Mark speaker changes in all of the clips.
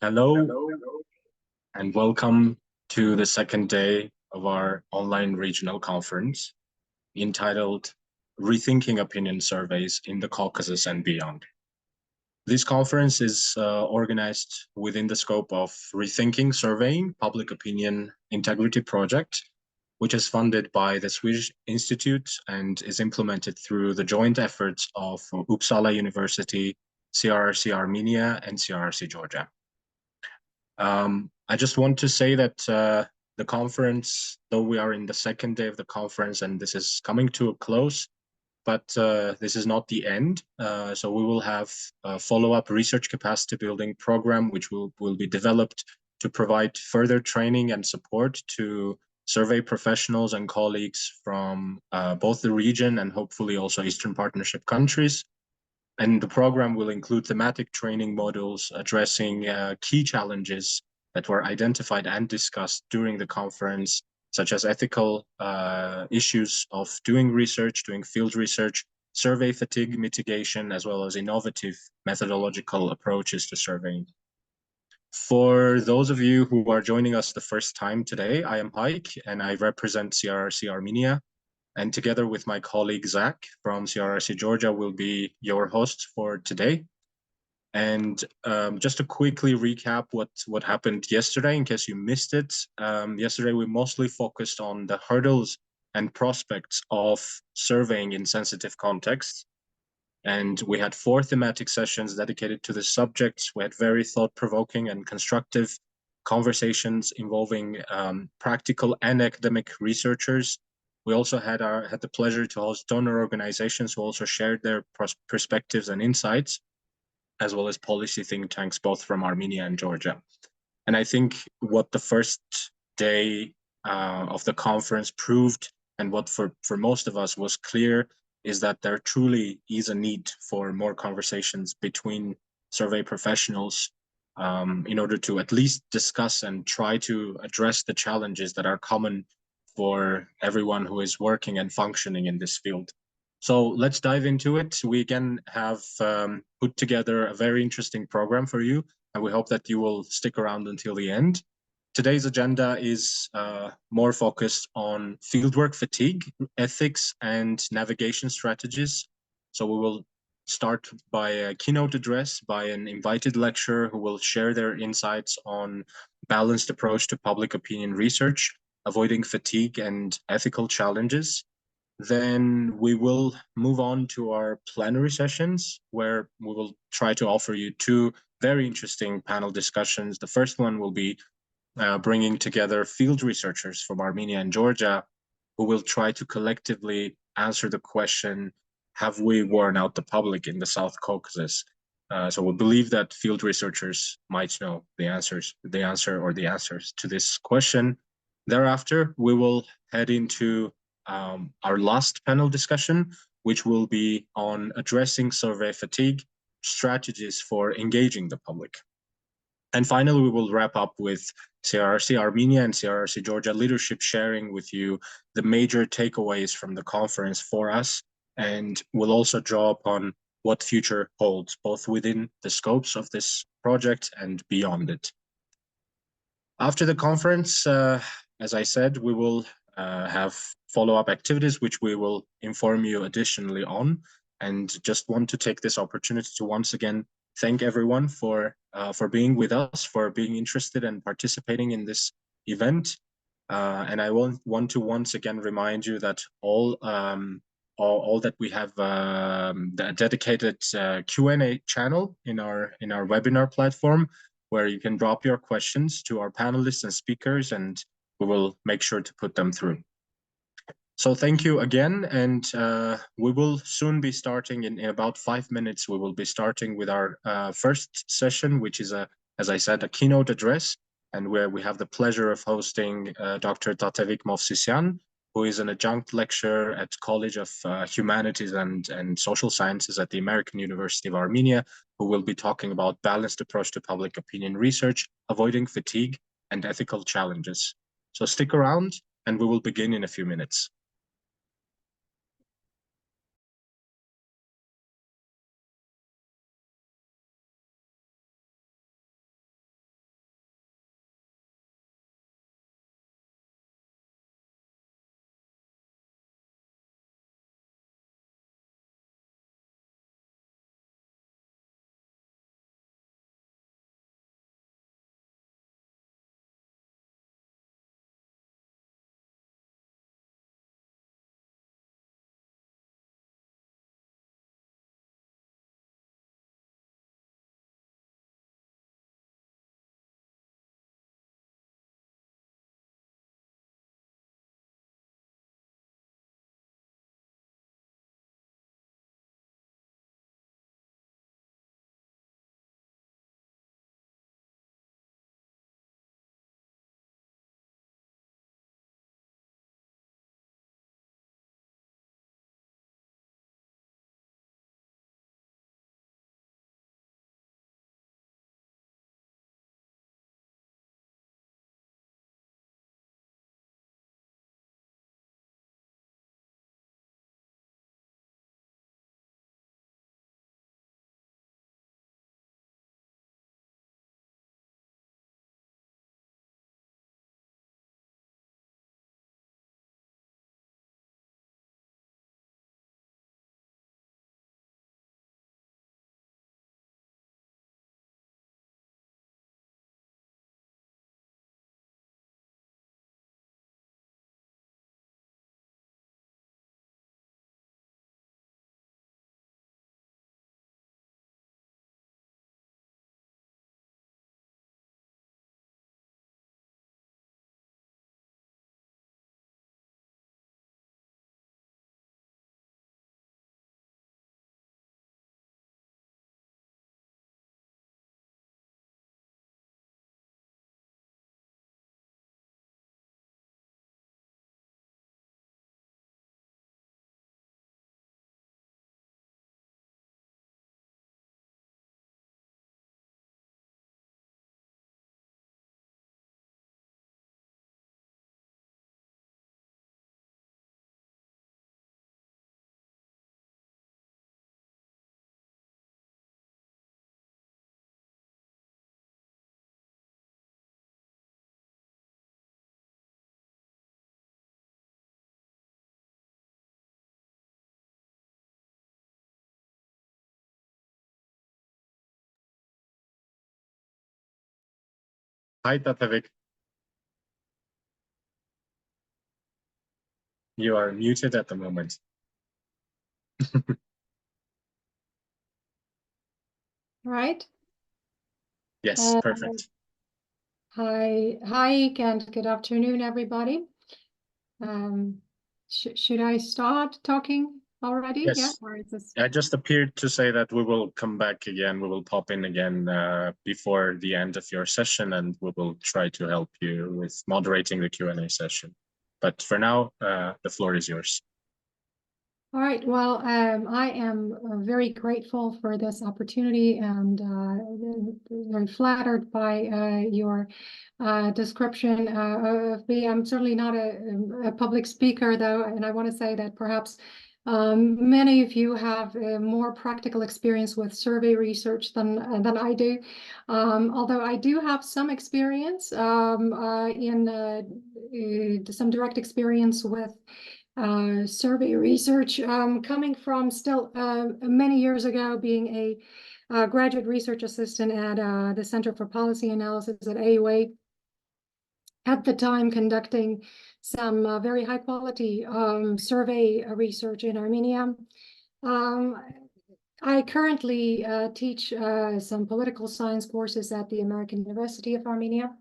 Speaker 1: Hello and welcome to the second day of our online regional conference entitled Rethinking Opinion Surveys in the Caucasus and Beyond. This conference is organized within the scope of Rethinking Surveying Public Opinion Integrity Project, which is funded by the Swedish Institute and is implemented through the joint efforts of Uppsala University, CRRC-Armenia, and CRRC-Georgia. I just want to say that the conference, though we are in the second day of the conference and this is coming to a close, but this is not the end. So we will have a follow-up research capacity building program, which will be developed to provide further training and support to survey professionals and colleagues from both the region and hopefully also Eastern Partnership countries. And the program will include thematic training modules addressing key challenges that were identified and discussed during the conference, such as ethical issues of doing research, doing field research, survey fatigue mitigation, as well as innovative methodological approaches to surveying. For those of you who are joining us the first time today, I am Haik and I represent CRRC-Armenia. And together with my colleague Zach from CRRC-Georgia will be your host for today. And just to quickly recap what happened yesterday, in case you missed it. Yesterday, we mostly focused on the hurdles and prospects of surveying in sensitive contexts. And we had 4 thematic sessions dedicated to the subjects. We had very thought-provoking and constructive conversations involving practical and academic researchers. We also had the pleasure to host donor organizations who also shared their perspectives and insights, as well as policy think tanks, both from Armenia and Georgia. And I think what the first day of the conference proved, and what for most of us was clear, is that there truly is a need for more conversations between survey professionals in order to at least discuss and try to address the challenges that are common for everyone who is working and functioning in this field. So let's dive into it. We again have put together a very interesting program for you, and we hope that you will stick around until the end. Today's agenda is more focused on fieldwork fatigue, ethics, and navigation strategies. So we will start by a keynote address by an invited lecturer who will share their insights on balanced approach to public opinion research, avoiding fatigue and ethical challenges. Then we will move on to our plenary sessions, where we will try to offer you 2 very interesting panel discussions. The first one will be bringing together field researchers from Armenia and Georgia, who will try to collectively answer the question, have we worn out the public in the South Caucasus? So we believe that field researchers might know the answers to this question. Thereafter, we will head into our last panel discussion, which will be on addressing survey fatigue, strategies for engaging the public. And finally, we will wrap up with CRRC-Armenia and CRRC-Georgia leadership sharing with you the major takeaways from the conference for us, and we'll also draw upon what future holds, both within the scopes of this project and beyond it. After the conference, as I said, we will have follow-up activities, which we will inform you additionally on. And just want to take this opportunity to once again thank everyone for being with us, for being interested and participating in this event. And I want to once again remind you that all that we have the dedicated Q&A channel in our webinar platform, where you can drop your questions to our panelists and speakers, and we will make sure to put them through. So thank you again, and we will soon be starting in about 5 minutes. We will be starting with our first session, which is, as I said, a keynote address, and where we have the pleasure of hosting Dr. Tatevik Movsisyan, who is an adjunct lecturer at College of Humanities and Social Sciences at the American University of Armenia, who will be talking about balanced approach to public opinion research, avoiding fatigue, and ethical challenges. So stick around, and we will begin in a few minutes. Hi, Tatavik. You are muted at the moment.
Speaker 2: Right.
Speaker 1: Yes, perfect.
Speaker 2: Hi, and good afternoon, everybody. Should I start talking already?
Speaker 1: Yes.
Speaker 2: Yeah, or is this...
Speaker 1: I just appeared to say that we will come back again. We will pop in again before the end of your session, and we will try to help you with moderating the Q&A session. But for now, the floor is yours.
Speaker 2: All right. Well, I am very grateful for this opportunity and very flattered by your description of me. I'm certainly not a public speaker, though, and I want to say that perhaps many of you have more practical experience with survey research than I do. Although I do have some experience in some direct experience with survey research, coming from still many years ago being a graduate research assistant at the Center for Policy Analysis at AUA, at the time conducting some very high quality survey research in Armenia. I currently teach some political science courses at the American University of Armenia,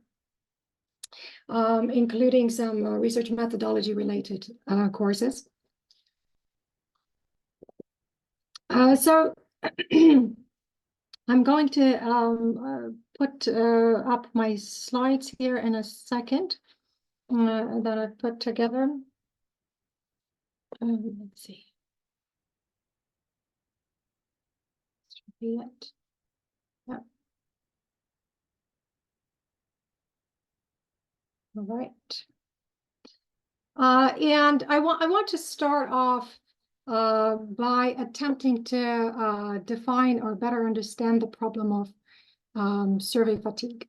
Speaker 2: including some research methodology related courses. So I'm going to put up my slides here in a second that I've put together. Let's see. This should be it. Yeah. All right. And I want to start off by attempting to define or better understand the problem of survey fatigue.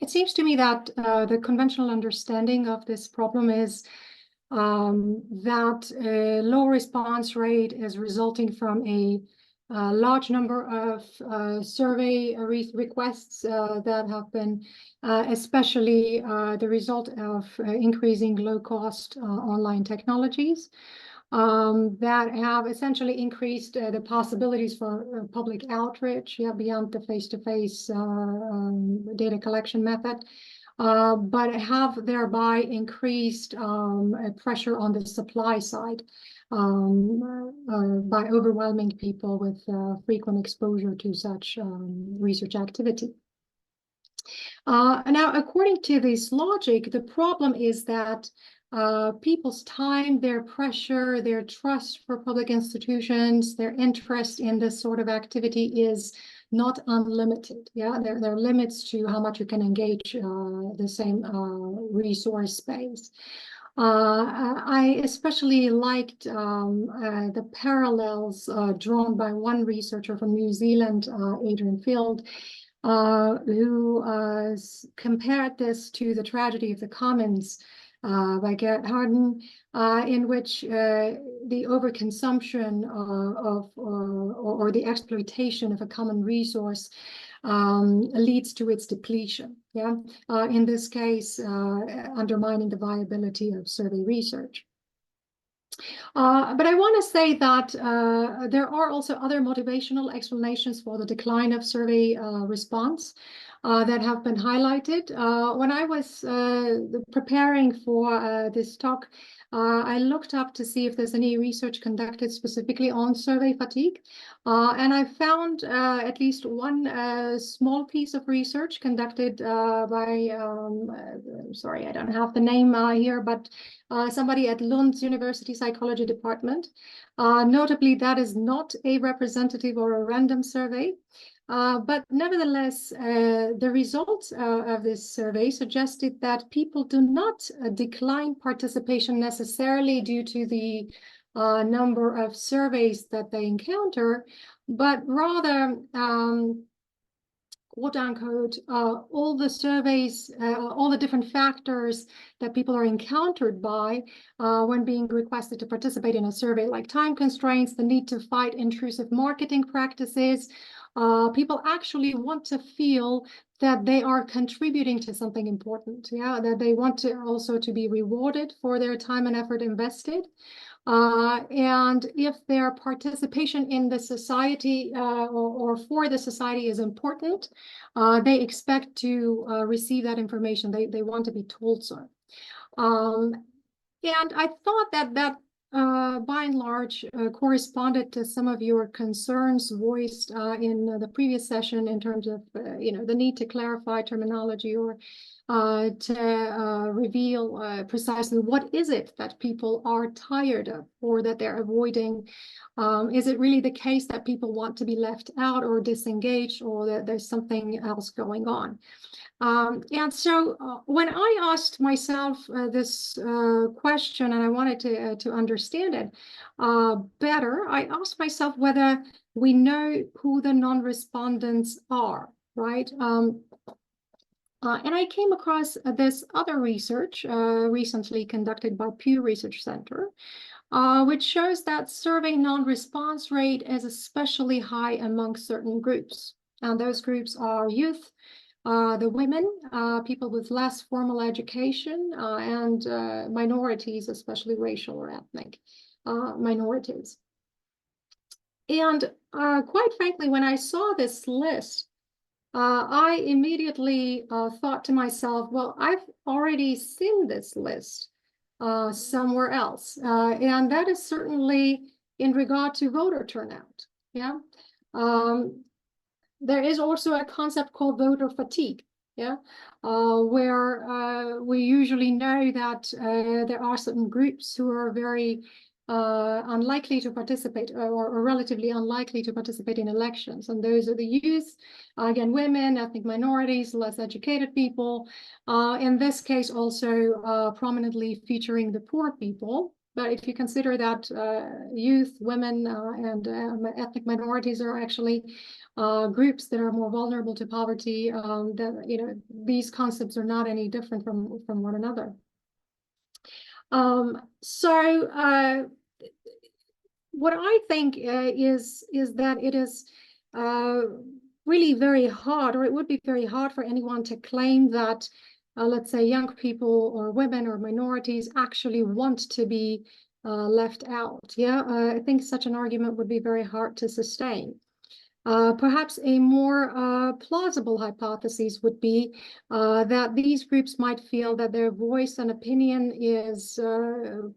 Speaker 2: It seems to me that the conventional understanding of this problem is that a low response rate is resulting from a large number of survey requests that have been especially the result of increasing low-cost online technologies that have essentially increased the possibilities for public outreach beyond the face-to-face data collection method. But have thereby increased pressure on the supply side by overwhelming people with frequent exposure to such research activity. Now, according to this logic, the problem is that people's time, their pressure, their trust for public institutions, their interest in this sort of activity is not unlimited. Yeah, there are limits to how much you can engage the same resource space. I especially liked the parallels drawn by one researcher from New Zealand, Adrian Field, who compared this to the tragedy of the Commons by Garrett Hardin, in which the overconsumption or the exploitation of a common resource leads to its depletion. Yeah, in this case, undermining the viability of survey research. But I want to say that there are also other motivational explanations for the decline of survey response that have been highlighted. When I was preparing for this talk, I looked up to see if there's any research conducted specifically on survey fatigue. And I found at least one small piece of research conducted by, sorry, I don't have the name here, but somebody at Lund's University Psychology Department. Notably, that is not a representative or a random survey. But nevertheless, the results of this survey suggested that people do not decline participation necessarily due to the number of surveys that they encounter, but rather, quote unquote, all the surveys, all the different factors that people are encountered by when being requested to participate in a survey, like time constraints, the need to fight intrusive marketing practices, People actually want to feel that they are contributing to something important, yeah, that they want to also to be rewarded for their time and effort invested. And if their participation in the society or for the society is important, they expect to receive that information. They want to be told so. And I thought that by and large corresponded to some of your concerns voiced in the previous session in terms of the need to clarify terminology or to reveal precisely what is it that people are tired of or that they're avoiding. Is it really the case that people want to be left out or disengaged, or that there's something else going on? And so when I asked myself this question, and I wanted to understand it better, I asked myself whether we know who the non-respondents are, right? And I came across this other research recently conducted by Pew Research Center, which shows that survey non-response rate is especially high among certain groups. And those groups are youth, the women, people with less formal education, and minorities, especially racial or ethnic minorities. And quite frankly, when I saw this list, I immediately thought to myself, well, I've already seen this list somewhere else. And that is certainly in regard to voter turnout. Yeah. There is also a concept called voter fatigue, yeah, where we usually know that there are certain groups who are very unlikely to participate or relatively unlikely to participate in elections. And those are the youth, again, women, ethnic minorities, less educated people, in this case also prominently featuring the poor people. But if you consider that youth, women, and ethnic minorities are actually groups that are more vulnerable to poverty, that these concepts are not any different from one another. So what I think is that it is really very hard, or it would be very hard for anyone to claim that, let's say, young people or women or minorities actually want to be left out. Yeah, I think such an argument would be very hard to sustain. Perhaps a more plausible hypothesis would be that these groups might feel that their voice and opinion is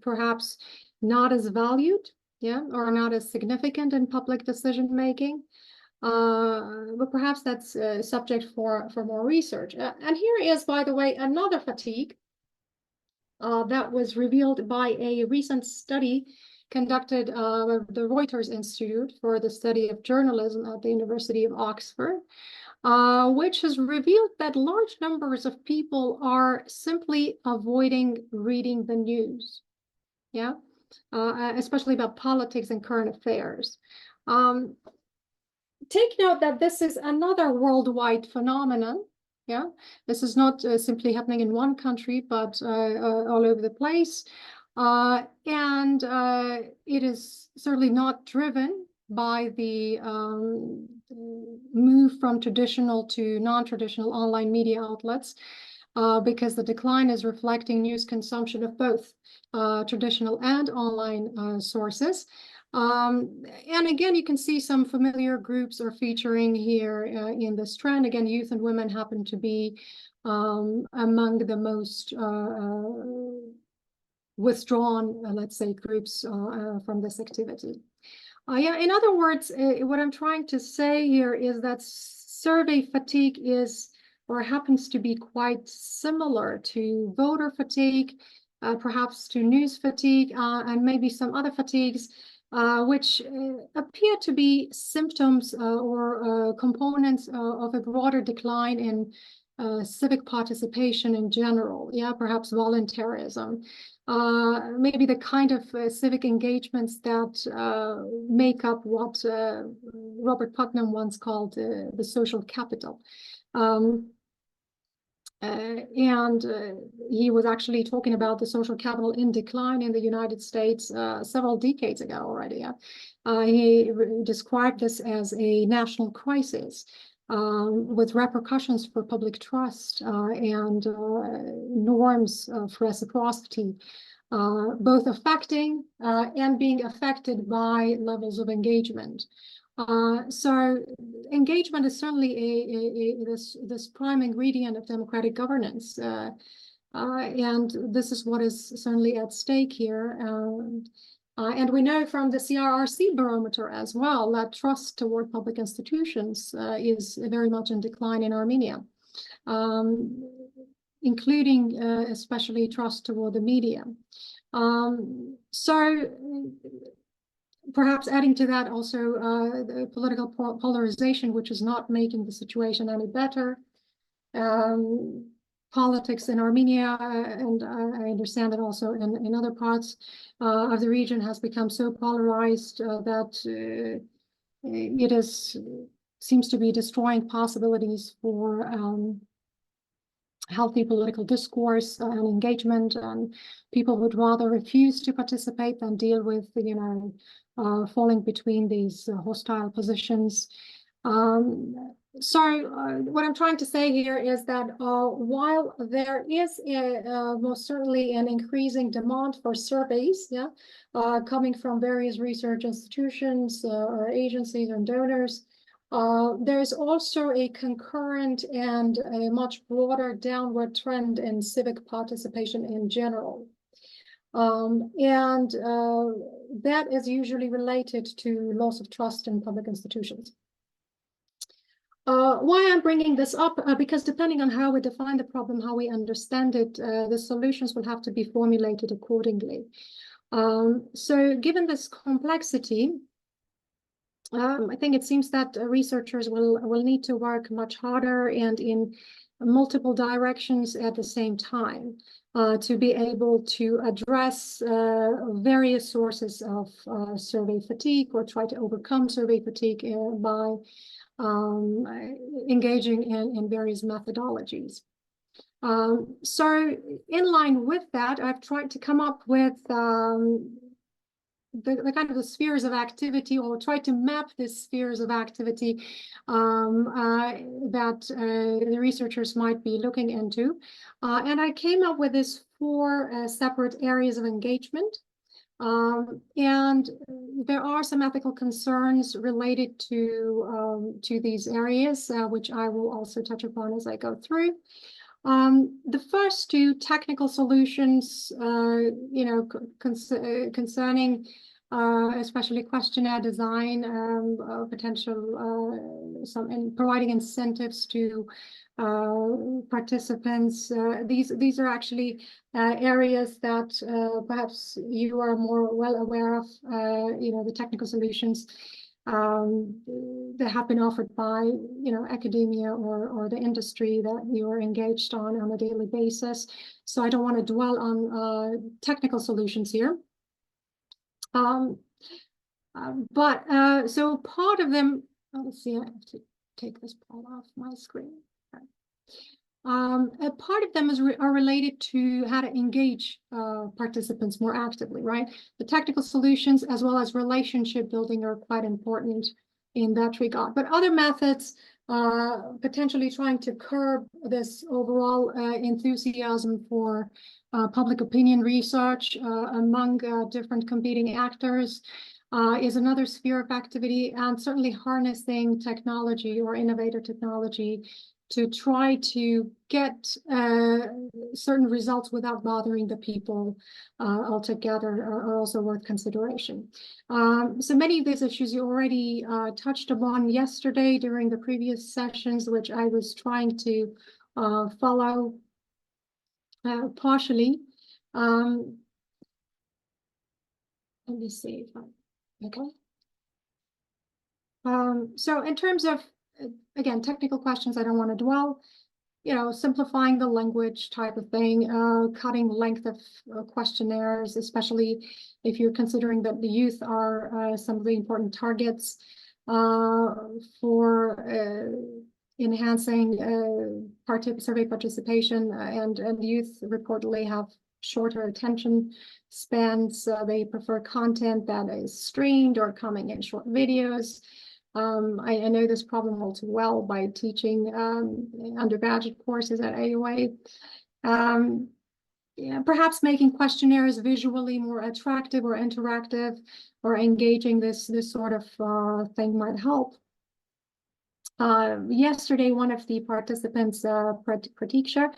Speaker 2: perhaps not as valued, yeah, or not as significant in public decision making. But perhaps that's subject for more research. And here is, by the way, another fatigue that was revealed by a recent study conducted by the Reuters Institute for the Study of Journalism at the University of Oxford, which has revealed that large numbers of people are simply avoiding reading the news, yeah, especially about politics and current affairs. Take note that this is another worldwide phenomenon. Yeah, this is not simply happening in one country, but all over the place. And it is certainly not driven by the move from traditional to non-traditional online media outlets, because the decline is reflecting news consumption of both traditional and online sources. And again, you can see some familiar groups are featuring here in this trend. Again, youth and women happen to be among the most withdrawn, let's say, groups from this activity. Yeah, in other words, what I'm trying to say here is that survey fatigue is or happens to be quite similar to voter fatigue, perhaps to news fatigue, and maybe some other fatigues, which appear to be symptoms or components of a broader decline in civic participation in general. Yeah, perhaps voluntarism. Maybe the kind of civic engagements that make up what Robert Putnam once called the social capital. he was actually talking about the social capital in decline in the United States several decades ago already. He described this as a national crisis with repercussions for public trust and norms of reciprocity, both affecting and being affected by levels of engagement. So engagement is certainly this prime ingredient of democratic governance, and this is what is certainly at stake here. And we know from the CRRC barometer as well that trust toward public institutions is very much in decline in Armenia, including especially trust toward the media. So perhaps adding to that also the political polarization, which is not making the situation any better. Politics in Armenia, and I understand that also in other parts of the region, has become so polarized that it seems to be destroying possibilities for healthy political discourse and engagement, and people would rather refuse to participate than deal with, falling between these hostile positions. So what I'm trying to say here is that while there is most certainly an increasing demand for surveys, coming from various research institutions, or agencies and donors, there's also a concurrent and a much broader downward trend in civic participation in general. That is usually related to loss of trust in public institutions. Why I'm bringing this up, because depending on how we define the problem, how we understand it, the solutions will have to be formulated accordingly. So given this complexity, I think it seems that researchers will need to work much harder and in multiple directions at the same time to be able to address various sources of survey fatigue, or try to overcome survey fatigue by engaging in various methodologies. So in line with that, I've tried to come up with the kind of the spheres of activity, or try to map the spheres of activity that the researchers might be looking into. And I came up with these 4 separate areas of engagement. And there are some ethical concerns related to these areas, which I will also touch upon as I go through. The first 2 technical solutions, concerning especially questionnaire design, potential providing incentives to participants. These are actually areas that perhaps you are more well aware of. The technical solutions that have been offered by academia or the industry that you are engaged on a daily basis. So I don't want to dwell on technical solutions here. So part of them, let's see, I have to take this part off my screen. A part of them are related to how to engage participants more actively, right? The technical solutions as well as relationship building are quite important in that regard. But other methods, potentially trying to curb this overall enthusiasm for public opinion research among different competing actors, is another sphere of activity, and certainly harnessing technology or innovative technology to try to get certain results without bothering the people altogether are also worth consideration. So many of these issues you already touched upon yesterday during the previous sessions, which I was trying to follow partially. Let me see if okay. So in terms of, again, technical questions, I don't want to dwell, simplifying the language type of thing, cutting length of questionnaires, especially if you're considering that the youth are some of the important targets for enhancing survey participation, and youth reportedly have shorter attention spans. They prefer content that is streamed or coming in short videos. I know this problem all too well by teaching undergraduate courses at AUA. Yeah, perhaps making questionnaires visually more attractive or interactive or engaging, this sort of thing might help. Yesterday, one of the participants, Pratiksha,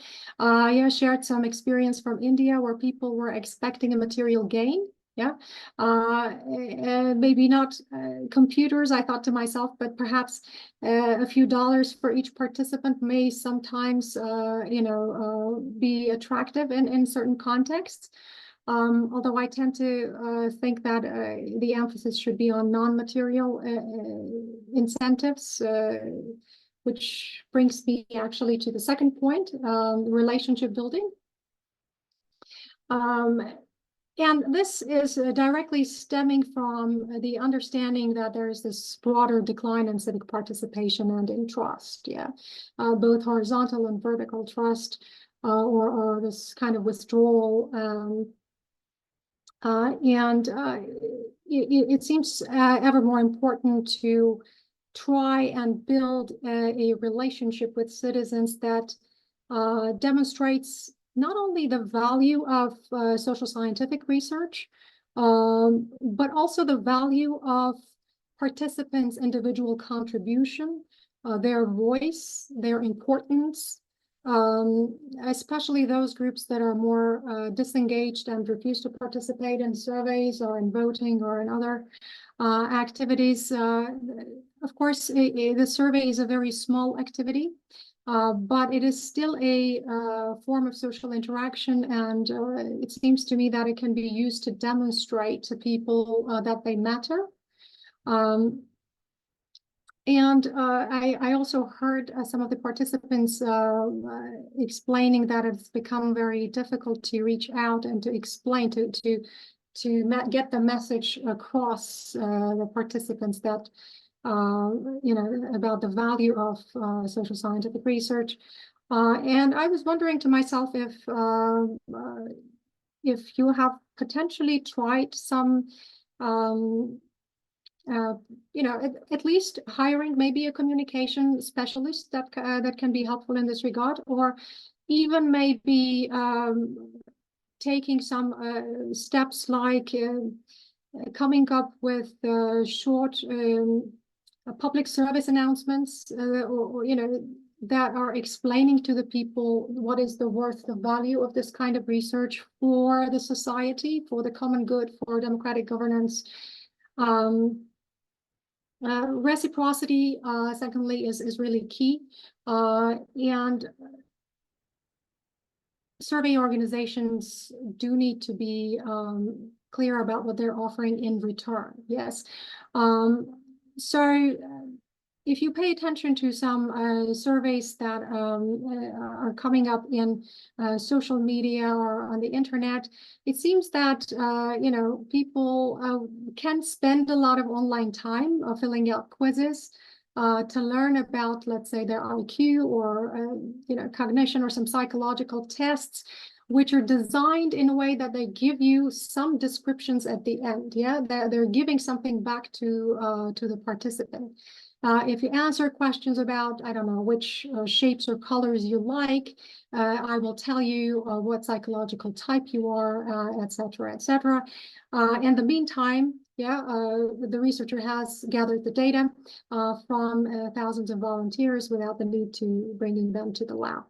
Speaker 2: shared some experience from India where people were expecting a material gain. Yeah, maybe not computers, I thought to myself, but perhaps a few dollars for each participant may sometimes, be attractive in certain contexts. Although I tend to think that the emphasis should be on non-material incentives, which brings me actually to the second point, relationship building. And this is directly stemming from the understanding that there is this broader decline in civic participation and in trust, both horizontal and vertical trust, or this kind of withdrawal. It seems ever more important to try and build a relationship with citizens that demonstrates not only the value of social scientific research, but also the value of participants' individual contribution, their voice, their importance, especially those groups that are more disengaged and refuse to participate in surveys or in voting or in other activities. Of course, the survey is a very small activity, but it is still a form of social interaction, and it seems to me that it can be used to demonstrate to people that they matter. And I also heard some of the participants explaining that it's become very difficult to reach out and to explain, to get the message across the participants that, about the value of social scientific research. And I was wondering to myself if you have potentially tried some at least hiring maybe a communication specialist that can be helpful in this regard, or even maybe taking some steps like coming up with short public service announcements, or that are explaining to the people what is the worth, the value of this kind of research for the society, for the common good, for democratic governance. Reciprocity, secondly, is really key, and survey organizations do need to be clear about what they're offering in return. Yes, so if you pay attention to some surveys that are coming up in social media or on the internet, it seems that people can spend a lot of online time filling out quizzes to learn about, let's say, their IQ or cognition, or some psychological tests, which are designed in a way that they give you some descriptions at the end. Yeah, they're giving something back to the participant. If you answer questions about, I don't know, which shapes or colors you like, I will tell you what psychological type you are, et cetera, et cetera. In the meantime, the researcher has gathered the data from thousands of volunteers without the need to bringing them to the lab.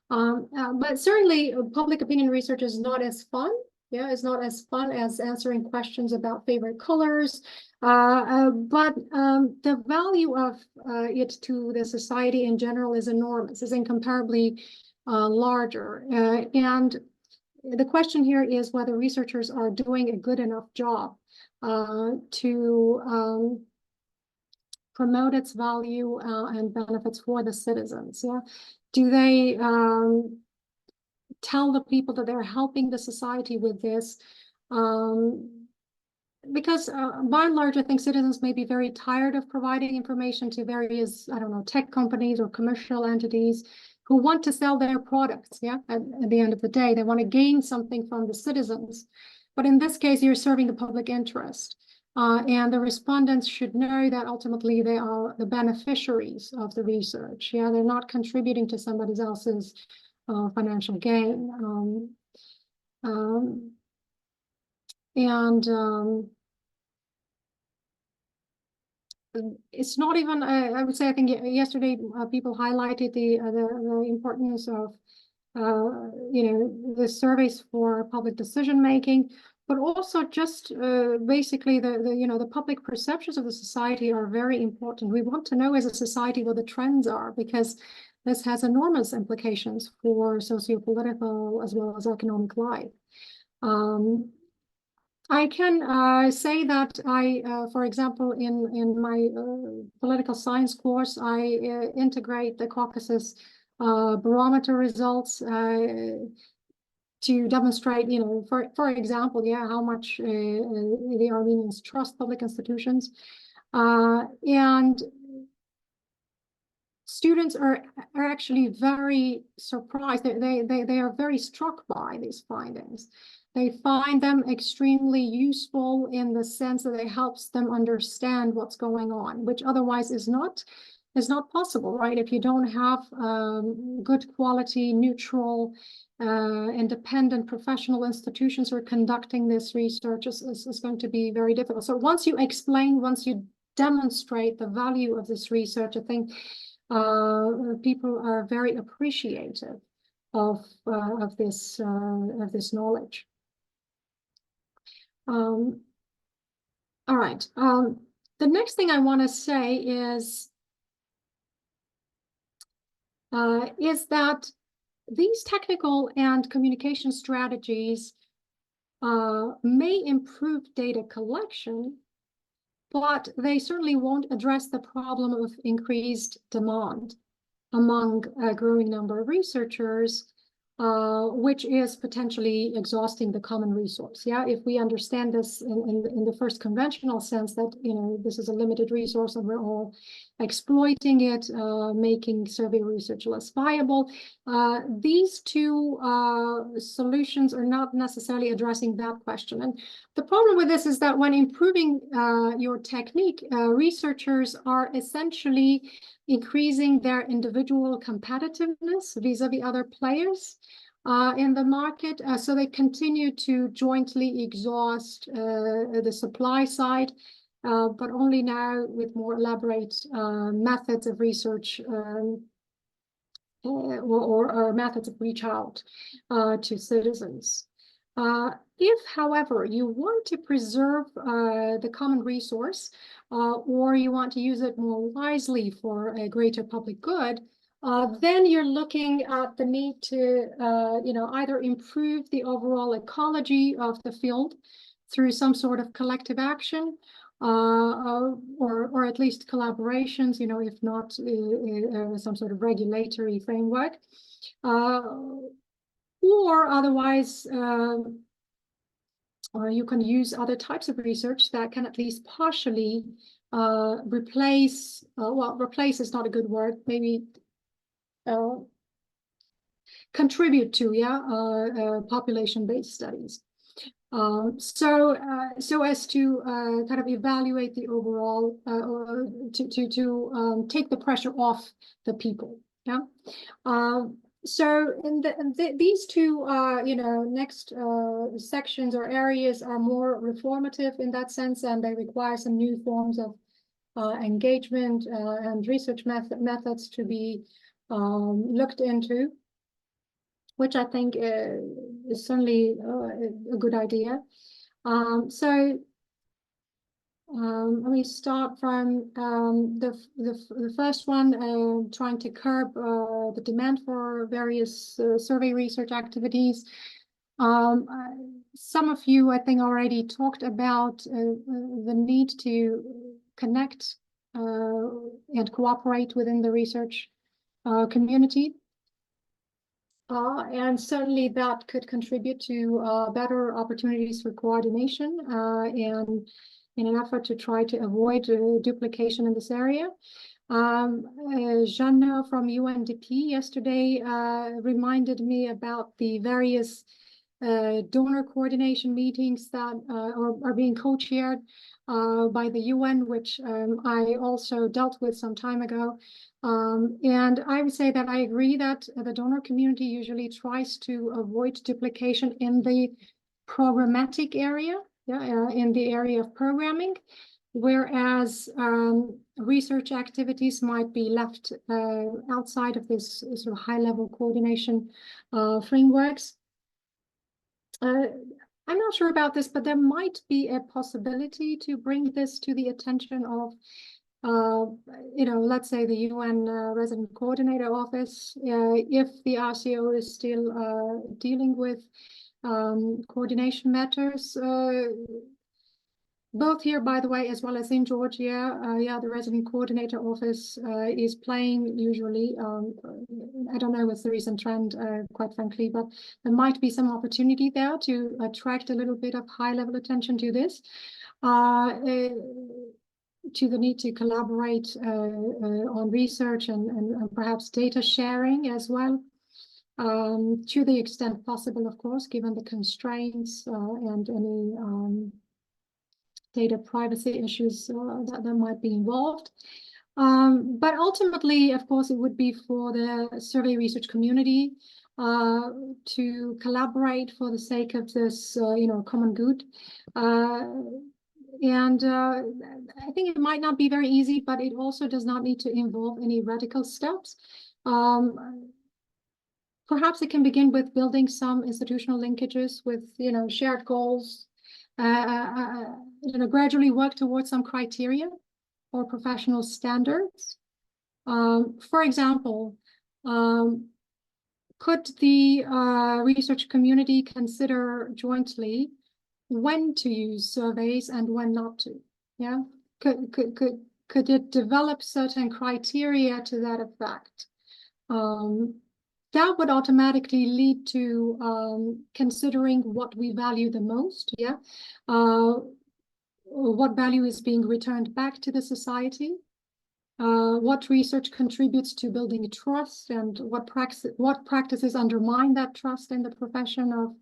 Speaker 2: But certainly, public opinion research is not as fun. Yeah, it's not as fun as answering questions about favorite colors, but the value of it to the society in general is enormous, is incomparably larger. And the question here is whether researchers are doing a good enough job to promote its value and benefits for the citizens. Yeah, do they tell the people that they're helping the society with this because by and large, I think citizens may be very tired of providing information to various, I don't know, tech companies or commercial entities who want to sell their products. Yeah, at the end of the day, they want to gain something from the citizens. But in this case, you're serving the public interest. And the respondents should know that ultimately they are the beneficiaries of the research. Yeah, they're not contributing to somebody else's financial gain. It's not even, I would say, I think yesterday people highlighted the importance of, the surveys for public decision making, but also just basically the public perceptions of the society are very important. We want to know as a society what the trends are, because this has enormous implications for socio-political as well as economic life. I can say that for example, in my political science course, I integrate the Caucasus barometer results to demonstrate, for example, how much the Armenians trust public institutions, and students are actually very surprised. They are very struck by these findings. They find them extremely useful in the sense that it helps them understand what's going on, which otherwise is not possible, right? If you don't have good quality, neutral, independent professional institutions who are conducting this research, is going to be very difficult. So once you explain, once you demonstrate the value of this research, I think people are very appreciative of this knowledge. All right. The next thing I want to say is that these technical and communication strategies may improve data collection, but they certainly won't address the problem of increased demand among a growing number of researchers, which is potentially exhausting the common resource. Yeah, if we understand this in the first conventional sense that, this is a limited resource and we're all exploiting it, making survey research less viable, these two solutions are not necessarily addressing that question. And the problem with this is that when improving your technique, researchers are essentially increasing their individual competitiveness vis-a-vis other players in the market. So they continue to jointly exhaust the supply side, but only now with more elaborate methods of research or methods of reach out to citizens. If, however, you want to preserve the common resource, or you want to use it more wisely for a greater public good, then you're looking at the need to, either improve the overall ecology of the field through some sort of collective action, or at least collaborations, if not some sort of regulatory framework, or otherwise, you can use other types of research that can at least partially replace, replace is not a good word, maybe contribute to, population-based studies. So as to kind of evaluate the overall, to take the pressure off the people. Yeah. So in these two, next sections or areas are more reformative in that sense, and they require some new forms of engagement and research methods to be looked into, which I think is certainly a good idea. Let me start from the first one, trying to curb the demand for various survey research activities. Some of you, I think, already talked about the need to connect and cooperate within the research community. And certainly that could contribute to better opportunities for coordination and in an effort to try to avoid duplication in this area. Jeanne from UNDP yesterday reminded me about the various donor coordination meetings that are being co-chaired by the UN, which I also dealt with some time ago. And I would say that I agree that the donor community usually tries to avoid duplication in the programmatic area, in the area of programming, whereas research activities might be left outside of this sort of high-level coordination frameworks. I'm not sure about this, but there might be a possibility to bring this to the attention of let's say the UN Resident Coordinator Office, if the RCO is still dealing with coordination matters, both here, by the way, as well as in Georgia. The Resident Coordinator Office is playing usually. I don't know what's the recent trend, quite frankly, but there might be some opportunity there to attract a little bit of high-level attention to this. To the need to collaborate on research and perhaps data sharing as well, to the extent possible, of course, given the constraints and any data privacy issues that might be involved. But ultimately, of course, it would be for the survey research community to collaborate for the sake of this, common good. And I think it might not be very easy, but it also does not need to involve any radical steps. Perhaps it can begin with building some institutional linkages with, shared goals, gradually work towards some criteria or professional standards. For example, could the research community consider jointly when to use surveys and when not to? Yeah, could it develop certain criteria to that effect? That would automatically lead to considering what we value the most. Yeah, what value is being returned back to the society? What research contributes to building trust, and what practices undermine that trust in the profession of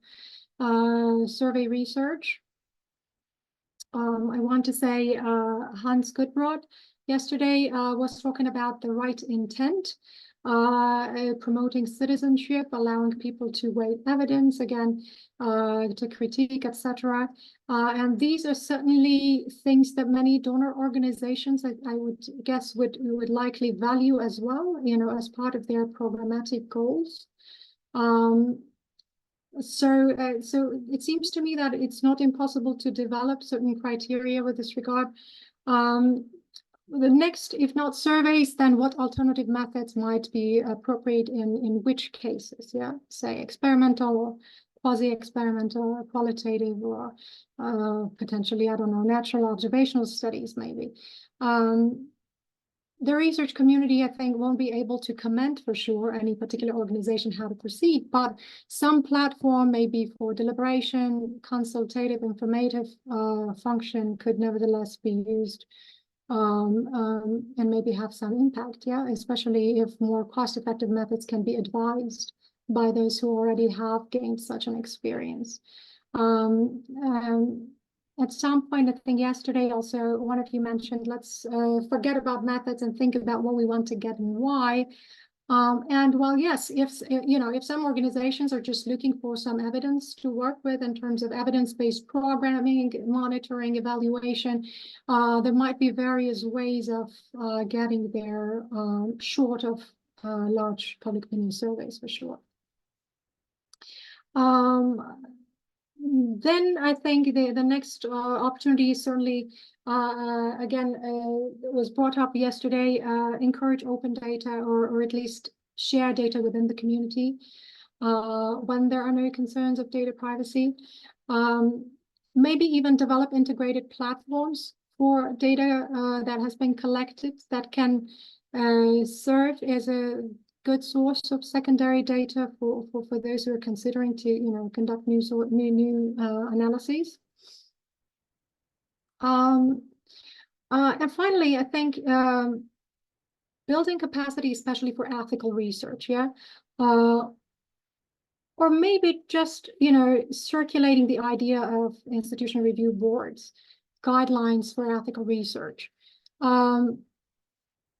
Speaker 2: survey research? I want to say Hans Gutbrod yesterday was talking about the right intent, promoting citizenship, allowing people to weigh evidence, again, to critique, etc. And these are certainly things that many donor organizations, I would guess, would likely value as well, as part of their programmatic goals. So it seems to me that it's not impossible to develop certain criteria with this regard. The next, if not surveys, then what alternative methods might be appropriate in which cases? Yeah, say experimental or quasi-experimental or qualitative or potentially, I don't know, natural observational studies maybe. The research community, I think, won't be able to comment for sure any particular organization how to proceed, but some platform, maybe for deliberation, consultative, informative function could nevertheless be used and maybe have some impact, yeah, especially if more cost-effective methods can be advised by those who already have gained such an experience. At some point, I think yesterday also, one of you mentioned, let's forget about methods and think about what we want to get and why. And well, yes, if some organizations are just looking for some evidence to work with in terms of evidence-based programming, monitoring, evaluation, there might be various ways of getting there short of large public opinion surveys for sure. Then I think the next opportunity is certainly, again, was brought up yesterday, encourage open data or at least share data within the community when there are no concerns of data privacy. Maybe even develop integrated platforms for data that has been collected that can serve as a good source of secondary data for those who are considering to conduct new analyses. And finally, I think building capacity, especially for ethical research, or maybe just circulating the idea of institutional review boards, guidelines for ethical research.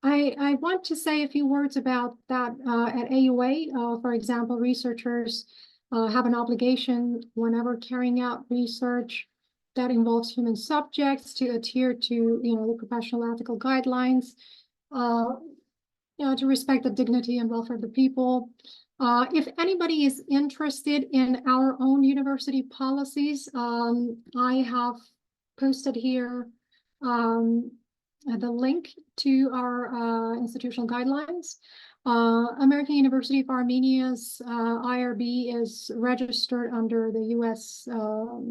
Speaker 2: I want to say a few words about that at AUA. For example, researchers have an obligation whenever carrying out research that involves human subjects to adhere to the professional ethical guidelines, to respect the dignity and welfare of the people. If anybody is interested in our own university policies, I have posted here the link to our institutional guidelines. American University of Armenia's IRB is registered under the U.S.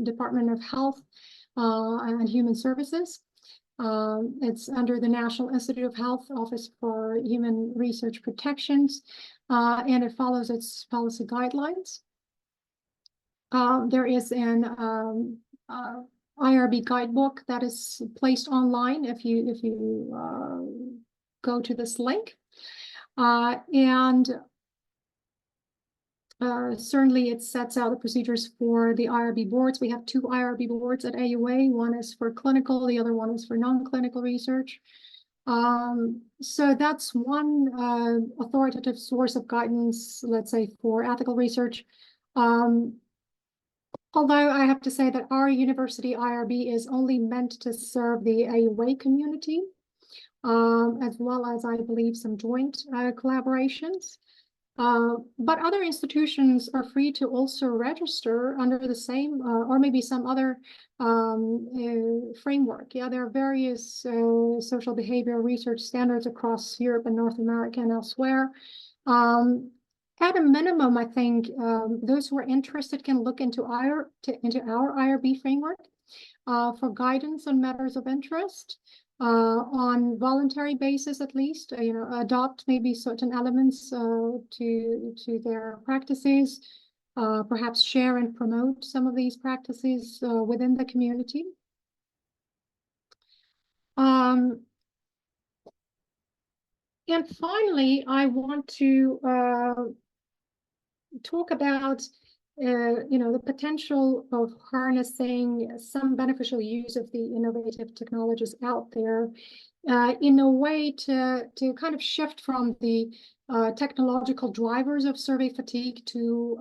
Speaker 2: Department of Health and Human Services. It's under the National Institute of Health Office for Human Research Protections, and it follows its policy guidelines. There is an IRB guidebook that is placed online if you go to this link. Certainly it sets out the procedures for the IRB boards. We have 2 IRB boards at AUA. One is for clinical, the other one is for non-clinical research. So that's one authoritative source of guidance, let's say, for ethical research. Although I have to say that our university IRB is only meant to serve the AUA community, as well as, I believe, some joint collaborations. But other institutions are free to also register under the same or maybe some other framework. Yeah, there are various social behavioral research standards across Europe and North America and elsewhere. At a minimum, I think those who are interested can look into our IRB framework for guidance on matters of interest. On voluntary basis, at least, adopt maybe certain elements to their practices, perhaps share and promote some of these practices within the community. And finally, I want to talk about the potential of harnessing some beneficial use of the innovative technologies out there in a way to kind of shift from the technological drivers of survey fatigue to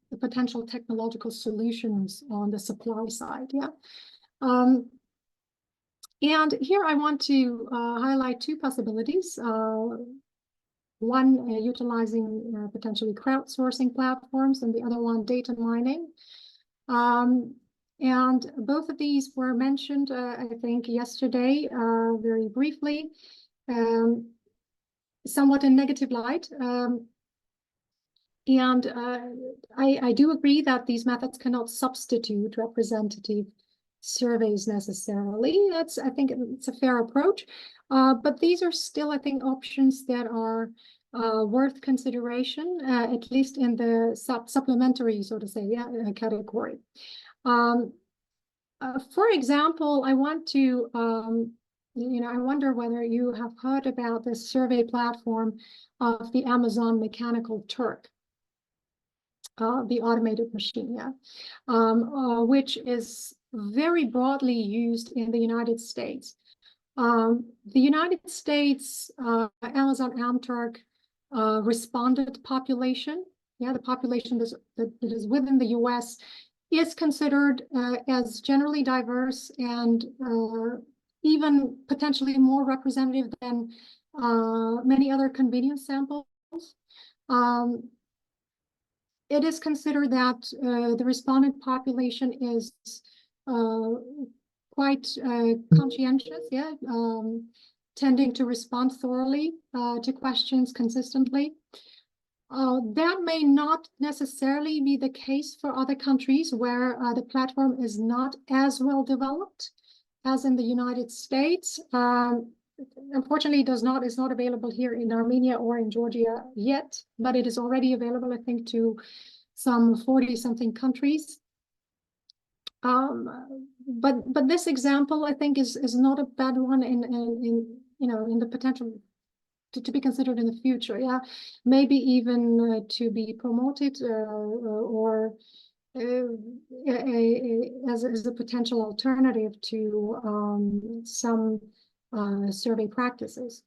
Speaker 2: the potential technological solutions on the supply side. And here I want to highlight 2 possibilities. One utilizing potentially crowdsourcing platforms, and the other one data mining. And both of these were mentioned, I think, yesterday, very briefly, somewhat in negative light. And I do agree that these methods cannot substitute representative surveys necessarily. I think it's a fair approach. But these are still, I think, options that are worth consideration, at least in the supplementary, so to say, category. For example, I want to, I wonder whether you have heard about this survey platform of the Amazon Mechanical Turk, the automated machine, which is very broadly used in the United States. The United States, Amazon AmTurk respondent population, the population that is within the US, is considered as generally diverse and even potentially more representative than many other convenience samples. It is considered that the respondent population is quite conscientious, tending to respond thoroughly to questions consistently. That may not necessarily be the case for other countries where the platform is not as well developed as in the United States. unfortunately is not available here in Armenia or in Georgia yet, but it is already available, I think, to some 40-something countries. But this example, I think, is not a bad one in the potential to be considered in the future. Yeah, maybe even to be promoted or as a potential alternative to some survey practices.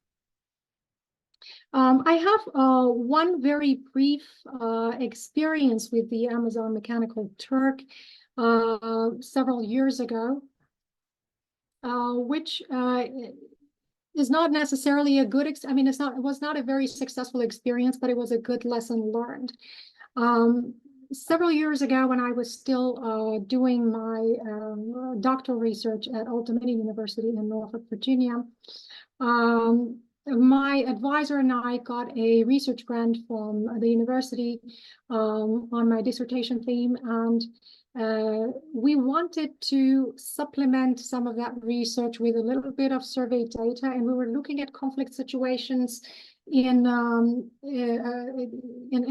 Speaker 2: I have one very brief experience with the Amazon Mechanical Turk several years ago, which is not necessarily a good, it was not a very successful experience, but it was a good lesson learned. Several years ago, when I was still doing my doctoral research at Uppsala University in Norfolk, Virginia, my advisor and I got a research grant from the university on my dissertation theme, and we wanted to supplement some of that research with a little bit of survey data, and we were looking at conflict situations in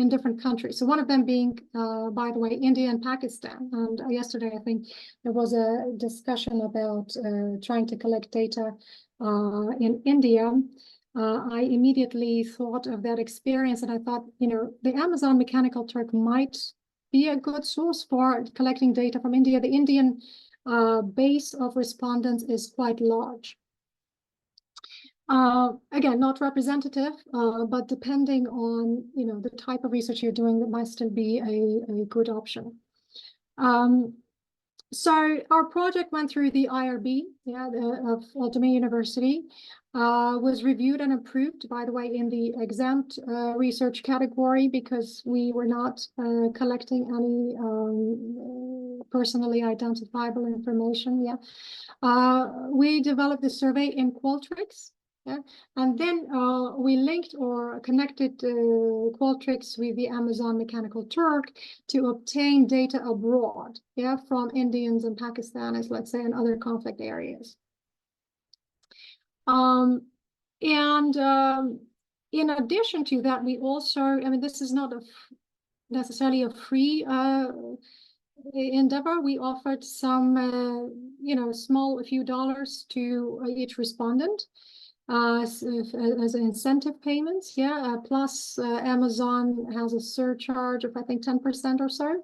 Speaker 2: different countries. So one of them being, by the way, India and Pakistan. And yesterday, I think there was a discussion about trying to collect data in India. I immediately thought of that experience, and I thought, the Amazon Mechanical Turk might be a good source for collecting data from India. The Indian base of respondents is quite large. Again, not representative, but depending on the type of research you're doing, that might still be a good option. So our project went through the IRB, of Uppsala University, was reviewed and approved, by the way, in the exempt research category, because we were not collecting any personally identifiable information. We developed the survey in Qualtrics. And then we linked or connected Qualtrics with the Amazon Mechanical Turk to obtain data abroad, from Indians and Pakistanis, let's say, and other conflict areas. In addition to that, we also, this is not necessarily a free endeavor. We offered some, small, a few dollars to each respondent as incentive payments. Plus Amazon has a surcharge of, I think, 10% or so.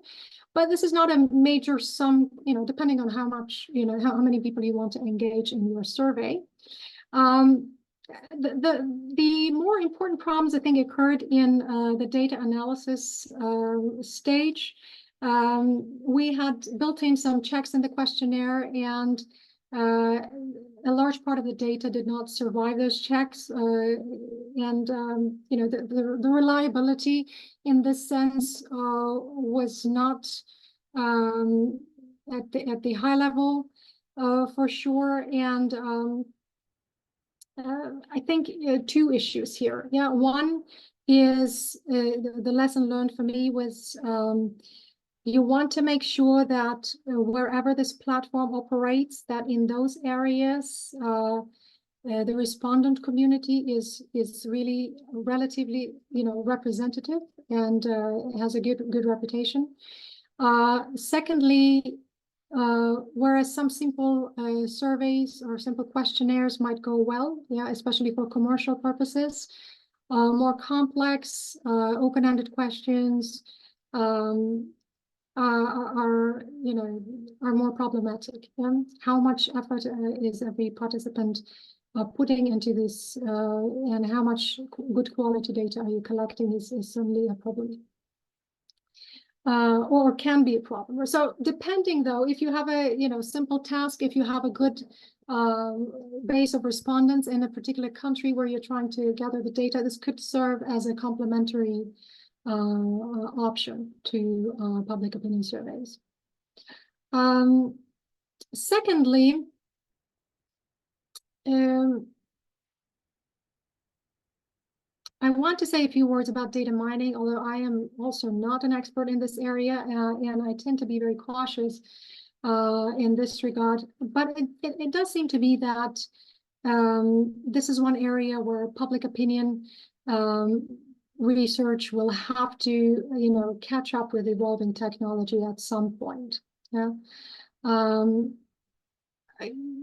Speaker 2: But this is not a major sum, depending on how much, how many people you want to engage in your survey. The more important problems, I think, occurred in the data analysis stage. We had built in some checks in the questionnaire, and a large part of the data did not survive those checks. The reliability in this sense was not at the high level for sure. And I think two issues here. One is the lesson learned for me was you want to make sure that wherever this platform operates, that in those areas, the respondent community is really relatively, representative and has a good reputation. Secondly, whereas some simple surveys or simple questionnaires might go well, especially for commercial purposes, more complex, open-ended questions are more problematic. How much effort is every participant putting into this, and how much good quality data are you collecting is certainly a problem. Or can be a problem. So depending, though, if you have a simple task, if you have a good base of respondents in a particular country where you're trying to gather the data, this could serve as a complementary option to public opinion surveys. Secondly, I want to say a few words about data mining, although I am also not an expert in this area, and I tend to be very cautious in this regard. But it does seem to be that This is one area where public opinion research will have to, catch up with evolving technology at some point. Yeah.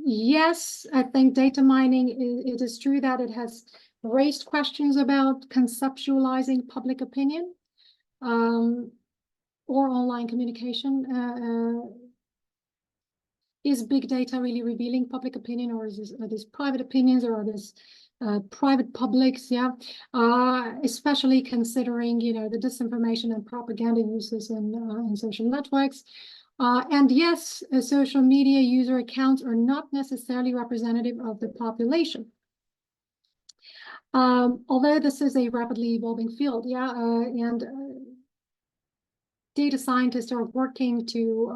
Speaker 2: Yes, I think data mining, it is true that it has raised questions about conceptualizing public opinion or online communication. Is big data really revealing public opinion, or are these private opinions, or are these private publics? Yeah, especially considering the disinformation and propaganda uses in social networks. And yes, social media user accounts are not necessarily representative of the population. Although this is a rapidly evolving field, yeah, and data scientists are working to,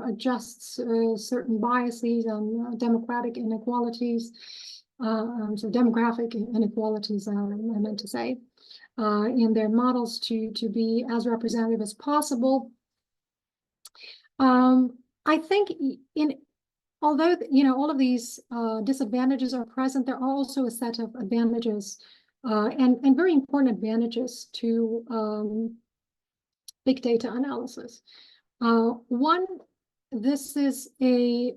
Speaker 2: adjust certain biases and democratic inequalities, so demographic inequalities, I meant to say, in their models to be as representative as possible. I think although all of these disadvantages are present, there are also a set of advantages and very important advantages to big data analysis. One, this is a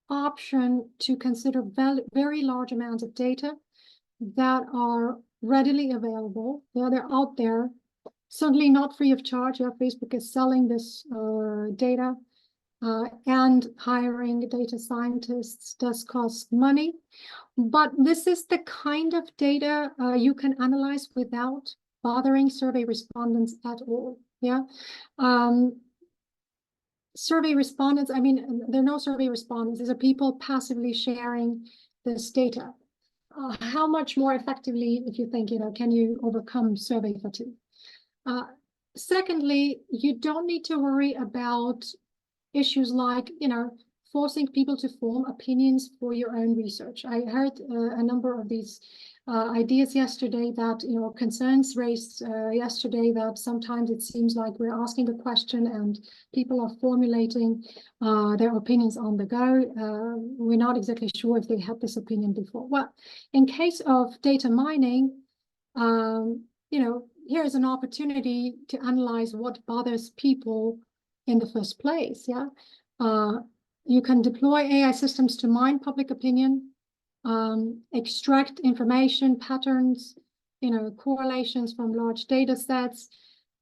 Speaker 2: option to consider very large amounts of data that are readily available. Yeah, they're out there, certainly not free of charge. Yeah, Facebook is selling this data, and hiring data scientists does cost money. But this is the kind of data you can analyze without bothering survey respondents at all. Yeah. Survey respondents, I mean, there are no survey respondents. These are people passively sharing this data. How much more effectively, if you think, can you overcome survey fatigue? Secondly, you don't need to worry about issues like, forcing people to form opinions for your own research. I heard a number of these ideas yesterday that, concerns raised yesterday that sometimes it seems like we're asking a question and people are formulating their opinions on the go. We're not exactly sure if they had this opinion before. Well, in case of data mining, here is an opportunity to analyze what bothers people in the first place. Yeah. You can deploy AI systems to mine public opinion, extract information, patterns, correlations from large data sets.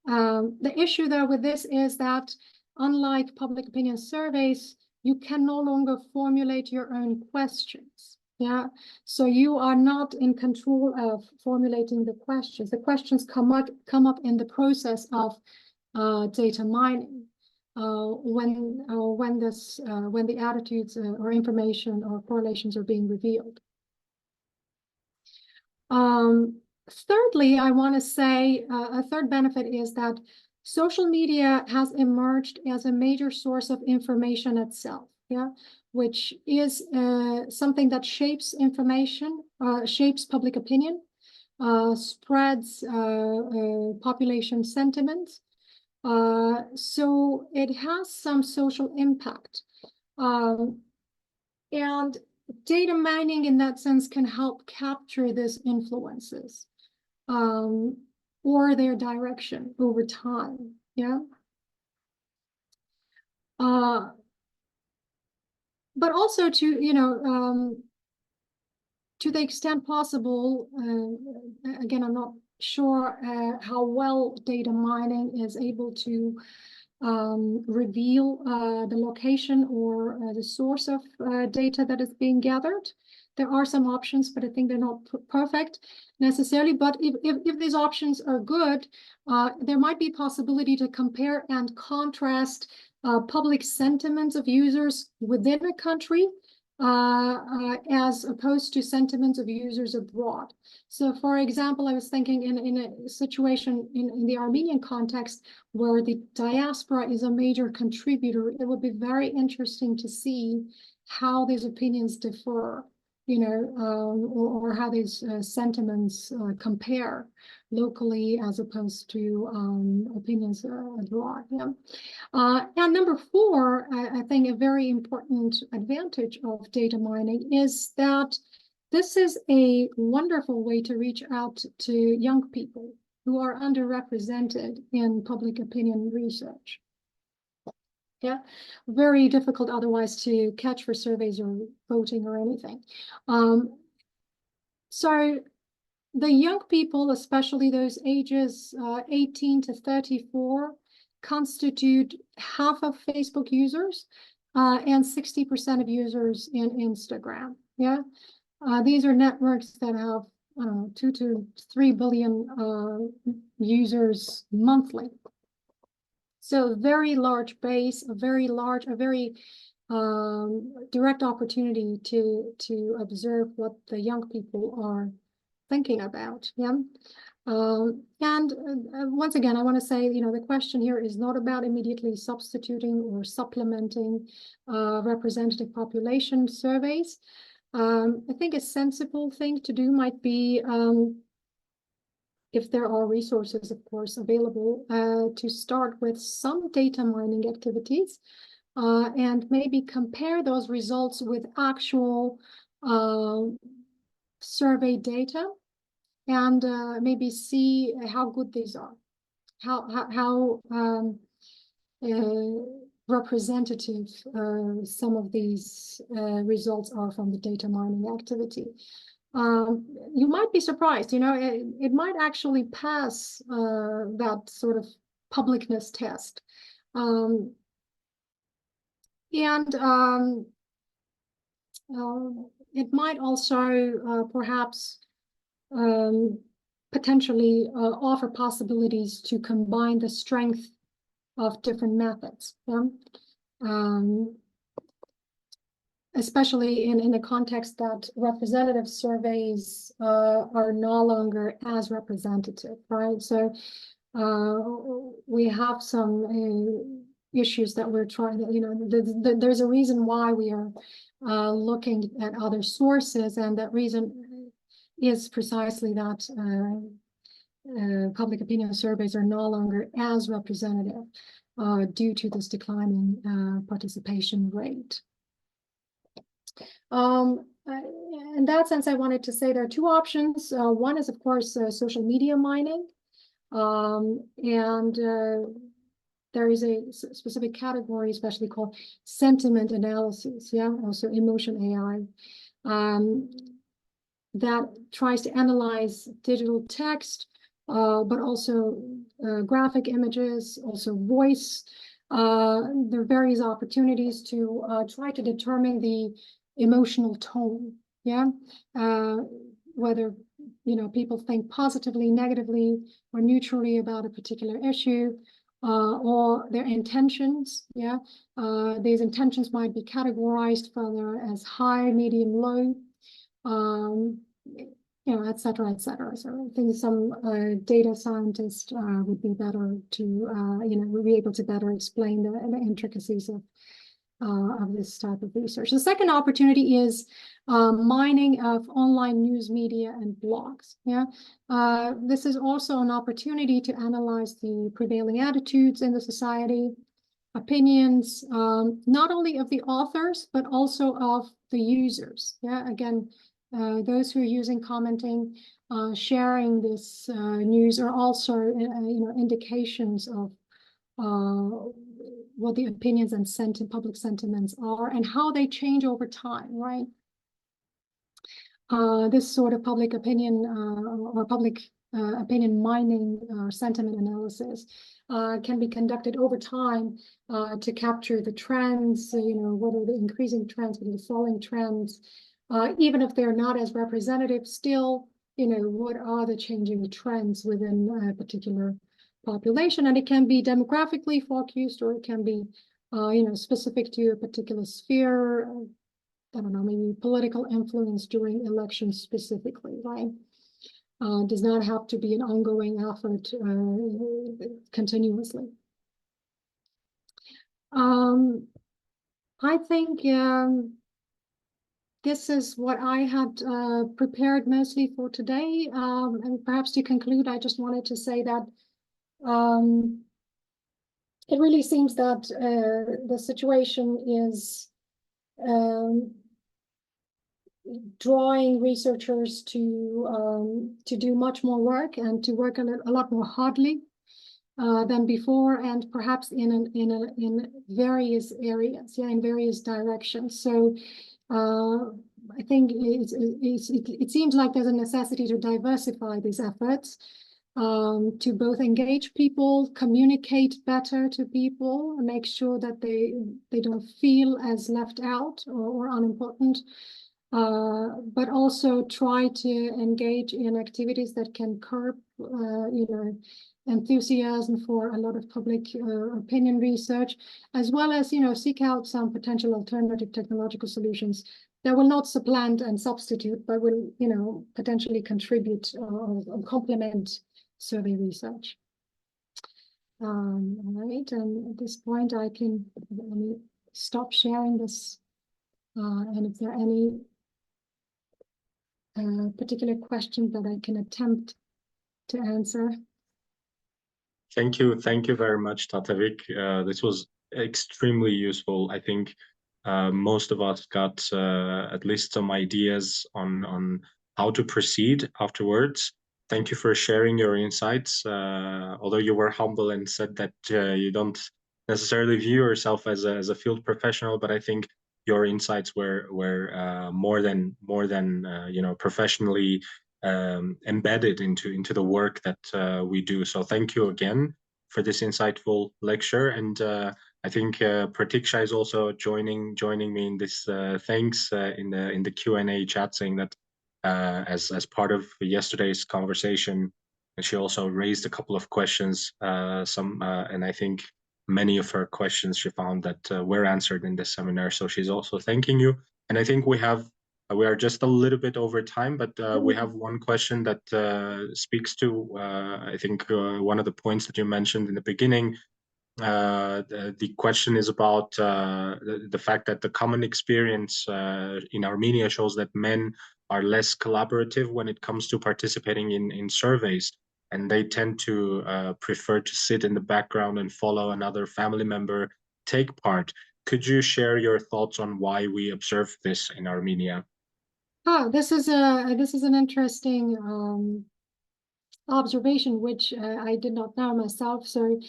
Speaker 2: The issue though with this is that unlike public opinion surveys, you can no longer formulate your own questions. Yeah, so you are not in control of formulating the questions. The questions come up in the process of data mining. When the attitudes or information or correlations are being revealed. Thirdly, I want to say a third benefit is that social media has emerged as a major source of information itself. Yeah, which is something that shapes information, shapes public opinion, spreads population sentiments. So it has some social impact. And data mining in that sense can help capture these influences or their direction over time. Yeah. But also to the extent possible, again, I'm not sure how well data mining is able to reveal the location or the source of data that is being gathered. There are some options, but I think they're not perfect necessarily. But if these options are good, there might be a possibility to compare and contrast public sentiments of users within a country as opposed to sentiments of users abroad. So, for example, I was thinking in a situation in the Armenian context where the diaspora is a major contributor, it would be very interesting to see how these opinions differ, or how these sentiments compare locally as opposed to opinions abroad. Yeah. And number four, I think a very important advantage of data mining is that this is a wonderful way to reach out to young people who are underrepresented in public opinion research. Yeah, very difficult otherwise to catch for surveys or voting or anything. So the young people, especially those ages 18 to 34, constitute half of Facebook users and 60% of users in Instagram. Yeah, these are networks that have 2 to 3 billion users monthly. So very large base, a very direct opportunity to observe what the young people are thinking about. Yeah. Once again, I want to say, the question here is not about immediately substituting or supplementing representative population surveys. I think a sensible thing to do might be, if there are resources, of course, available, to start with some data mining activities and maybe compare those results with actual survey data and maybe see how good these are, how representative some of these results are from the data mining activity. You might be surprised, it might actually pass that sort of publicness test. It might also perhaps potentially offer possibilities to combine the strength of different methods. Yeah? Especially in the context that representative surveys are no longer as representative, right? So we have some issues that we're trying to, there's a reason why we are looking at other sources, and that reason is precisely that public opinion surveys are no longer as representative due to this declining participation rate. In that sense, I wanted to say there are two options. One is, of course, social media mining. There is a specific category, especially called sentiment analysis, yeah, also emotion AI, that tries to analyze digital text, but also graphic images, also voice. There are various opportunities to try to determine the emotional tone, yeah, whether people think positively, negatively, or neutrally about a particular issue, or their intentions, yeah. These intentions might be categorized further as high, medium, low, et cetera, et cetera. So I think some data scientist would be better to, would be able to better explain the intricacies of this type of research. The second opportunity is mining of online news media and blogs. Yeah, this is also an opportunity to analyze the prevailing attitudes in the society, opinions, not only of the authors, but also of the users. Yeah, again, those who are using, commenting, sharing this news are also, indications of what the opinions and public sentiments are and how they change over time, right? This sort of public opinion or public opinion mining or sentiment analysis can be conducted over time to capture the trends, what are the increasing trends, what are the falling trends, even if they're not as representative, still, what are the changing trends within a particular population. And it can be demographically focused, or it can be, specific to a particular sphere. I don't know, maybe political influence during elections specifically, right? Does not have to be an ongoing effort continuously. I think this is what I had prepared mostly for today. And perhaps to conclude, I just wanted to say that it really seems that the situation is drawing researchers to do much more work and to work a lot more hardly than before, and perhaps in various areas, in various directions. So I think it seems like there's a necessity to diversify these efforts, to both engage people, communicate better to people, and make sure that they don't feel as left out or unimportant, but also try to engage in activities that can curb, enthusiasm for a lot of public opinion research, as well as, seek out some potential alternative technological solutions that will not supplant and substitute, but will, potentially contribute or complement survey research. All right, and at this point, let me stop sharing this. And if there are any particular questions that I can attempt to answer.
Speaker 1: Thank you very much, Tatevik. This was extremely useful. I think most of us got at least some ideas on how to proceed afterwards. Thank you for sharing your insights. Although you were humble and said that you don't necessarily view yourself as a field professional, but I think your insights were more than professionally embedded into the work that we do. So thank you again for this insightful lecture. And I think Pratiksha is also joining me in this thanks in the Q&A chat, saying that as part of yesterday's conversation, and she also raised a couple of questions, and I think many of her questions she found that were answered in this seminar. So she's also thanking you. And I think we are just a little bit over time, but we have one question that speaks to, I think, one of the points that you mentioned in the beginning. The question is about the fact that the common experience in Armenia shows that men are less collaborative when it comes to participating in surveys, and they tend to prefer to sit in the background and follow another family member take part. Could you share your thoughts on why we observe this in Armenia?
Speaker 2: Oh, this is an interesting observation, which I did not know myself. So,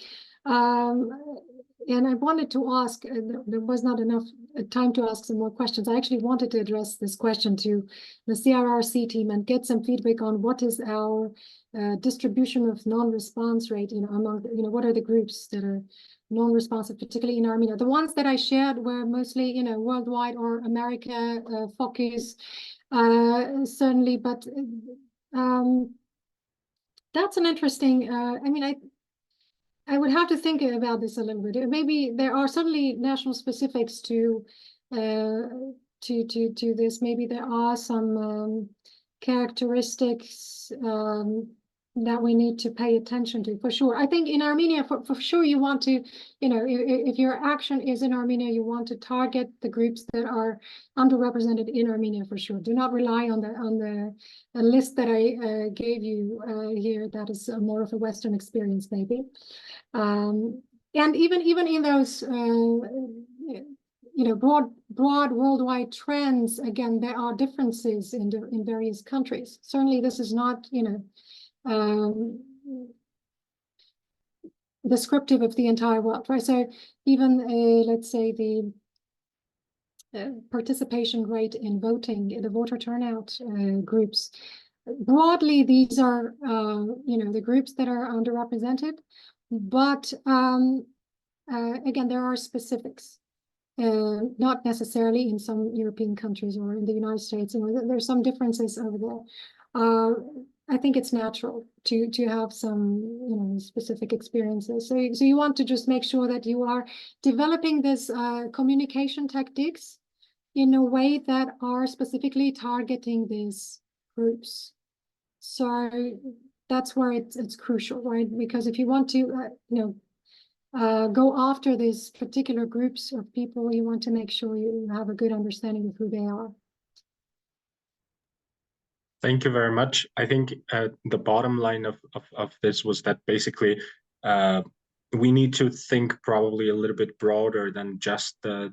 Speaker 2: and I wanted to ask, there was not enough time to ask some more questions. I actually wanted to address this question to the CRRC team and get some feedback on what is our distribution of non-response rate, among, what are the groups that are non-responsive, particularly in Armenia. The ones that I shared were mostly, worldwide or America focus, certainly, but that's an interesting, I would have to think about this a little bit. Maybe there are certainly national specifics to this. Maybe there are some characteristics that we need to pay attention to, for sure. I think in Armenia, for sure, you want to, if your action is in Armenia, you want to target the groups that are underrepresented in Armenia, for sure. Do not rely on the list that I gave you here. That is more of a Western experience, maybe. And even in those broad worldwide trends, again, there are differences in various countries. Certainly, this is not descriptive of the entire world, right? So even let's say the participation rate in voting, the voter turnout groups, broadly these are the groups that are underrepresented, but again, there are specifics. Not necessarily in some European countries or in the United States. There's some differences over there. I think it's natural to have some specific experiences. So you want to just make sure that you are developing this communication tactics in a way that are specifically targeting these groups. So that's where it's crucial, right? Because if you want to go after these particular groups of people, you want to make sure you have a good understanding of who they are.
Speaker 1: Thank you very much. I think the bottom line of this was that basically we need to think probably a little bit broader than just the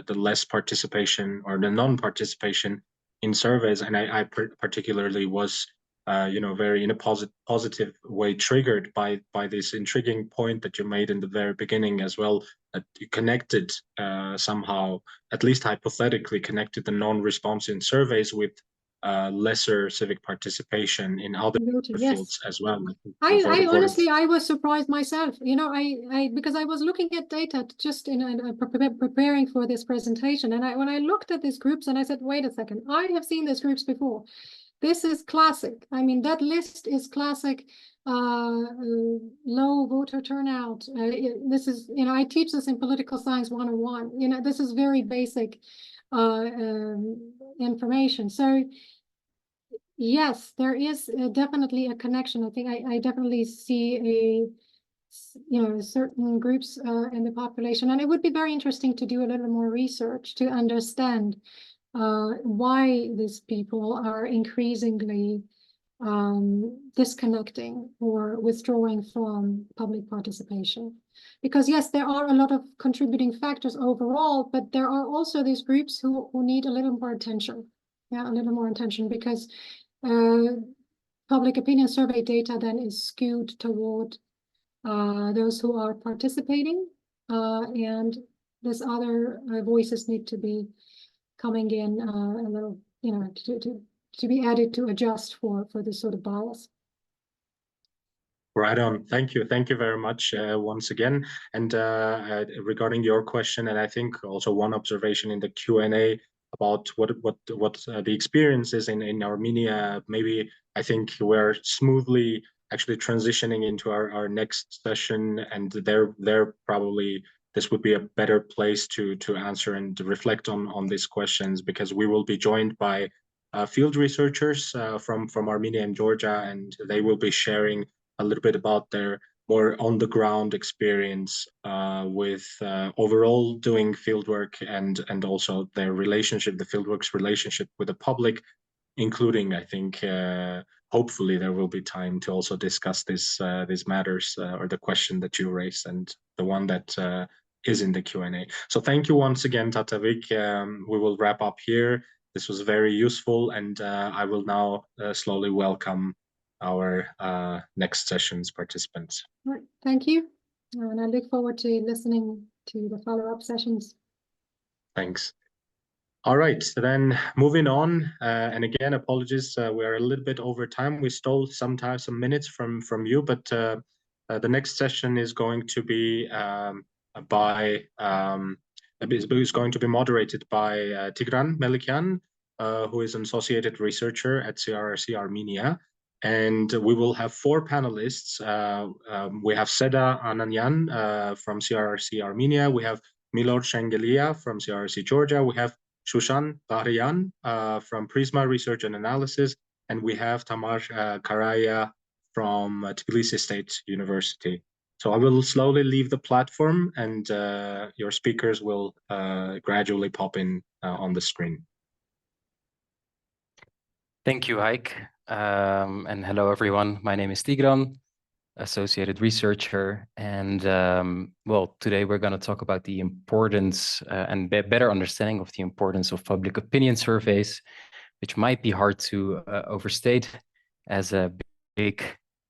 Speaker 1: less participation or the non-participation in surveys. And I particularly was very in a positive way triggered by this intriguing point that you made in the very beginning as well, that you connected somehow, at least hypothetically, connected the non-response in surveys with lesser civic participation in other fields as well.
Speaker 2: I honestly, I was surprised myself. Because I was looking at data just preparing for this presentation, and when I looked at these groups, and I said, wait a second, I have seen these groups before. This is classic. I mean, that list is classic. Low voter turnout. This is, I teach this in political science 101. This is very basic information. So yes, there is definitely a connection. I think I definitely see certain groups in the population, and it would be very interesting to do a little more research to understand why these people are increasingly disconnecting or withdrawing from public participation. Because yes, there are a lot of contributing factors overall, but there are also these groups who need a little more attention. Yeah, a little more attention, because public opinion survey data then is skewed toward those who are participating, and these other voices need to be coming in a little, to be added to adjust for this sort of bias.
Speaker 1: Right on. Thank you. Thank you very much once again. And regarding your question, and I think also one observation in the Q&A about what the experience is in Armenia, maybe I think we're smoothly actually transitioning into our next session, and there probably this would be a better place to answer and to reflect on these questions, because we will be joined by field researchers from Armenia and Georgia, and they will be sharing a little bit about their more on-the-ground experience with overall doing fieldwork, and also their relationship, the fieldwork's relationship with the public, including, I think, hopefully there will be time to also discuss these matters or the question that you raised and the one that is in the Q&A. So thank you once again, Tatavik. We will wrap up here. This was very useful, and I will now slowly welcome our next session's participants.
Speaker 2: All right, thank you. And I look forward to listening to the follow-up sessions.
Speaker 1: Thanks. All right, then moving on, and again, apologies, we're a little bit over time. We stole some minutes from you, but the next session is going to be moderated by Tigran Melikian, who is an associated researcher at CRRC-Armenia. And we will have 4 panelists. We have Seda Ananyan from CRRC-Armenia. We have Milor Shengelia from CRRC-Georgia. We have Shushan Bahriyan from Prisma Research and Analysis. And we have Tamar Karaya from Tbilisi State University. So I will slowly leave the platform, and your speakers will gradually pop in on the screen.
Speaker 3: Thank you, Ike. And hello, everyone. My name is Tigran, associated researcher. And well, today we're going to talk about the importance and better understanding of the importance of public opinion surveys, which might be hard to overstate as a big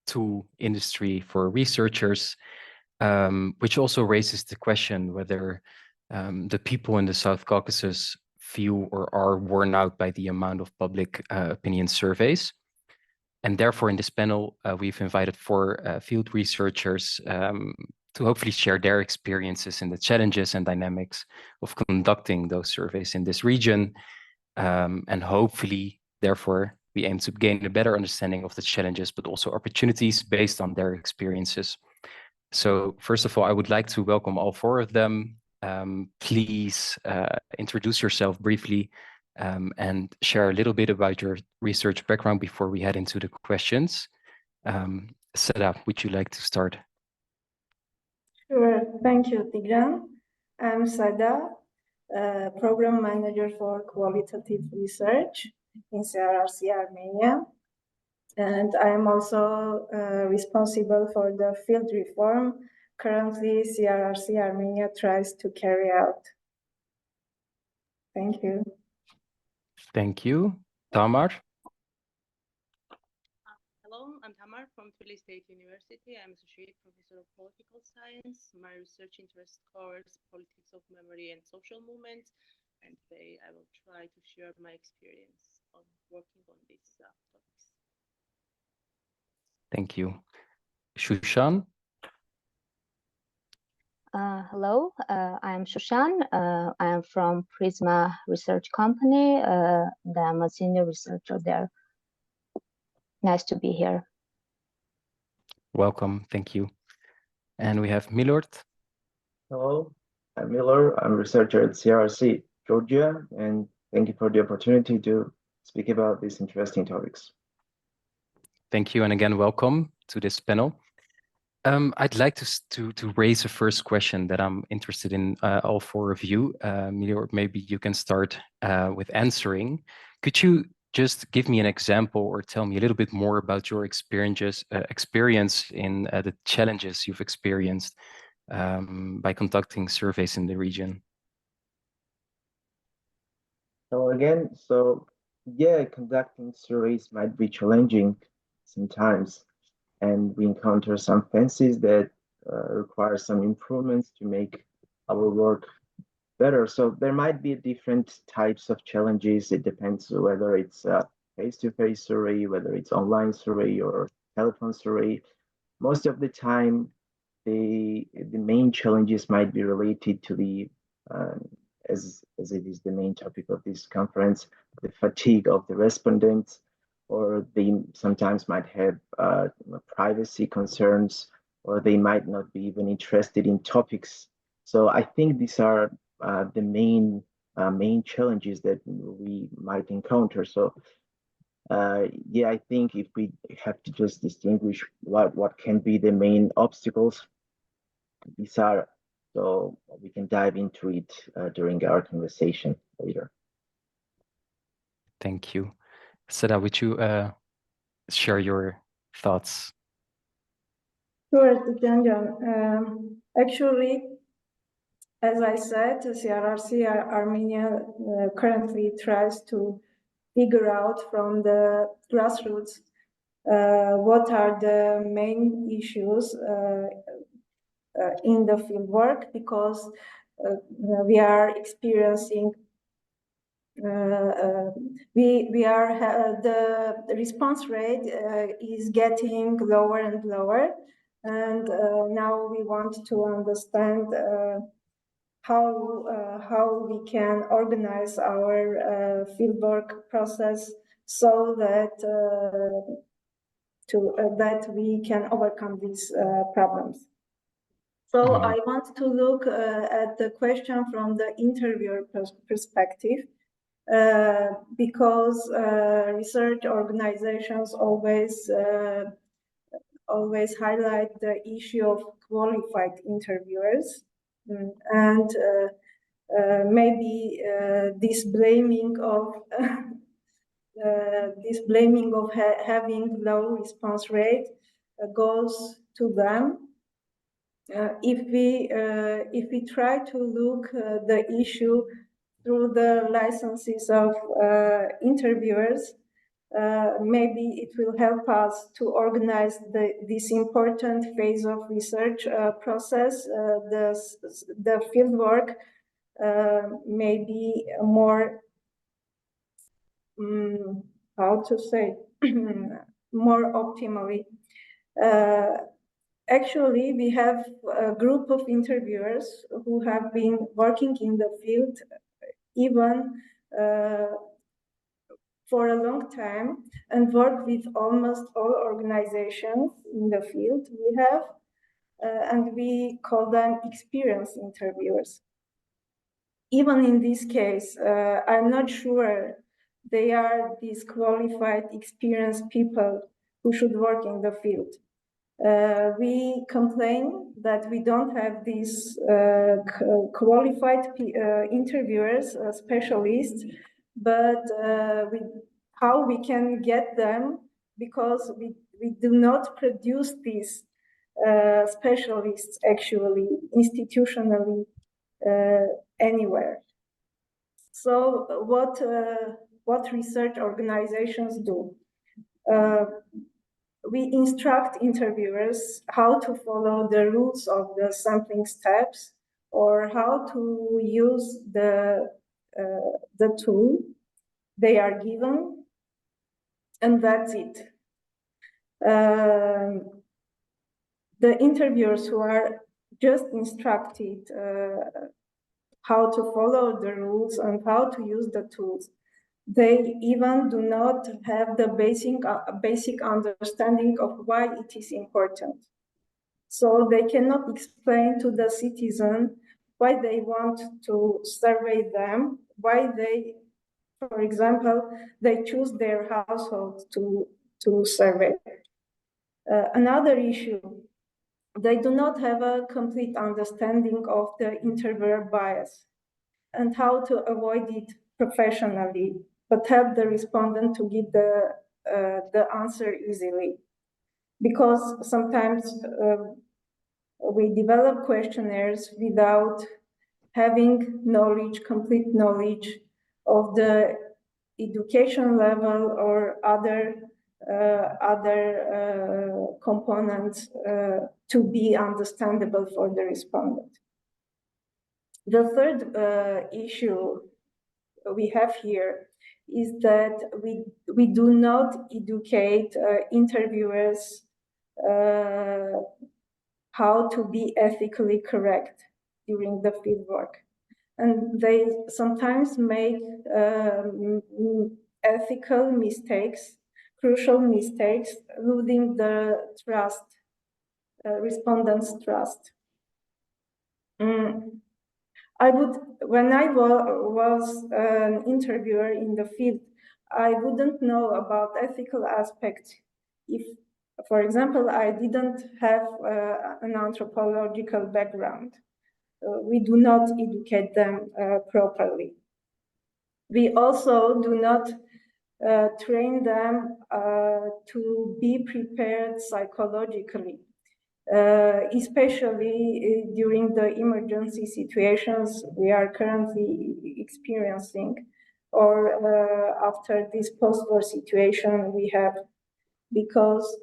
Speaker 3: tool industry for researchers, which also raises the question whether the people in the South Caucasus feel or are worn out by the amount of public opinion surveys. And therefore, in this panel, we've invited 4 field researchers to hopefully share their experiences in the challenges and dynamics of conducting those surveys in this region. And hopefully, therefore, we aim to gain a better understanding of the challenges, but also opportunities based on their experiences. So first of all, I would like to welcome all 4 of them. Please introduce yourself briefly and share a little bit about your research background before we head into the questions. Seda, would you like to start?
Speaker 4: Sure, thank you, Tigran. I'm Seda, Program Manager for Qualitative Research in CRRC-Armenia. and I am also responsible for the field reform currently CRRC-Armenia tries to carry out. Thank you.
Speaker 3: Thank you. Tamar?
Speaker 5: Hello, I'm Tamar from Uppsala State University. I'm Associate Professor of Political Science. My research interest covers politics of memory and social movements. And today I will try to share my experience on working on these topics.
Speaker 3: Thank you. Shushan?
Speaker 6: Hello, I am Shushan. I am from Prisma Research Company. I'm a senior researcher there. Nice to be here.
Speaker 3: Welcome. Thank you. And we have Milord.
Speaker 7: Hello, I'm Miller. I'm a researcher at CRRC-Georgia, and thank you for the opportunity to speak about these interesting topics.
Speaker 3: Thank you, and again, welcome to this panel. I'd like to raise a first question that I'm interested in all four of you. Milord, maybe you can start with answering. Could you just give me an example or tell me a little bit more about your experience in the challenges you've experienced by conducting surveys in the region?
Speaker 7: So again, yeah, conducting surveys might be challenging sometimes, and we encounter some fences that require some improvements to make our work better. So there might be different types of challenges. It depends whether it's a face-to-face survey, whether it's online survey or telephone survey. Most of the time, the main challenges might be related to the as it is the main topic of this conference, the fatigue of the respondents, or they sometimes might have privacy concerns, or they might not be even interested in topics. So I think these are the main challenges that we might encounter. So yeah, I think if we have to just distinguish what can be the main obstacles, these are, so we can dive into it during our conversation later.
Speaker 3: Thank you. Seda, would you share your thoughts?
Speaker 4: Sure, Titanian. Actually, as I said, CRRC-Armenia currently tries to figure out from the grassroots what are the main issues in the fieldwork, because we are experiencing the response rate is getting lower and lower, and now we want to understand how we can organize our fieldwork process so that that we can overcome these problems. So I want to look at the question from the interviewer perspective, because research organizations always highlight the issue of qualified interviewers, and maybe this blaming of having low response rate goes to them. If we try to look the issue through the licenses of interviewers, maybe it will help us to organize this important phase of research process, the fieldwork, maybe more, how to say, more optimally. Actually, we have a group of interviewers who have been working in the field even for a long time and work with almost all organizations in the field we have, and we call them experienced interviewers. Even in this case, I'm not sure they are these qualified, experienced people who should work in the field. We complain that we don't have these qualified interviewers, specialists, but how we can get them because we do not produce these specialists actually institutionally anywhere. So what research organizations do? We instruct interviewers how to follow the rules of the sampling steps, or how to use the tool they are given, and that's it. The interviewers who are just instructed how to follow the rules and how to use the tools, they even do not have the basic understanding of why it is important. So they cannot explain to the citizen why they want to survey them, why they, for example, they choose their household to survey. Another issue, they do not have a complete understanding of the interviewer bias and how to avoid it professionally, but help the respondent to give the answer easily. Because sometimes we develop questionnaires without having knowledge, complete knowledge of the education level or other components to be understandable for the respondent. The third issue we have here is that we do not educate interviewers how to be ethically correct during the fieldwork. And they sometimes make ethical mistakes, crucial mistakes, losing the trust, respondents' trust. When I was an interviewer in the field, I wouldn't know about ethical aspects if, for example, I didn't have an anthropological background. We do not educate them properly. We also do not train them to be prepared psychologically. Especially during the emergency situations we are currently experiencing, or after this post-war situation we have, because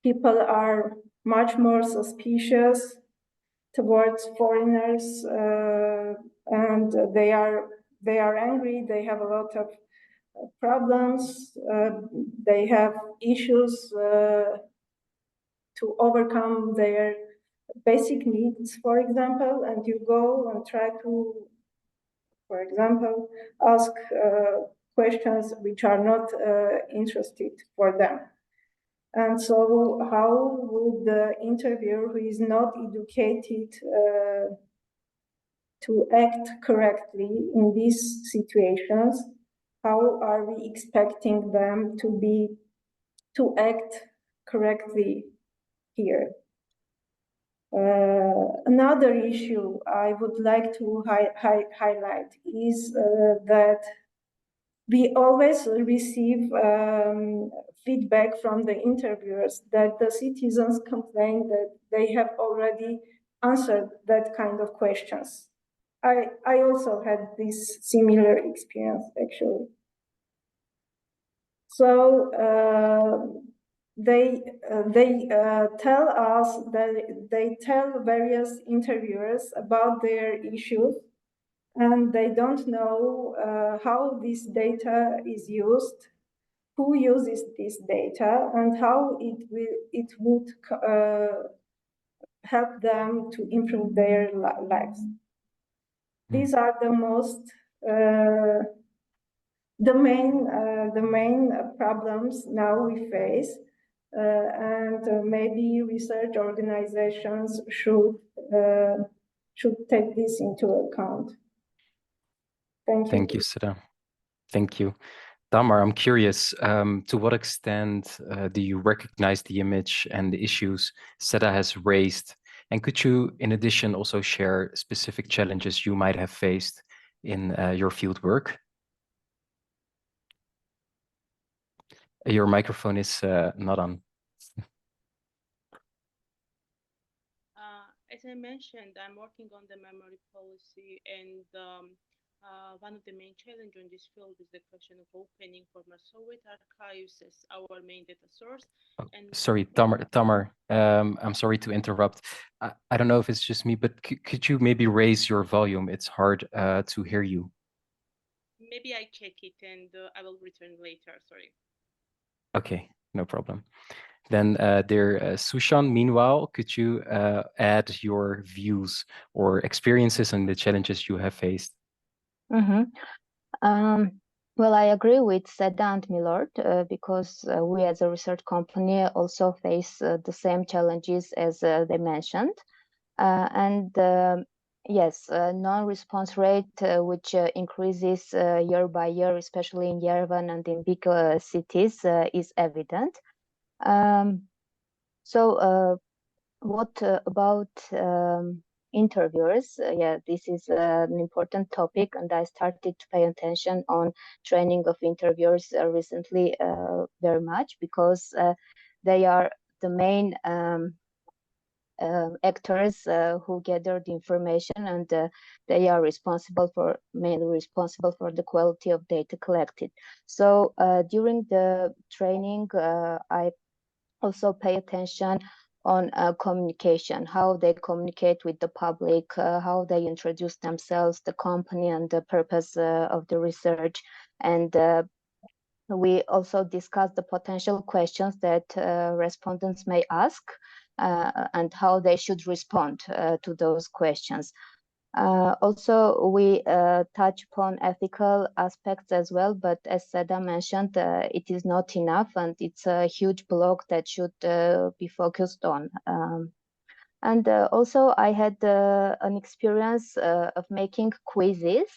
Speaker 4: people are much more suspicious towards foreigners, and they are angry, they have a lot of problems, they have issues to overcome their basic needs, for example, and you go and try to, for example, ask questions which are not interested for them. And so how would the interviewer who is not educated to act correctly in these situations, how are we expecting them to act correctly here? Another issue I would like to highlight is that we always receive feedback from the interviewers that the citizens complain that they have already answered that kind of questions. I also had this similar experience, actually. So they tell us that they tell various interviewers about their issues, and they don't know how this data is used, who uses this data, and how it would help them to improve their lives. These are the most the main problems now we face, and maybe research organizations should take this into account. Thank you.
Speaker 3: Thank you, Seda. Thank you. Tamar, I'm curious, to what extent do you recognize the image and the issues Seda has raised? And could you, in addition, also share specific challenges you might have faced in your field work? Your microphone is not on.
Speaker 5: As I mentioned, I'm working on the memory policy, and one of the main challenges in this field is the question of opening former Soviet archives as our main data source.
Speaker 3: Oh,
Speaker 5: And
Speaker 3: sorry, Tamar, I'm sorry to interrupt. I don't know if it's just me, but could you maybe raise your volume? It's hard to hear you.
Speaker 5: maybe I check it and I will return later, sorry.
Speaker 3: Okay, no problem. Then Sushan, meanwhile, could you add your views or experiences and the challenges you have faced?
Speaker 6: Well, I agree with Seda and Milord because we as a research company also face the same challenges as they mentioned. Yes, non-response rate, which increases year by year, especially in Yerevan and in big cities, is evident. What about interviewers? Yeah, this is an important topic, and I started to pay attention on training of interviewers recently very much because they are the main actors who gather the information, and they are mainly responsible for the quality of data collected. So during the training, I also pay attention on communication, how they communicate with the public, how they introduce themselves, the company, and the purpose of the research. And we also discuss the potential questions that respondents may ask and how they should respond to those questions. Also, we touch upon ethical aspects as well, but as Seda mentioned, it is not enough, and it's a huge block that should be focused on. Also, I had an experience of making quizzes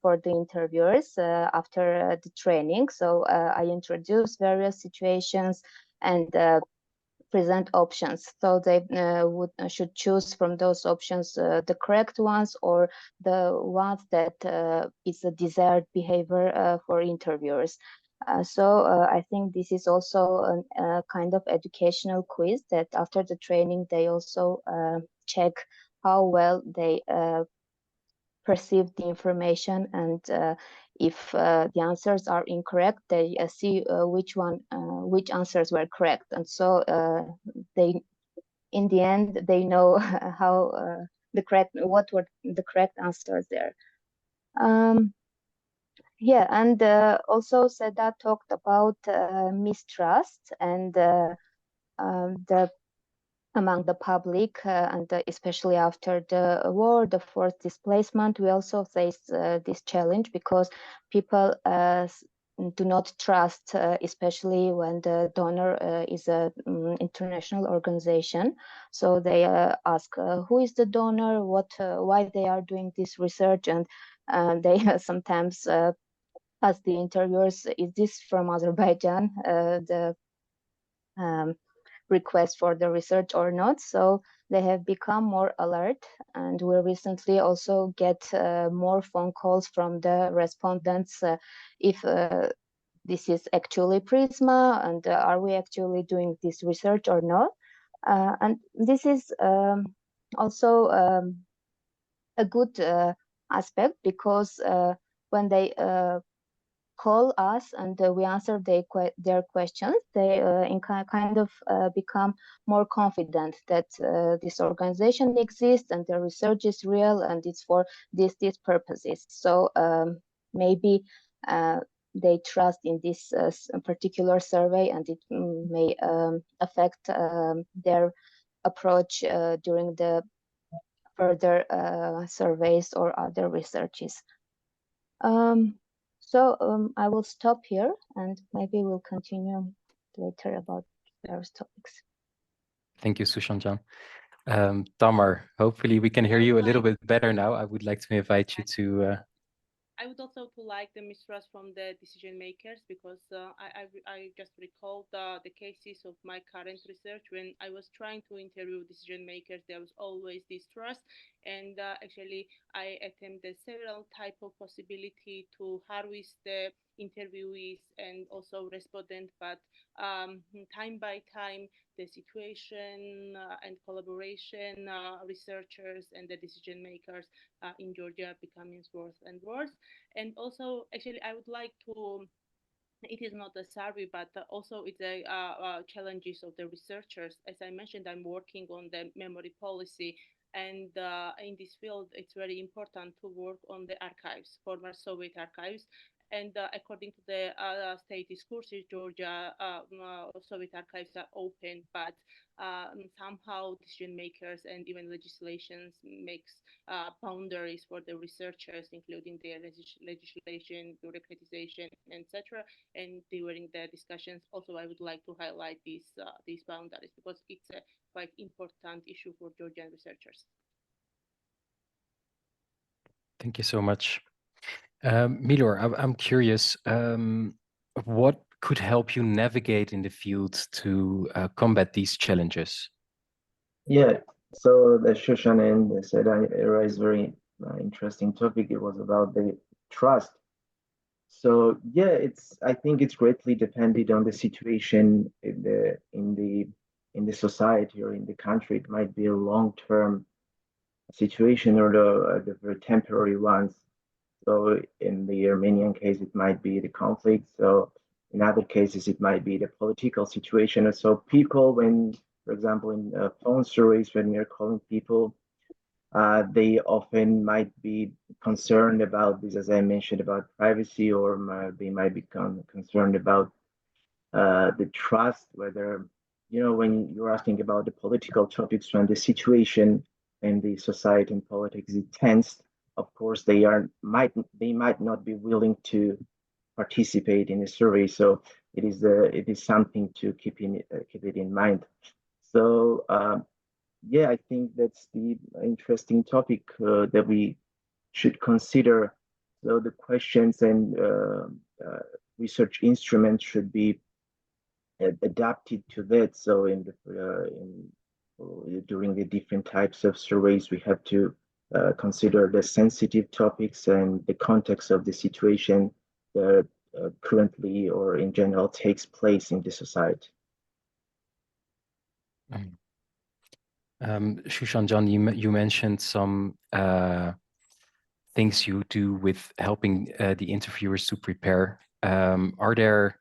Speaker 6: for the interviewers after the training. So I introduced various situations and present options, so they should choose from those options the correct ones or the ones that is a desired behavior for interviewers. I think this is also a kind of educational quiz that after the training they also check how well they perceive the information, and if the answers are incorrect, they see which answers were correct, and so they, in the end, they know how what were the correct answers there. Yeah, and also Seda talked about mistrust and the among the public, and especially after the war, the forced displacement, we also face this challenge because people do not trust, especially when the donor is an international organization. So they ask who is the donor, why they are doing this research, and they sometimes ask the interviewers, is this from Azerbaijan? The request for the research or not. So they have become more alert, and we recently also get more phone calls from the respondents if this is actually Prisma, and are we actually doing this research or not. And this is also a good aspect because when they call us and we answer their questions, they kind of become more confident that this organization exists and the research is real and it's for these purposes. So maybe they trust in this particular survey, and it may affect their approach during the further surveys or other researches. I will stop here, and maybe we'll continue later about various topics.
Speaker 3: Thank you, Sushan. Tamar, hopefully we can hear you a little bit better now. I would like to invite you to...
Speaker 5: I would also like the mistrust from the decision makers, because I just recalled the cases of my current research. When I was trying to interview decision makers, there was always distrust, And actually, I attempted several type of possibility to harvest the interviewees and also respondent, but time by time, the situation and collaboration researchers and the decision makers in Georgia becoming worse and worse. And also, actually, I would like to, it is not a survey, but also it's a challenges of the researchers. As I mentioned, I'm working on the memory policy, and in this field, it's very important to work on the archives, former Soviet archives. And according to the state discourses, Georgia Soviet archives are open, but somehow decision makers and even legislations makes boundaries for the researchers, including the legislation, bureaucratization, etc. And during the discussions, also I would like to highlight these boundaries because it's a quite important issue for Georgian researchers.
Speaker 3: Thank you so much. Milor, I'm curious, what could help you navigate in the field to combat these challenges?
Speaker 7: Yeah, so the Shushan and said I raised very interesting topic. It was about the trust. So yeah, I think it's greatly dependent on the situation in the society or in the country. It might be a long-term situation or the very temporary ones. So in the Armenian case, it might be the conflict. So in other cases, it might be the political situation. And so people, when, for example, in phone surveys, when we're calling people, they often might be concerned about this, as I mentioned, about privacy, or they might become concerned about the trust, whether, when you're asking about the political topics, when the situation in the society and politics is tense, of course, they might not be willing to participate in a survey. So it is something to keep it in mind. So yeah, I think that's the interesting topic that we should consider. So the questions and research instruments should be adapted to that. So during the different types of surveys, we have to consider the sensitive topics and the context of the situation that currently or in general takes place in the society.
Speaker 3: Shushan, John, you mentioned some things you do with helping the interviewers to prepare. Are there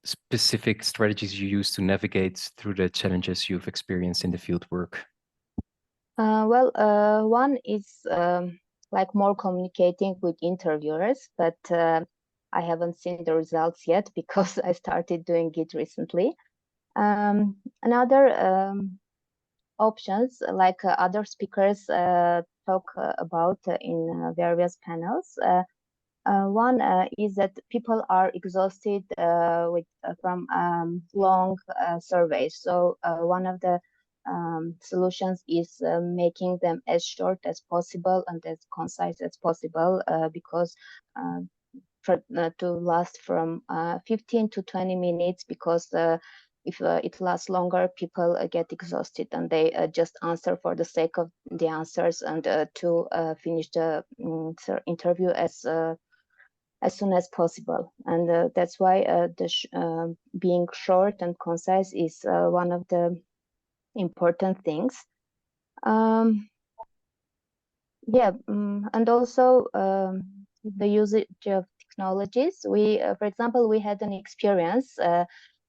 Speaker 3: specific strategies you use to navigate through the challenges you've experienced in the field work?
Speaker 6: One is like more communicating with interviewers, but I haven't seen the results yet because I started doing it recently. Another options, like other speakers talk about in various panels. One is that people are exhausted from long surveys. So one of the solutions is making them as short as possible and as concise as possible, because to last from 15 to 20 minutes, because if it lasts longer, people get exhausted and they just answer for the sake of the answers and to finish the interview as soon as possible. And that's why being short and concise is one of the important things. And also the usage of technologies. For example, we had an experience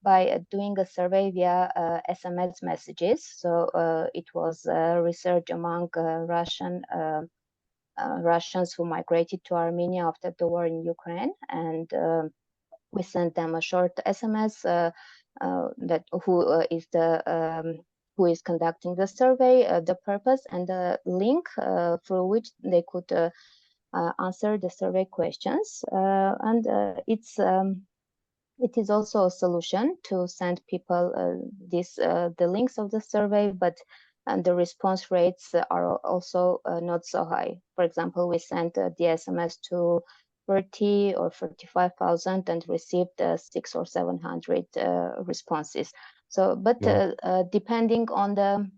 Speaker 6: by doing a survey via SMS messages. So it was research among Russians who migrated to Armenia after the war in Ukraine, and we sent them a short SMS that who is conducting the survey, the purpose, and the link through which they could answer the survey questions. And it is also a solution to send people the links of the survey, but the response rates are also not so high. For example, we sent the SMS to 30 or 35,000 and received 600 or 700 responses. So, but depending on the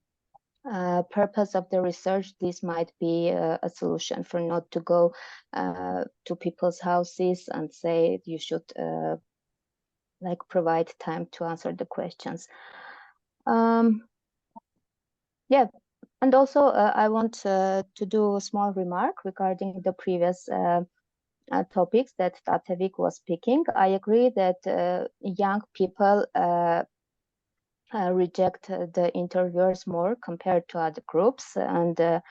Speaker 6: purpose of the research, this might be a solution for not to go to people's houses and say you should like provide time to answer the questions. Yeah, and also I want to do a small remark regarding the previous topics that Tatevik was picking. I agree that young people reject the interviewers more compared to other groups, and they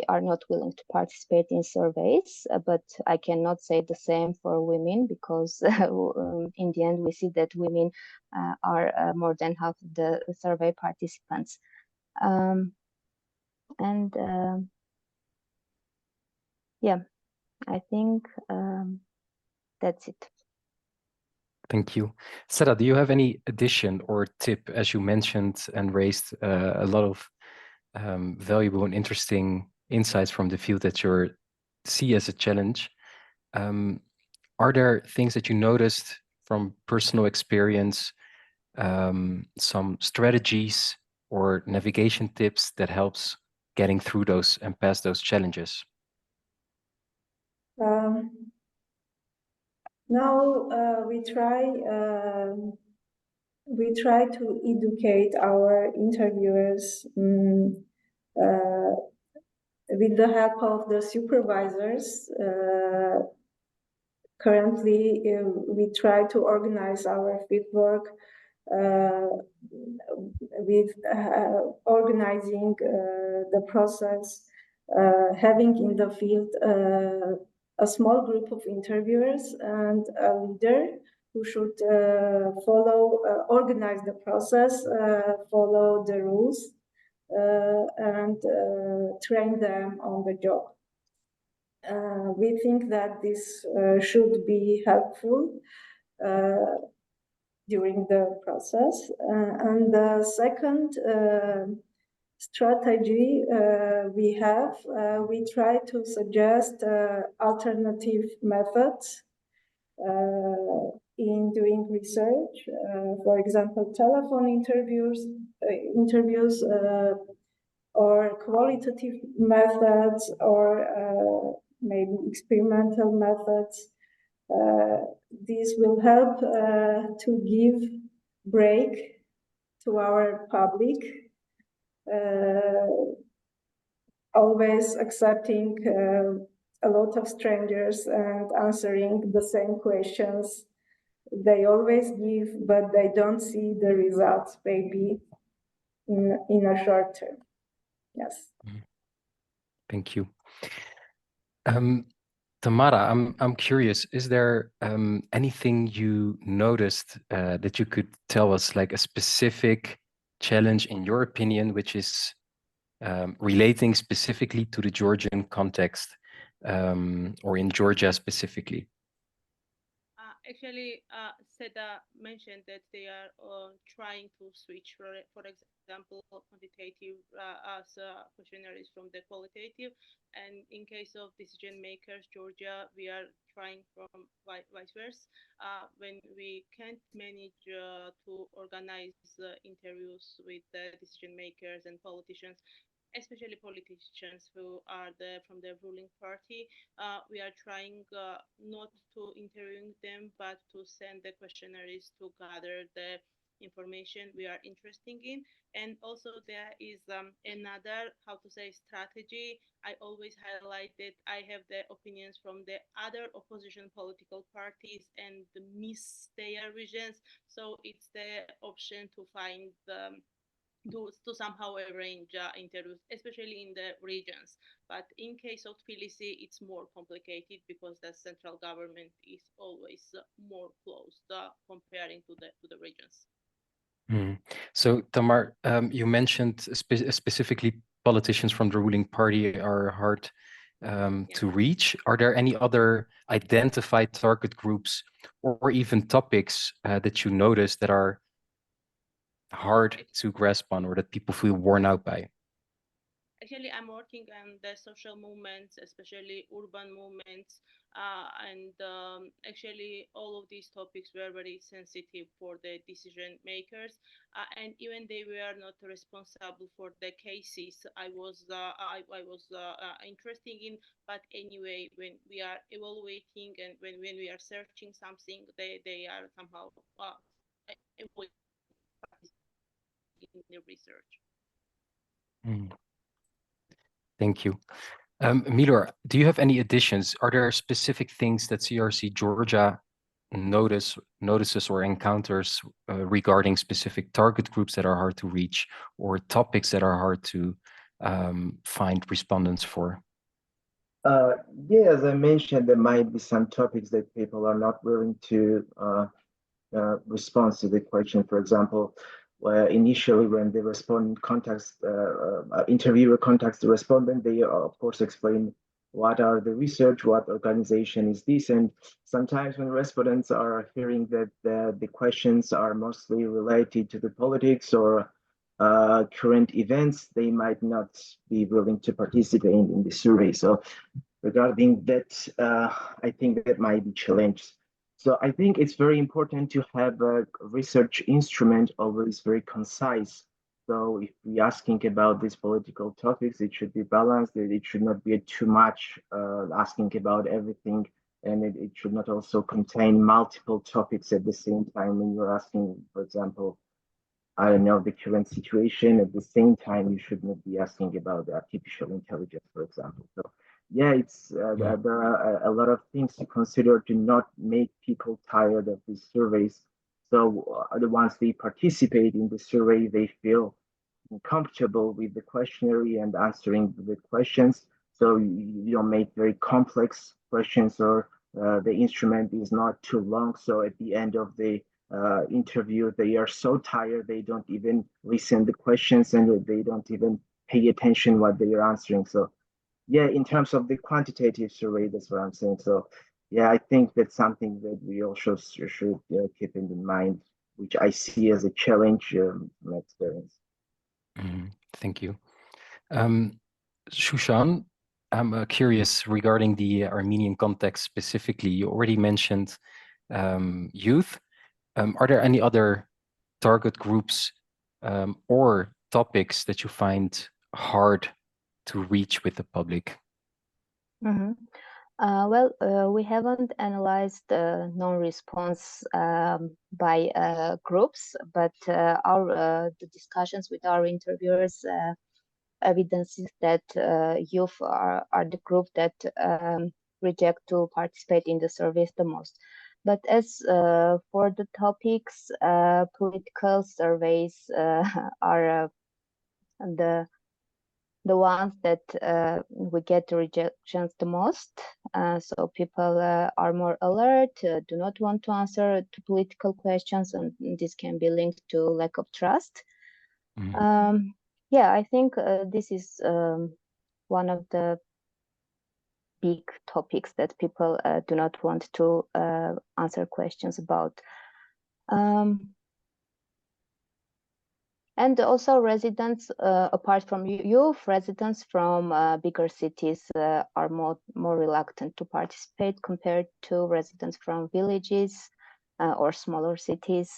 Speaker 6: are not willing to participate in surveys, but I cannot say the same for women, because in the end we see that women are more than half of the survey participants. Yeah, I think that's it.
Speaker 3: Thank you. Sarah, do you have any addition or tip, as you mentioned and raised a lot of valuable and interesting insights from the field that you see as a challenge? Are there things that you noticed from personal experience, some strategies or navigation tips that helps getting through those and past those challenges?
Speaker 4: Now we try to educate our interviewers with the help of the supervisors. Currently, we try to organize our fieldwork with organizing the process, having in the field a small group of interviewers and a leader who should organize the process, follow the rules, and train them on the job. We think that this should be helpful during the process. And the second strategy we try to suggest alternative methods in doing research. For example, telephone interviews or qualitative methods, or maybe experimental methods. This will help to give break to our public, always accepting a lot of strangers and answering the same questions they always give, but they don't see the results maybe in a short term. Yes.
Speaker 3: Thank you. Tamara, I'm curious, is there anything you noticed that you could tell us, like a specific challenge in your opinion, which is relating specifically to the Georgian context, or in Georgia specifically?
Speaker 5: Actually, Seda mentioned that they are trying to switch, for example, quantitative questionnaires from the qualitative. And in case of decision makers, Georgia, we are trying from vice versa. When we can't manage to organize interviews with the decision makers and politicians, especially politicians who are from the ruling party, we are trying not to interview them, but to send the questionnaires to gather the information we are interested in. And also there is another, strategy. I always highlight that I have the opinions from the other opposition political parties and miss their regions. So it's the option to find to somehow arrange interviews, especially in the regions. But in case of Tbilisi, it's more complicated because the central government is always more closed comparing to the regions.
Speaker 3: So Tamar, you mentioned specifically politicians from the ruling party are hard to reach. Are there any other identified target groups or even topics that you notice that are hard to grasp on, or that people feel worn out by?
Speaker 5: Actually, I'm working on the social movements, especially urban movements, and actually all of these topics were very sensitive for the decision makers, and even they were not responsible for the cases I was interested in. But anyway, when we are evaluating and when we are searching something, they are somehow avoiding in the research.
Speaker 3: Mm. Thank you. Milor, do you have any additions? Are there specific things that CRRC-Georgia notices or encounters regarding specific target groups that are hard to reach, or topics that are hard to find respondents for?
Speaker 7: Yeah, as I mentioned, there might be some topics that people are not willing to respond to the question. For example, where initially when the respondent contacts, interviewer contacts the respondent, they of course explain what are the research, what organization is this, and sometimes when respondents are hearing that the questions are mostly related to the politics or current events, they might not be willing to participate in the survey. So regarding that, I think that might be challenged. So I think it's very important to have a research instrument always very concise. So if we're asking about these political topics, it should be balanced. It should not be too much asking about everything. And it should not also contain multiple topics at the same time when you're asking, for example, I don't know, the current situation. At the same time, you should not be asking about artificial intelligence, for example. So yeah, it's there are a lot of things to consider to not make people tired of these surveys. So once they participate in the survey, they feel comfortable with the questionnaire and answering the questions. So you don't make very complex questions, or the instrument is not too long. So at the end of the interview, they are so tired they don't even listen the questions, and they don't even pay attention what they are answering. So yeah, in terms of the quantitative survey, that's what I'm saying. So yeah, I think that's something that we also should keep in mind, which I see as a challenge from my experience.
Speaker 3: Thank you. Shushan, I'm curious regarding the Armenian context specifically. You already mentioned youth. Are there any other target groups or topics that you find hard to reach with the public?
Speaker 6: Well, we haven't analyzed non-response by groups, but the discussions with our interviewers evidences that youth are the group that reject to participate in the surveys the most. But as for the topics, political surveys are the ones that we get the rejections the most. So people are more alert, do not want to answer to political questions, and this can be linked to lack of trust. Yeah, I think this is one of the big topics that people do not want to answer questions about. And also residents, apart from youth, residents from bigger cities are more reluctant to participate compared to residents from villages or smaller cities.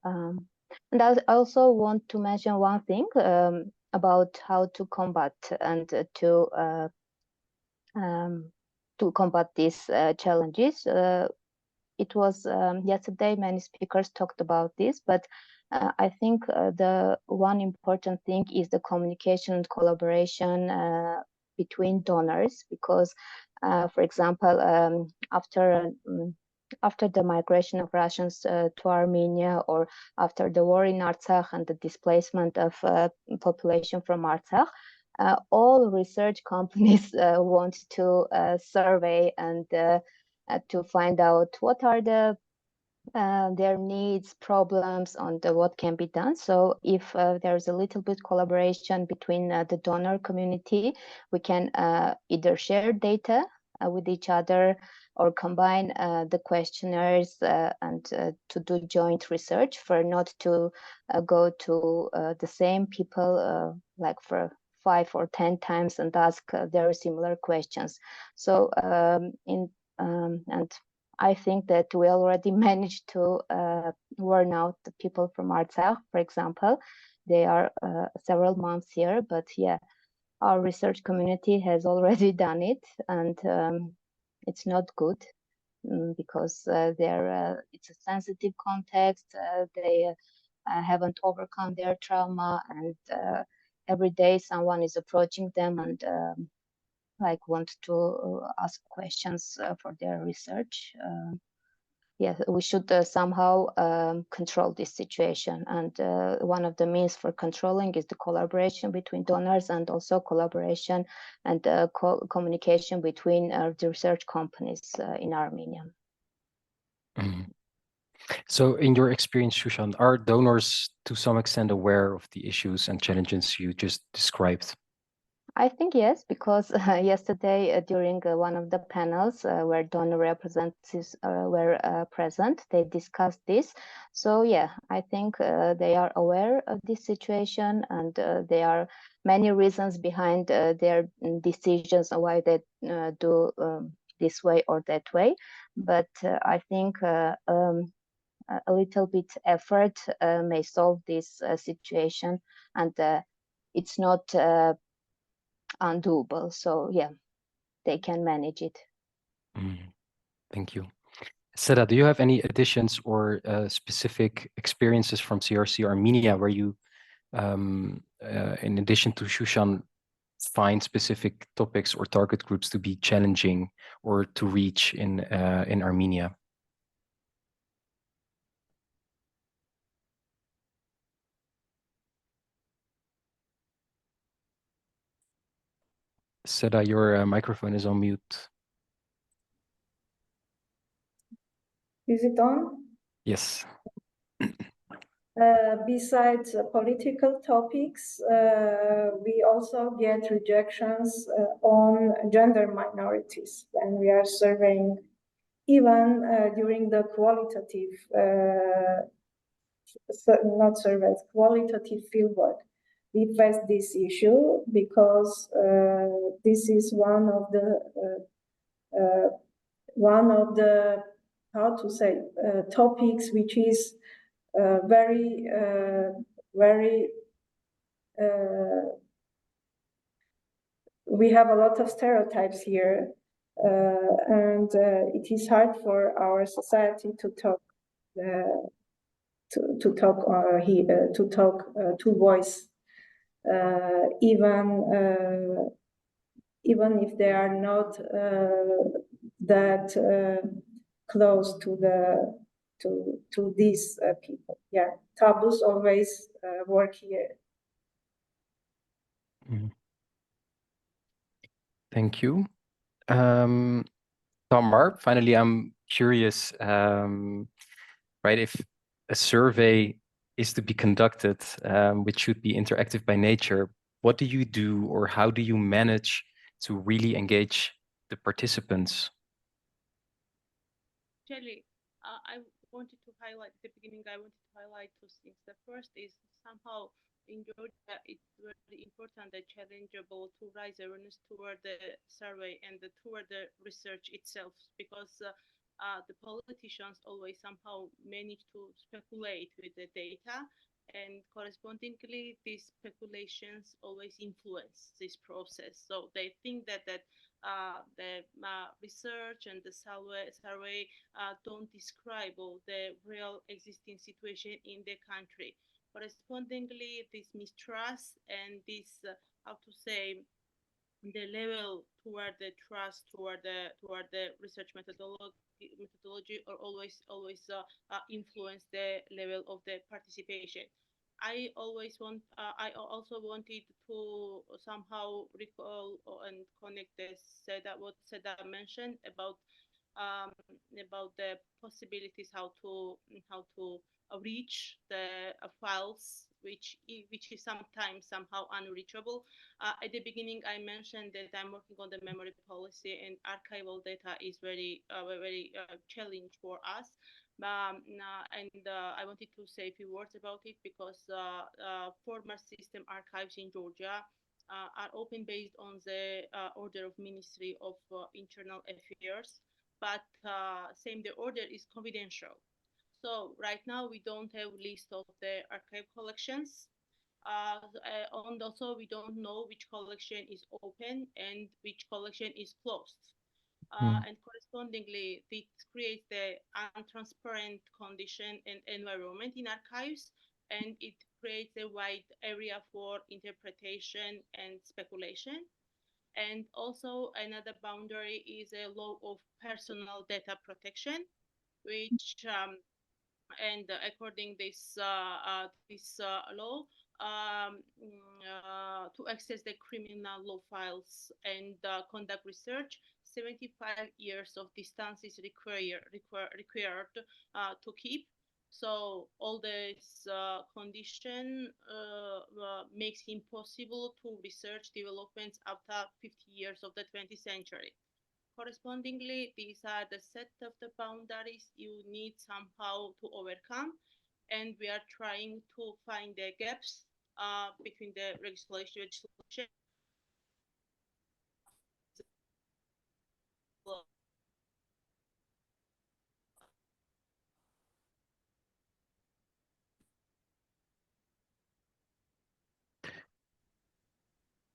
Speaker 6: And I also want to mention one thing about how to combat and to combat these challenges. It was yesterday, many speakers talked about this, but I think the one important thing is the communication and collaboration between donors, because, for example, after the migration of Russians to Armenia, or after the war in Artsakh and the displacement of population from Artsakh, all research companies want to survey and to find out what are their needs, problems, and what can be done. So if there's a little bit collaboration between the donor community, we can either share data with each other or combine the questionnaires and to do joint research, for not to go to the same people like for 5 or 10 times and ask very similar questions. So and I think that we already managed to warn out the people from Artsakh, for example. They are several months here, but yeah, our research community has already done it, and it's not good because it's a sensitive context. They haven't overcome their trauma, and every day someone is approaching them and like want to ask questions for their research. Yes, we should somehow control this situation, and one of the means for controlling is the collaboration between donors, and also collaboration and communication between the research companies in Armenia.
Speaker 3: Mhm. So in your experience, Shushan, are donors to some extent aware of the issues and challenges you just described?
Speaker 6: I think yes, because yesterday during one of the panels where donor representatives were present, they discussed this. So yeah, I think they are aware of this situation, and there are many reasons behind their decisions on why they do this way or that way. But I think a little bit effort may solve this situation, and it's not undoable. So yeah, they can manage it.
Speaker 3: Thank you. Seda, do you have any additions or specific experiences from CRRC-Armenia where you, in addition to Shushan, find specific topics or target groups to be challenging or to reach in Armenia? Seda, your microphone is on mute.
Speaker 4: Is it on?
Speaker 3: Yes.
Speaker 4: Besides political topics, we also get rejections on gender minorities when we are surveying, even during the qualitative, not surveys, qualitative fieldwork. We face this issue because this is one of the how to say topics which is very we have a lot of stereotypes here, and it is hard for our society to talk to voice, even if they are not that close to these people. Yeah, taboos always work here.
Speaker 3: Thank you. Tamar, finally, I'm curious, right, if a survey is to be conducted, which should be interactive by nature, what do you do, or how do you manage to really engage the participants?
Speaker 5: Actually, I wanted to highlight at the beginning, I wanted to highlight two things. The first is somehow in Georgia, it's very important and challengeable to raise awareness toward the survey and toward the research itself, because the politicians always somehow manage to speculate with the data, and correspondingly, these speculations always influence this process. So they think that the research and the survey don't describe all the real existing situation in the country. Correspondingly, this mistrust and this, how to say, the level toward the trust toward the research methodology or always influence the level of the participation. I also wanted to somehow recall and connect this what Seda mentioned about the possibilities how to reach the files which is sometimes somehow unreachable. At the beginning, I mentioned that I'm working on the memory policy, and archival data is very challenge for us. And I wanted to say a few words about it because former system archives in Georgia are open based on the order of Ministry of Internal Affairs, but same the order is confidential. So right now we don't have list of the archive collections. And also we don't know which collection is open and which collection is closed. And correspondingly, this creates the untransparent condition and environment in archives, and it creates a wide area for interpretation and speculation. And also another boundary is a law of personal data protection, which and according this law, to access the criminal law files and conduct research, 75 years of distance is required to keep. So all this condition makes it impossible to research developments after 50 years of the 20th century. Correspondingly, these are the set of the boundaries you need somehow to overcome, and we are trying to find the gaps between the legislation.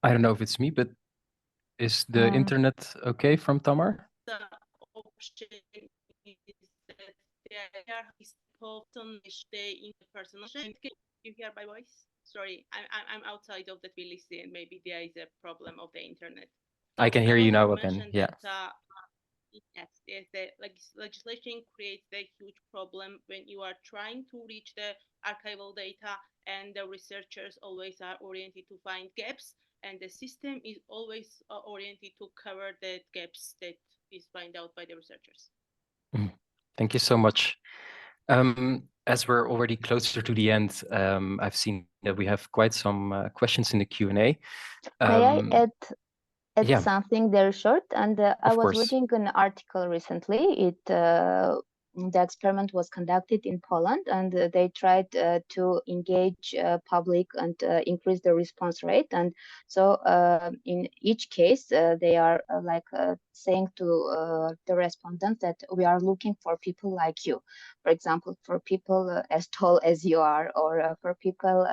Speaker 3: I don't know if it's me, but is the internet okay from Tamar?
Speaker 5: The option is that there is often stay in the personal. You hear my voice? Sorry, I'm outside of the Tbilisi, and maybe there is a problem of the internet. So
Speaker 3: I can hear you now again. Yeah.
Speaker 5: Yes, the legislation creates a huge problem when you are trying to reach the archival data, and the researchers always are oriented to find gaps, and the system is always oriented to cover the gaps that is found out by the researchers.
Speaker 3: Thank you so much. As we're already closer to the end, I've seen that we have quite some questions in the Q&A.
Speaker 6: May I add
Speaker 3: yeah,
Speaker 6: something very short? And I was
Speaker 3: course.
Speaker 6: reading an article recently. The experiment was conducted in Poland, and they tried to engage public and increase the response rate. And so in each case, they are saying to the respondents that we are looking for people like you. For example, for people as tall as you are, or for people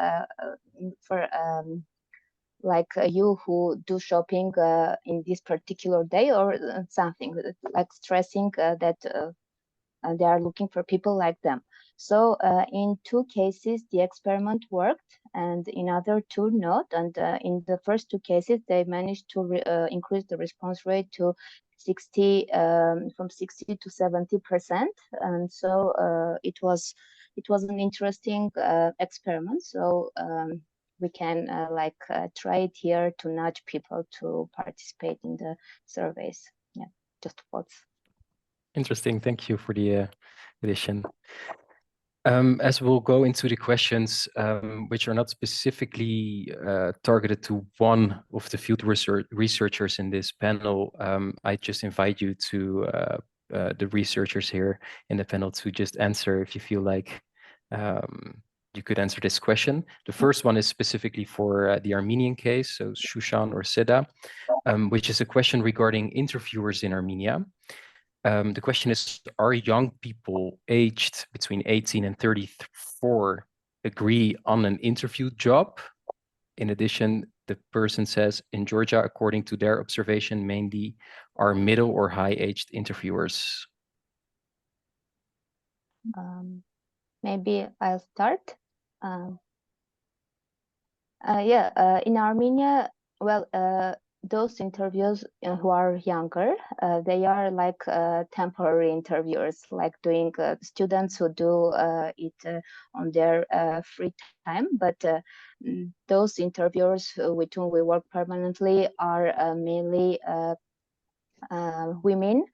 Speaker 6: like you who do shopping in this particular day, or something like stressing that they are looking for people like them. So in 2 cases, the experiment worked, and in other 2 not. And in the first 2 cases, they managed to increase the response rate to 60 from 60 to 70%. And so it was an interesting experiment. So we can try it here to nudge people to participate in the surveys. Yeah, just thoughts.
Speaker 3: Interesting. Thank you for the addition. As we'll go into the questions, which are not specifically targeted to one of the field researchers in this panel, I just invite you to the researchers here in the panel to just answer if you feel like you could answer this question. The first one is specifically for the Armenian case, so Shushan or Seda, which is a question regarding interviewers in Armenia. The question is, are young people aged between 18 and 34 agree on an interview job? In addition, the person says, in Georgia, according to their observation, mainly are middle or high-aged interviewers.
Speaker 6: Maybe I'll start. In Armenia, well, those interviewers who are younger, they are like temporary interviewers, like doing students who do it on their free time. But those interviewers with whom we work permanently are mainly women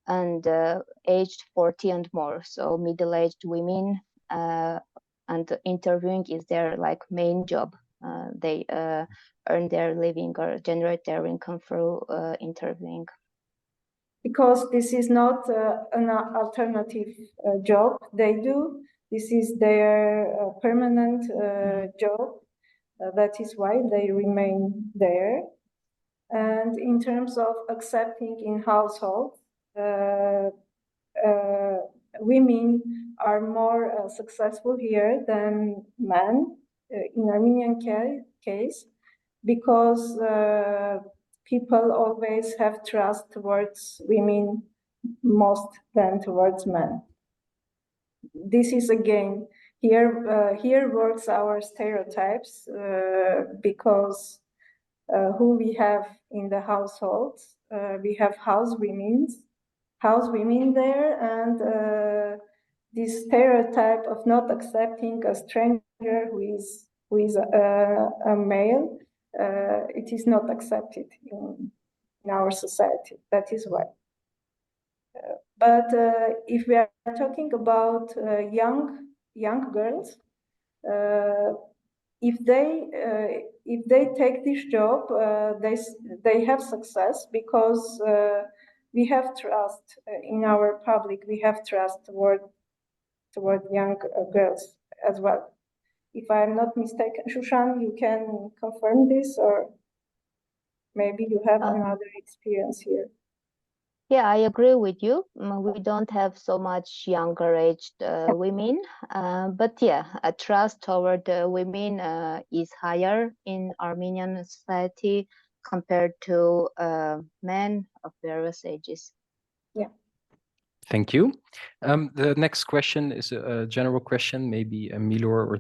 Speaker 6: and aged 40 and more, so middle-aged women, and interviewing is their main job. They earn their living or generate their income through interviewing.
Speaker 4: Because this is not an alternative job they do. This is their permanent job. That is why they remain there. And in terms of accepting in households, women are more successful here than men in Armenian case, because people always have trust towards women most than towards men. This is again, here works our stereotypes, because who we have in the households, we have house women there, and this stereotype of not accepting a stranger who is a male, it is not accepted in our society. That is why. But if we are talking about young girls, if they take this job, they have success, because we have trust in our public. We have trust toward young girls as well. If I'm not mistaken, Shushan, you can confirm this, or maybe you have another experience here.
Speaker 6: Yeah, I agree with you. We don't have so much younger aged women, but yeah, a trust toward women is higher in Armenian society compared to men of various ages.
Speaker 4: Yeah.
Speaker 3: Thank you. The next question is a general question. Maybe Milor or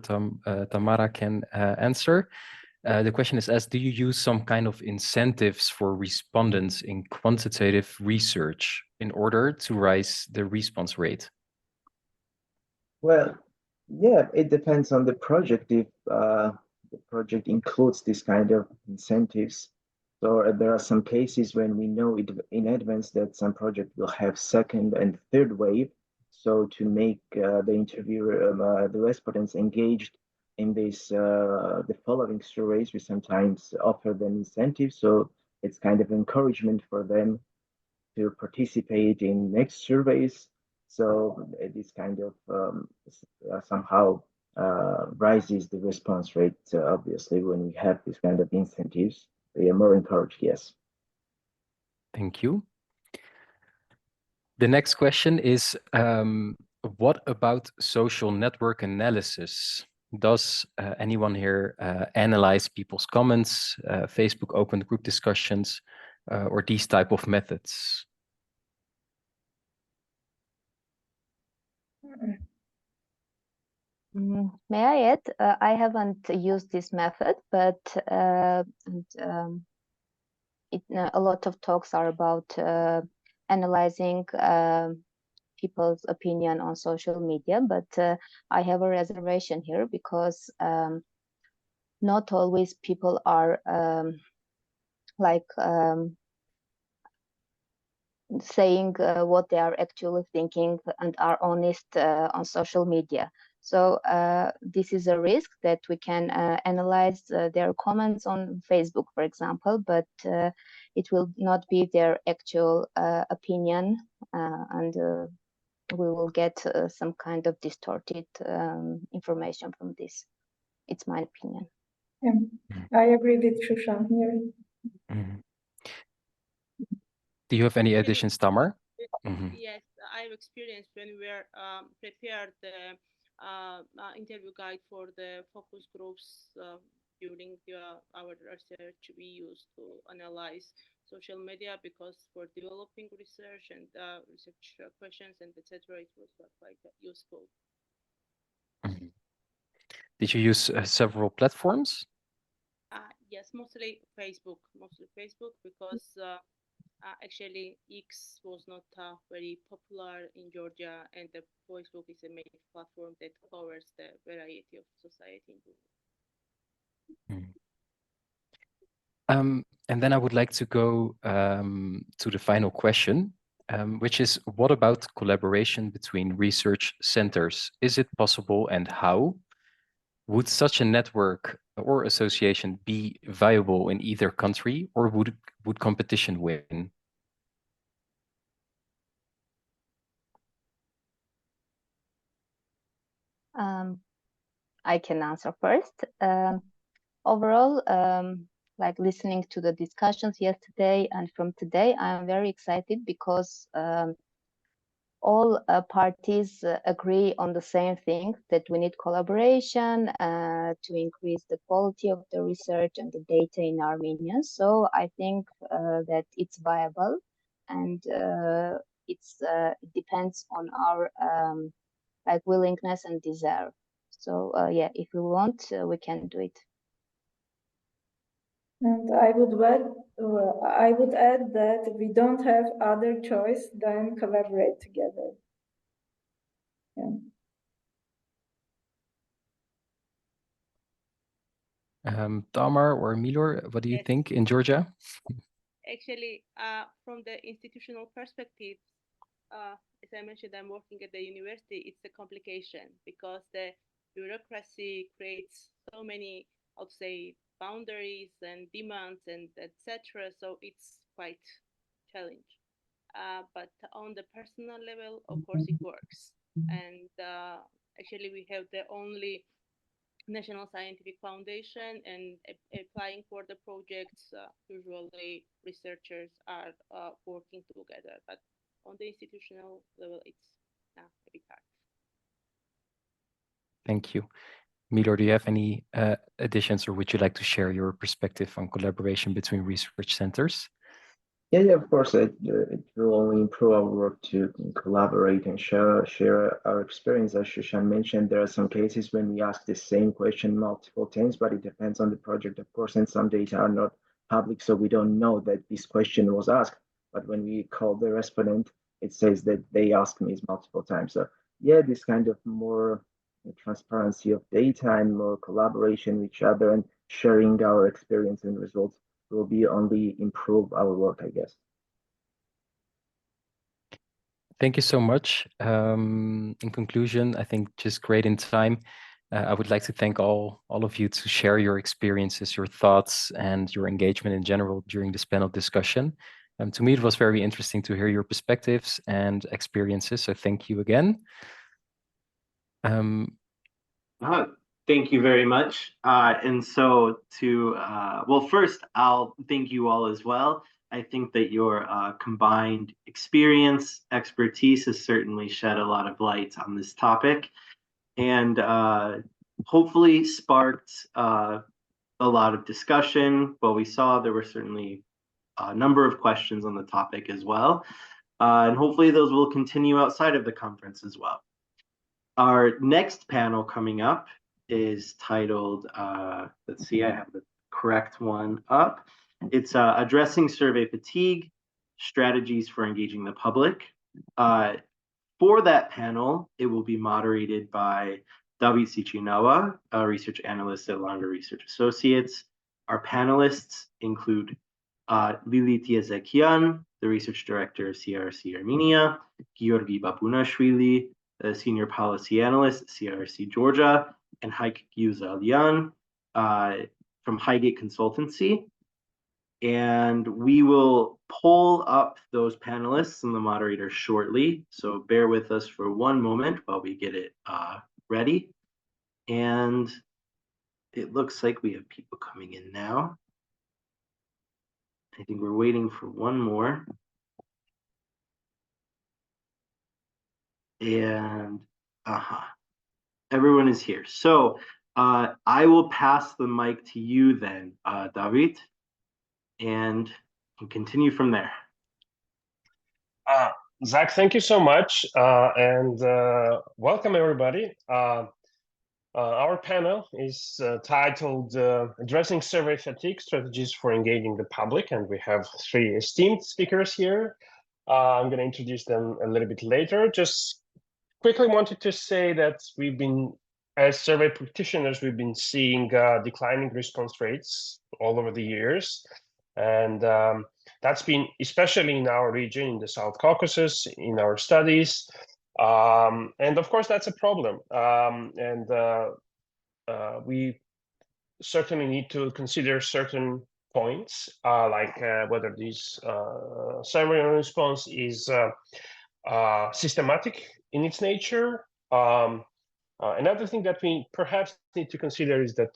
Speaker 3: Tamara can answer. The question is asked, do you use some kind of incentives for respondents in quantitative research in order to rise the response rate?
Speaker 7: Well, yeah, it depends on the project. If the project includes this kind of incentives, so there are some cases when we know in advance that some project will have second and third wave. So to make the interviewer, the respondents engaged in this, the following surveys, we sometimes offer them incentives. So it's kind of encouragement for them to participate in next surveys. So this kind of somehow rises the response rate, obviously, when we have this kind of incentives. They are more encouraged, yes.
Speaker 3: Thank you. The next question is, what about social network analysis? Does anyone here analyze people's comments, Facebook open group discussions, or these type of methods?
Speaker 6: May I add? I haven't used this method, but a lot of talks are about analyzing people's opinion on social media, but I have a reservation here, because not always people are saying what they are actually thinking and are honest on social media. So this is a risk that we can analyze their comments on Facebook, for example, but it will not be their actual opinion, and we will get some kind of distorted information from this. It's my opinion.
Speaker 4: Yeah, I agree with Shushan here.
Speaker 3: Mm-hmm. Do you have any additions, Tamar?
Speaker 5: Yes, I've experienced when we were prepared the interview guide for the focus groups during our research. We used to analyze social media, because for developing research and research questions and etc., it was quite useful.
Speaker 3: Did you use several platforms?
Speaker 5: Yes, mostly Facebook, because actually X was not very popular in Georgia, and the Facebook is a main platform that covers the variety of society.
Speaker 3: And then I would like to go to the final question, which is, what about collaboration between research centers? Is it possible, and how? Would such a network or association be viable in either country, or would competition win?
Speaker 6: I can answer first. overall, like listening to the discussions yesterday and from today, I'm very excited because all parties agree on the same thing, that we need collaboration to increase the quality of the research and the data in Armenia. So I think that it's viable, and it depends on our like willingness and desire. So yeah, if we want, we can do it.
Speaker 4: And I would add that we don't have other choice than collaborate together. Yeah.
Speaker 3: Tamar or Milor, what do you think in Georgia?
Speaker 5: Actually, from the institutional perspective, as I mentioned, I'm working at the university. It's a complication because the bureaucracy creates so many, I would say, boundaries and demands and etc. So it's quite challenging. But on the personal level, of course, it works. And actually, we have the only National Scientific Foundation, and applying for the projects, usually researchers are working together. But on the institutional level, it's a bit hard.
Speaker 3: Thank you. Milor, do you have any additions, or would you like to share your perspective on collaboration between research centers?
Speaker 7: Yeah, of course, it will only improve our work to collaborate and share our experience. As Shushan mentioned, there are some cases when we ask the same question multiple times, but it depends on the project, of course, and some data are not public, so we don't know that this question was asked. But when we call the respondent, it says that they asked me multiple times. So yeah, this kind of more transparency of data and more collaboration with each other and sharing our experience and results will be only improve our work, I guess.
Speaker 3: Thank you so much. In conclusion, I think just great in time. I would like to thank all of you to share your experiences, your thoughts, and your engagement in general during this panel discussion. To me, it was very interesting to hear your perspectives and experiences. So thank you again.
Speaker 8: Thank you very much. And so well, first, I'll thank you all as well. I think that your combined experience, expertise has certainly shed a lot of light on this topic, and hopefully sparked a lot of discussion. Well, we saw there were certainly a number of questions on the topic as well. And hopefully those will continue outside of the conference as well. Our next panel coming up is titled, let's see, I have the correct one up. It's Addressing Survey Fatigue, Strategies for Engaging the Public. For that panel, it will be moderated by David Sicinawa, a research analyst at Langer Research Associates. Our panelists include Lili Tiezekian, the research director of CRRC-Armenia, Georgi Babunashvili, the senior policy analyst at CRRC-Georgia, and Heike Gyuzalian from Highgate Consultancy. And we will poll up those panelists and the moderator shortly. So bear with us for one moment while we get it ready. And it looks like we have people coming in now. I think we're waiting for one more. And everyone is here. So I will pass the mic to you then, David, and continue from there.
Speaker 9: Zach, thank you so much, and welcome everybody. Our panel is titled Addressing Survey Fatigue, Strategies for Engaging the Public, and we have three esteemed speakers here. I'm going to introduce them a little bit later. Just quickly wanted to say that we've been, as survey practitioners, we've been seeing declining response rates all over the years. And that's been especially in our region, in the South Caucasus, in our studies. And of course, that's a problem. We certainly need to consider certain points, like whether this survey response is systematic in its nature, Another thing that we perhaps need to consider is that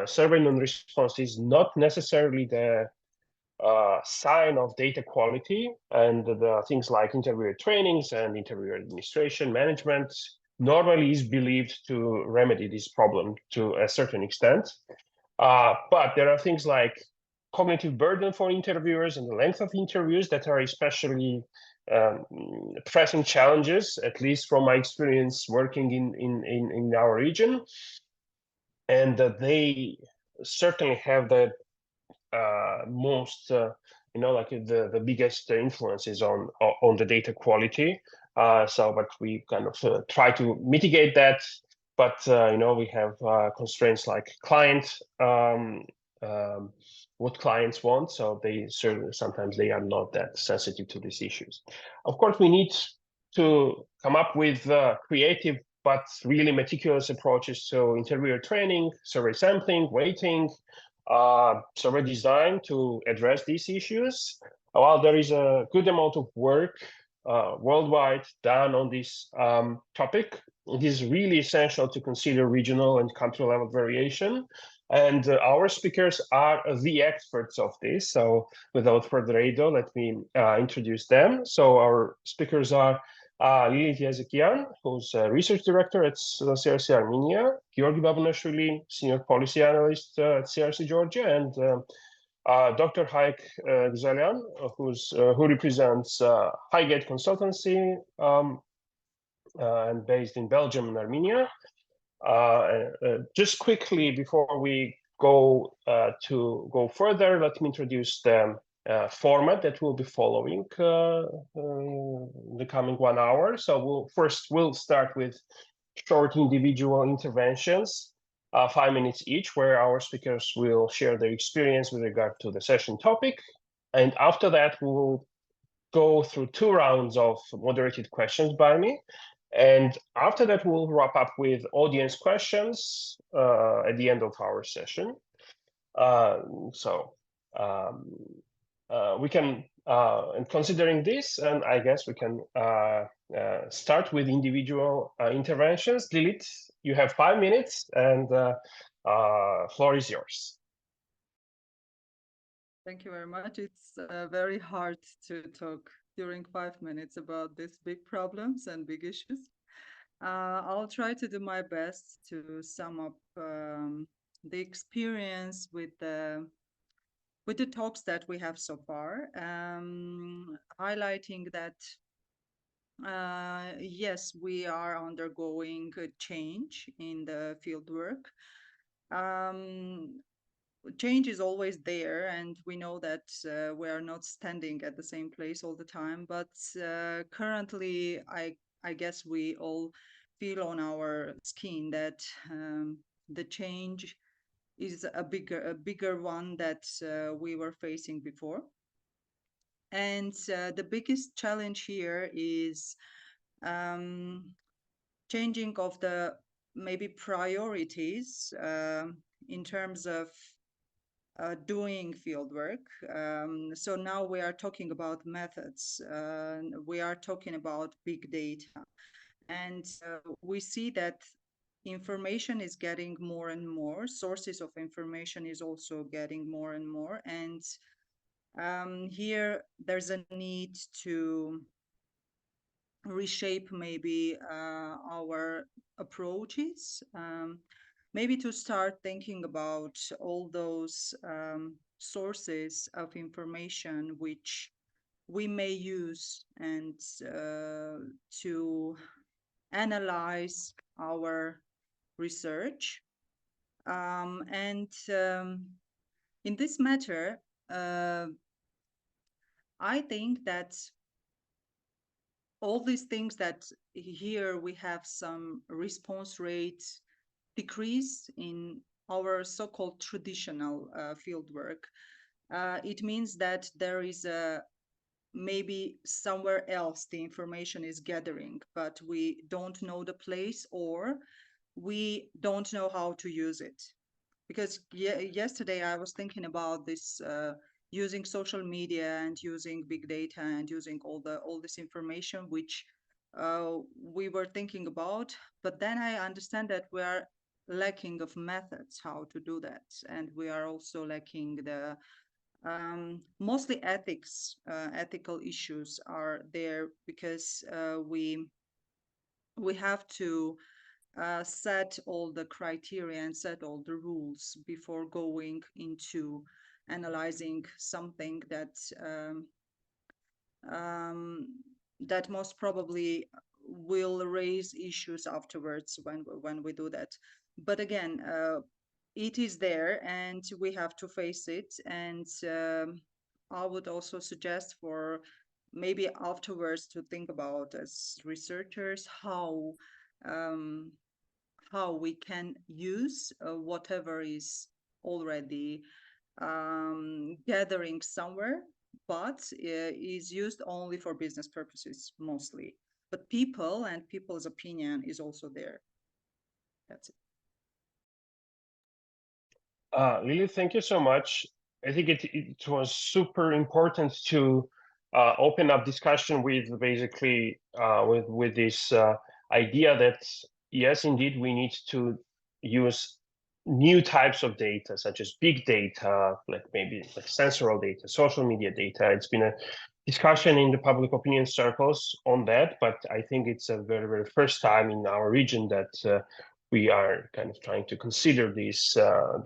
Speaker 9: survey non-response is not necessarily the sign of data quality, and the things like interviewer trainings and interviewer administration management normally is believed to remedy this problem to a certain extent. But there are things like cognitive burden for interviewers and the length of interviews that are especially pressing challenges, at least from my experience working in our region. And they certainly have the most, like the biggest influences on the data quality. But we kind of try to mitigate that. But we have constraints like what clients want, so they sometimes they are not that sensitive to these issues. Of course, we need to come up with creative but really meticulous approaches to interviewer training, survey sampling, weighting, survey design to address these issues. While there is a good amount of work worldwide done on this topic, it is really essential to consider regional and country level variation. And our speakers are the experts of this. So without further ado, let me introduce them. So our speakers are Lilith Yazekian, who's a research director at CRRC-Armenia, Georgi Babunashvili, senior policy analyst at CRRC-Georgia, and Dr. Hayek Gzalian, who represents Highgate Consultancy and based in Belgium and Armenia. Just quickly before we go further, let me introduce the format that we'll be following the coming 1 hour. So we'll start with short individual interventions, 5 minutes each, where our speakers will share their experience with regard to the session topic. And after that, we will go through 2 rounds of moderated questions by me. And after that, we'll wrap up with audience questions at the end of our session. We can, and considering this, and I guess we can start with individual interventions. Lilith, you have 5 minutes, and floor is yours.
Speaker 10: Thank you very much. It's very hard to talk during 5 minutes about these big problems and big issues. I'll try to do my best to sum up the experience with the talks that we have so far, highlighting that yes, we are undergoing a change in the fieldwork. Change is always there, and we know that we are not standing at the same place all the time. But currently, I guess we all feel on our skin that the change is a bigger one that we were facing before. And the biggest challenge here is changing of the maybe priorities in terms of doing fieldwork. So now we are talking about methods. We are talking about big data. And we see that information is getting more and more. Sources of information is also getting more and more. And here there's a need to reshape maybe our approaches. Maybe to start thinking about all those sources of information which we may use and to analyze our research. In this matter, I think that all these things that here we have some response rate decrease in our so-called traditional fieldwork. It means that there is maybe somewhere else the information is gathering, but we don't know the place, or we don't know how to use it. Because yesterday I was thinking about this using social media and using big data and using all this information which we were thinking about, but then I understand that we are lacking of methods how to do that, and we are also lacking the mostly ethical issues are there, because we have to set all the criteria and set all the rules before going into analyzing something that that most probably will raise issues afterwards when we do that. But again, it is there and we have to face it. And I would also suggest for maybe afterwards to think about, as researchers, how we can use whatever is already gathering somewhere, but is used only for business purposes mostly. But people and people's opinion is also there. That's it.
Speaker 9: Lily, thank you so much. I think it was super important to open up discussion with basically with this idea that yes, indeed, we need to use new types of data, such as big data, like maybe like sensorial data, social media data. It's been a discussion in the public opinion circles on that, but I think it's a very, very first time in our region that we are kind of trying to consider this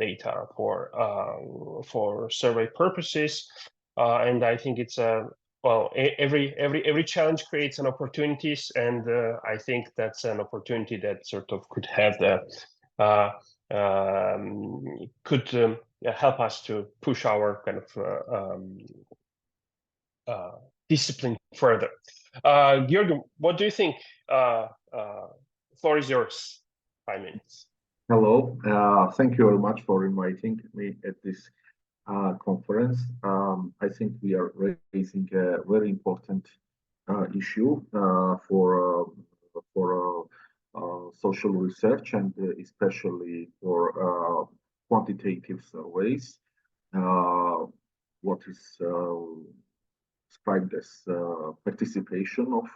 Speaker 9: data for survey purposes, and I think it's well, every challenge creates an opportunities, and I think that's an opportunity that sort of could have the help us to push our kind of discipline further. Georgi, what do you think? Floor is yours. 5 minutes.
Speaker 11: Hello, thank you very much for inviting me at this conference. I think we are raising a very important issue for social research, and especially for quantitative surveys. What is described as participation of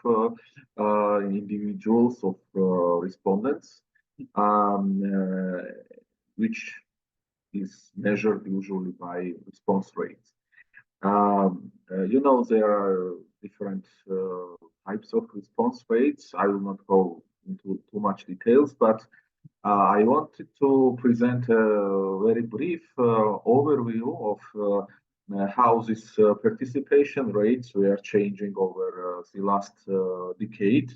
Speaker 11: individuals, of respondents, which is measured usually by response rates. You know, there are different types of response rates. I will not go into too much details, but I wanted to present a very brief overview of how these participation rates were changing over the last decade,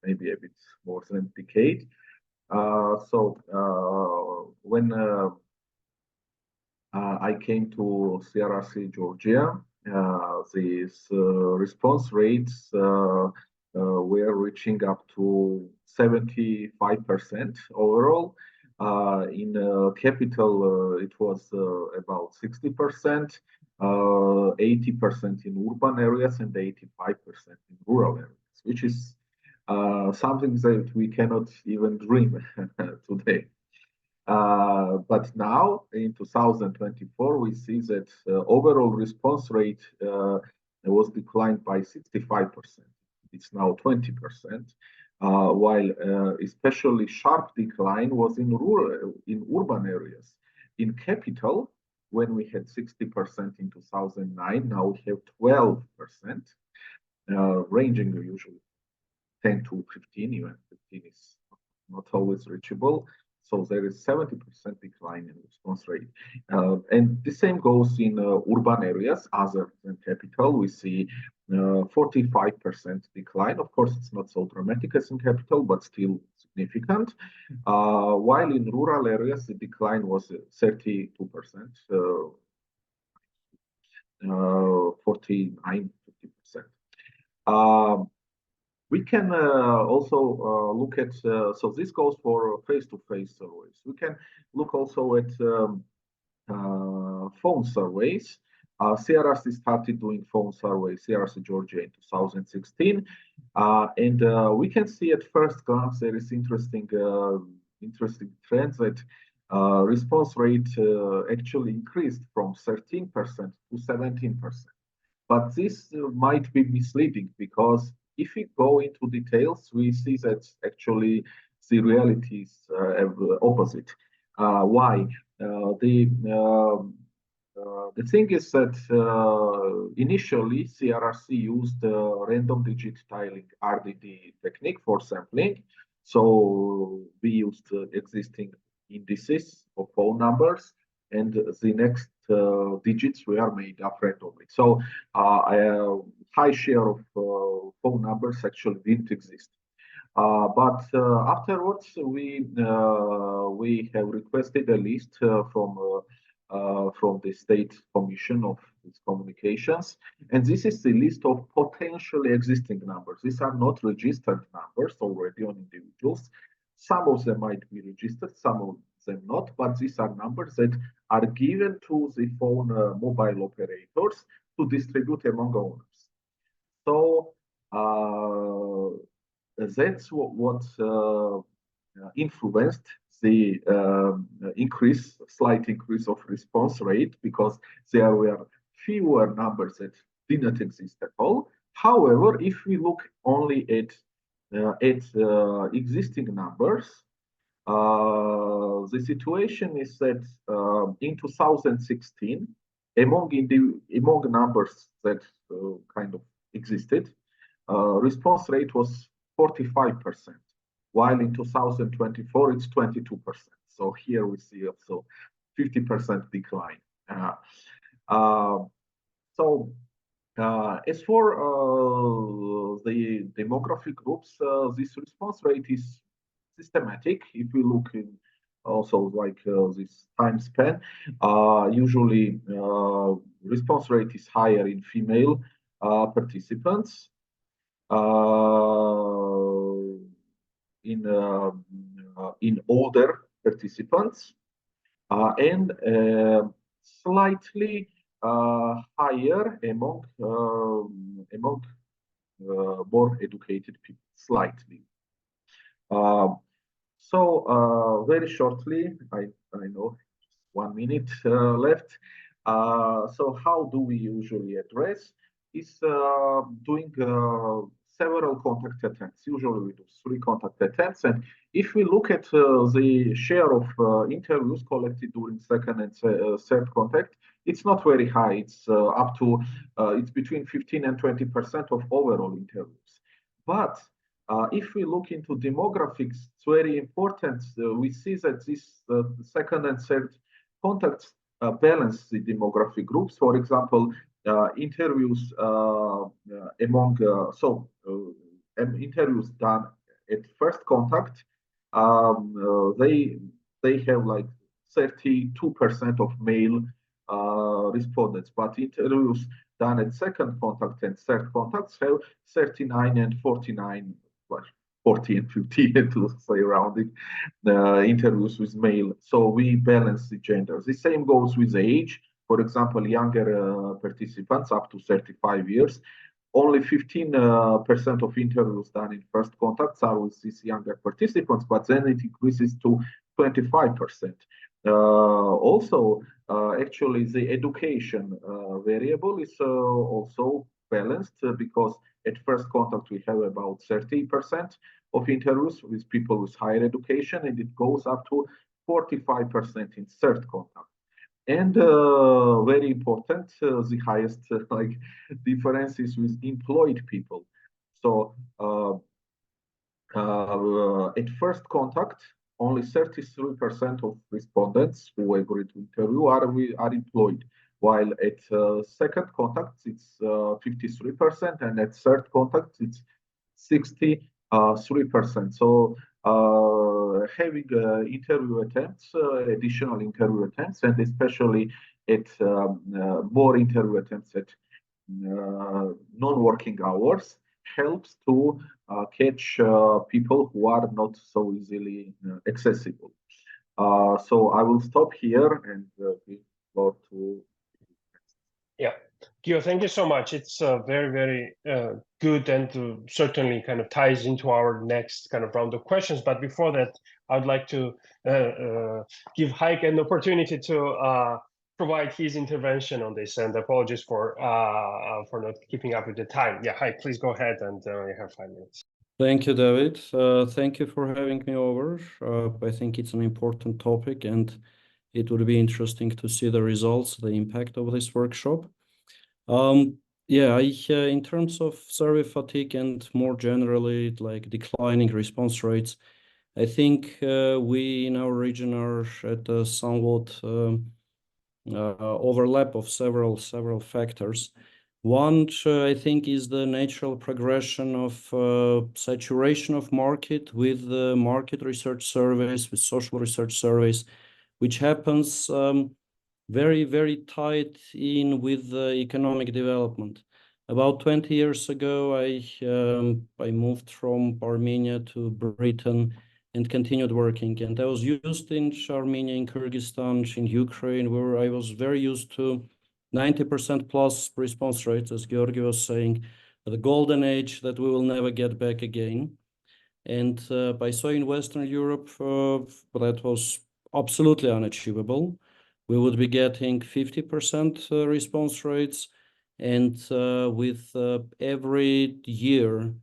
Speaker 11: maybe a bit more than a decade. When I came to CRRC-Georgia, these response rates were reaching up to 75% overall. In capital, it was about 60%, 80% in urban areas, and 85% in rural areas, which is something that we cannot even dream today. But now in 2024, we see that overall response rate was declined by 65%. It's now 20%, while especially sharp decline was in urban areas. In capital, when we had 60% in 2009, now we have 12%, ranging usually 10 to 15, even 15 is not always reachable. So there is 70% decline in response rate. And the same goes in urban areas, other than capital. We see 45% decline. Of course, it's not so dramatic as in capital, but still significant. While in rural areas, the decline was 32%, 49, 50%. We can also look at, so this goes for face-to-face surveys. We can look also at phone surveys. CRRC started doing phone surveys, CRRC-Georgia in 2016. And we can see at first glance, there is interesting trends that response rate actually increased from 13% to 17%. But this might be misleading because if we go into details, we see that actually the reality is opposite. Why? The thing is that initially CRRC used the random digit tiling RDD technique for sampling. So we used existing indices of phone numbers, and the next digits were made up randomly. So a high share of phone numbers actually didn't exist. But afterwards, we have requested a list from the State Commission of Communications, and this is the list of potentially existing numbers. These are not registered numbers already on individuals. Some of them might be registered, some of them not, but these are numbers that are given to the phone mobile operators to distribute among owners. So that's what influenced the slight increase of response rate, because there were fewer numbers that did not exist at all. However, if we look only at existing numbers, the situation is that in 2016, among numbers that kind of existed, response rate was 45%, while in 2024 it's 22%. So here we see also 50% decline. As for the demographic groups, this response rate is systematic. If we look in also like this time span, usually response rate is higher in female participants. In older participants, and slightly higher among more educated people, slightly. So very shortly, I know 1 minute left. So how do we usually address? Is doing several contact attempts. Usually we do 3 contact attempts, and if we look at the share of interviews collected during second and third contact, it's not very high. It's up to it's between 15 and 20% of overall interviews. But if we look into demographics, it's very important. We see that this second and third contacts balance the demographic groups. For example, interviews interviews done at first contact, they have like 32% of male respondents, but interviews done at second contact and third contacts have 39 and 49, 40 and 50 to say rounding, interviews with male. So we balance the genders. The same goes with age. For example, younger participants up to 35 years, only 15% of interviews done in first contacts are with these younger participants, but then it increases to 25%. Also, actually, the education variable is also balanced because at first contact we have about 30% of interviews with people with higher education, and it goes up to 45% in third contact. And very important, the highest difference is with employed people. So at first contact, only 33% of respondents who agreed to interview are employed, while at second contact it's 53%, and at third contact it's 63%. So having interview attempts, additional interview attempts, and especially at more interview attempts at non-working hours helps to catch people who are not so easily accessible. So I will stop here and give floor to.
Speaker 9: Yeah, Gio, thank you so much. It's very, very good, and certainly kind of ties into our next kind of round of questions. But before that, I'd like to give Heike an opportunity to provide his intervention on this. And apologies for not keeping up with the time. Yeah, hi, please go ahead, and you have 5 minutes.
Speaker 12: Thank you, David. Thank you for having me over. I think it's an important topic, and it would be interesting to see the results, the impact of this workshop. Yeah, in terms of survey fatigue and more generally, like declining response rates, I think we in our region are at a somewhat overlap of several factors. One, I think, is the natural progression of saturation of market with market research surveys, with social research surveys, which happens very, very tied in with the economic development. About 20 years ago, I moved from Armenia to Britain and continued working. And I was used in Armenia, in Kyrgyzstan, in Ukraine, where I was very used to 90% plus response rates, as Georgi was saying, the golden age that we will never get back again. And I saw in Western Europe that was absolutely unachievable. We would be getting 50% response rates, and with every year,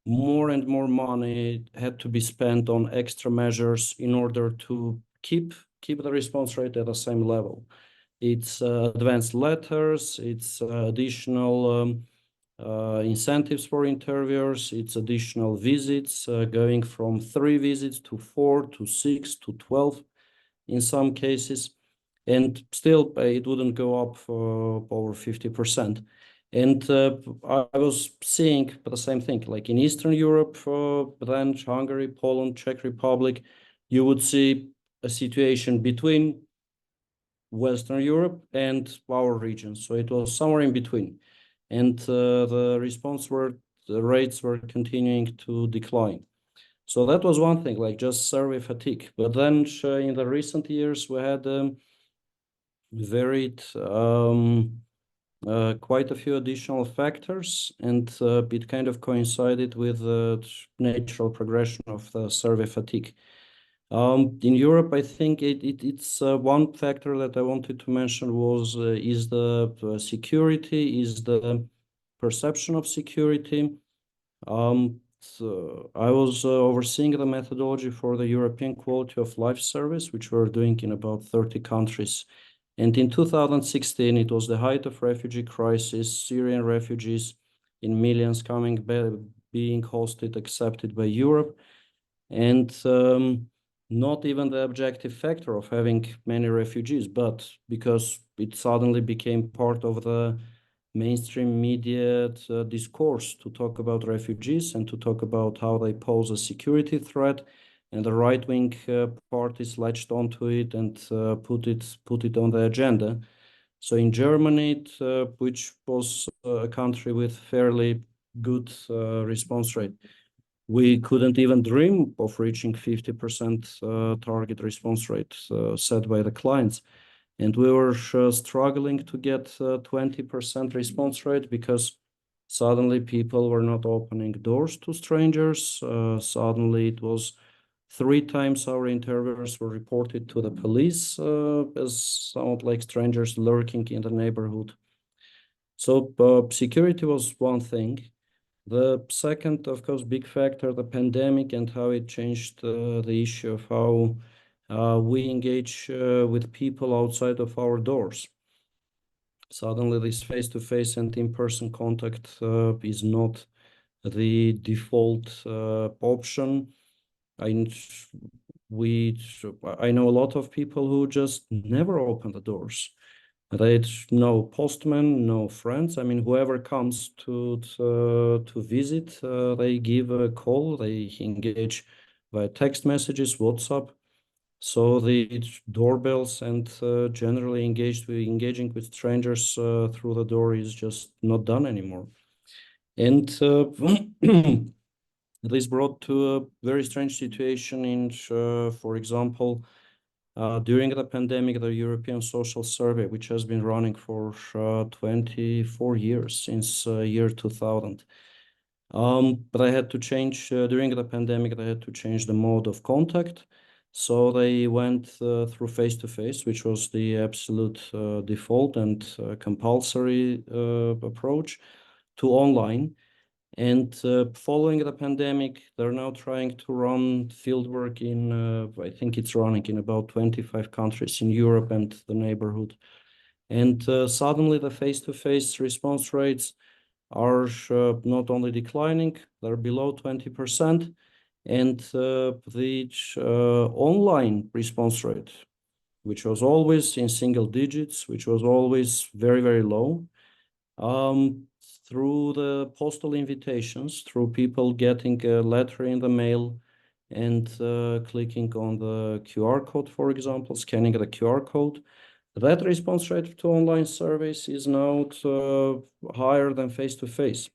Speaker 12: more and more money had to be spent on extra measures in order to keep the response rate at the same level. It's advanced letters, it's additional incentives for interviewers, it's additional visits, going from 3 visits to 4 to 6 to 12 in some cases, and still it wouldn't go up over 50%. And I was seeing the same thing, like in Eastern Europe, then Hungary, Poland, Czech Republic, you would see a situation between Western Europe and our region. So it was somewhere in between. And the rates were continuing to decline. So that was one thing, like just survey fatigue. But then in the recent years, we had varied quite a few additional factors, and it kind of coincided with the natural progression of the survey fatigue. In Europe, I think it's one factor that I wanted to mention is the security, is the perception of security. So I was overseeing the methodology for the European Quality of Life Service, which we're doing in about 30 countries. And in 2016, it was the height of refugee crisis, Syrian refugees in millions coming back, being hosted, accepted by Europe. And not even the objective factor of having many refugees, but because it suddenly became part of the mainstream media discourse to talk about refugees and to talk about how they pose a security threat, and the right-wing parties latched onto it and put it on the agenda. So in Germany, which was a country with fairly good response rate, we couldn't even dream of reaching 50% target response rate set by the clients. And we were struggling to get 20% response rate because suddenly people were not opening doors to strangers. Suddenly it was 3 times our interviewers were reported to the police as somewhat like strangers lurking in the neighborhood. So security was one thing. The second, of course, big factor, the pandemic and how it changed the issue of how we engage with people outside of our doors. Suddenly this face-to-face and in-person contact is not the default option. I know a lot of people who just never open the doors. They no postman, no friends. I mean, whoever comes to visit, they give a call, they engage via text messages, WhatsApp. So the doorbells and generally engaging with strangers through the door is just not done anymore. And this brought to a very strange situation in, for example, during the pandemic, the European Social Survey, which has been running for 24 years, since year 2000. But I had to change, during the pandemic, I had to change the mode of contact. So they went through face-to-face, which was the absolute default and compulsory approach, to online. And following the pandemic, they're now trying to run fieldwork in, I think it's running in about 25 countries in Europe and the neighborhood. And suddenly the face-to-face response rates are not only declining, they're below 20%. And the online response rate, which was always in single digits, which was always very, very low, through the postal invitations, through people getting a letter in the mail and clicking on the QR code, for example, scanning the QR code, that response rate to online surveys is now higher than face-to-face.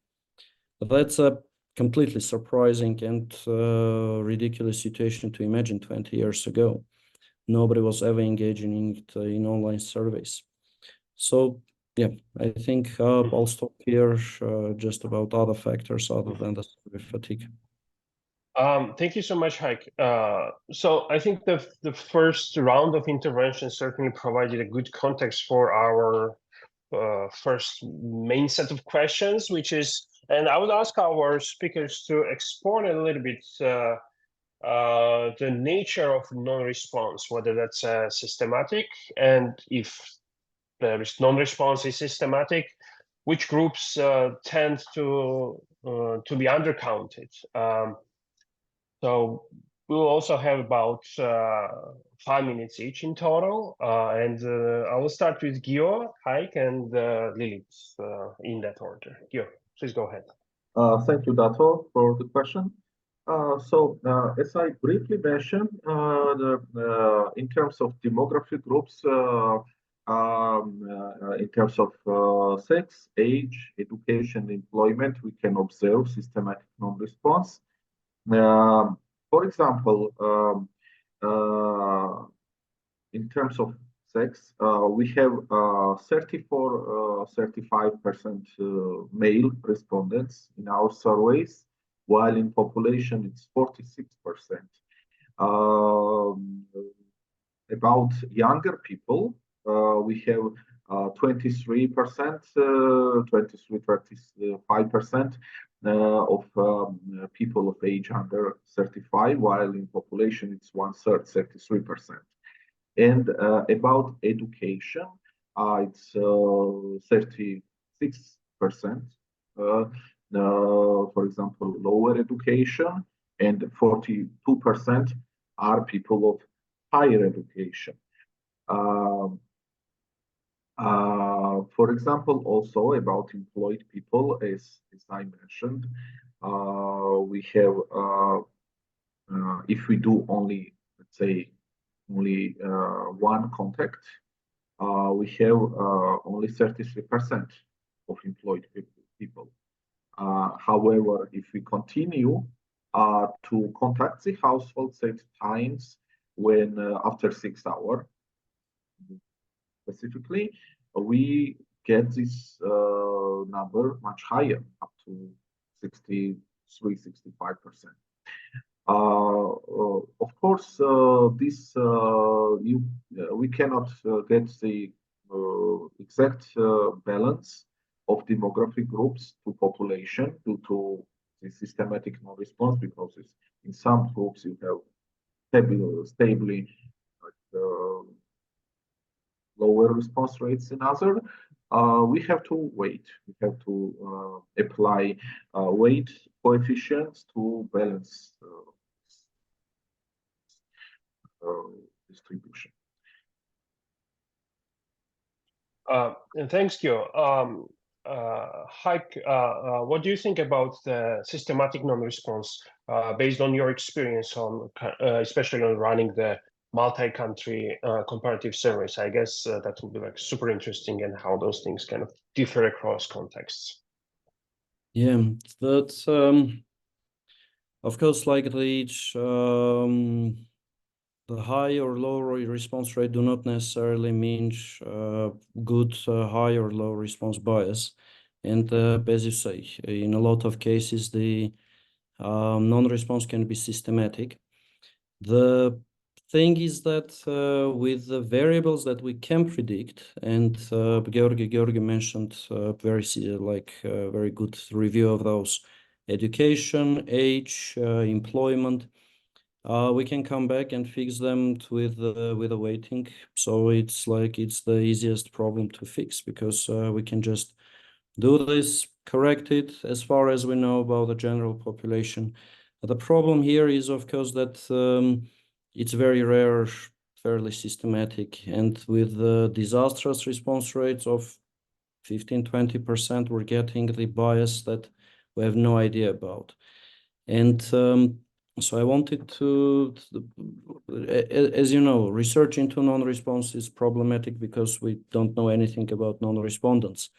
Speaker 12: That's a completely surprising and ridiculous situation to imagine 20 years ago. Nobody was ever engaging in online surveys. So yeah, I think I'll stop here just about other factors other than the survey fatigue.
Speaker 9: Thank you so much, Heike. So I think the first round of intervention certainly provided a good context for our first main set of questions, which is, and I would ask our speakers to explore a little bit the nature of non-response, whether that's systematic, and if there is non-response is systematic, which groups tend to be undercounted. So we'll also have about 5 minutes each in total, and I will start with Gio, Heike, and Lilith in that order. Gio, please go ahead.
Speaker 11: Thank you, Dato, for the question. As I briefly mentioned, in terms of demographic groups, in terms of sex, age, education, employment, we can observe systematic non-response. For example, in terms of sex, we have 35% male respondents in our surveys, while in population it's 46%. About younger people, we have 23%, 35% of people of age under 35, while in population it's 1/3, 33%. And about education, it's 36%. For example, lower education, and 42% are people of higher education. For example, also about employed people, as I mentioned, we have, if we do only, let's say, only one contact, we have only 33% of employed people. However, if we continue to contact the households at times when after 6 hours, specifically, we get this number much higher, up to 63-65%. Of course, this we cannot get the exact balance of demographic groups to population due to the systematic non-response, because in some groups you have stably lower response rates in other. We have to wait. We have to apply weight coefficients to balance distribution.
Speaker 9: And thanks, Gio. Heike, what do you think about the systematic non-response based on your experience on, especially on running the multi-country comparative surveys? I guess that would be like super interesting, and how those things kind of differ across contexts.
Speaker 12: Yeah, that's of course, like the high or low response rate do not necessarily mean good high or low response bias. And as you say, in a lot of cases, the non-response can be systematic. The thing is that with the variables that we can predict, and Georgi mentioned very good review of those: education, age, employment. We can come back and fix them with a weighting. So it's the easiest problem to fix, because we can just do this, correct it as far as we know about the general population. The problem here is, of course, that it's very rare, fairly systematic, and with the disastrous response rates of 15-20%, we're getting the bias that we have no idea about. And so I wanted to, as you know, research into non-response is problematic because we don't know anything about non-respondents.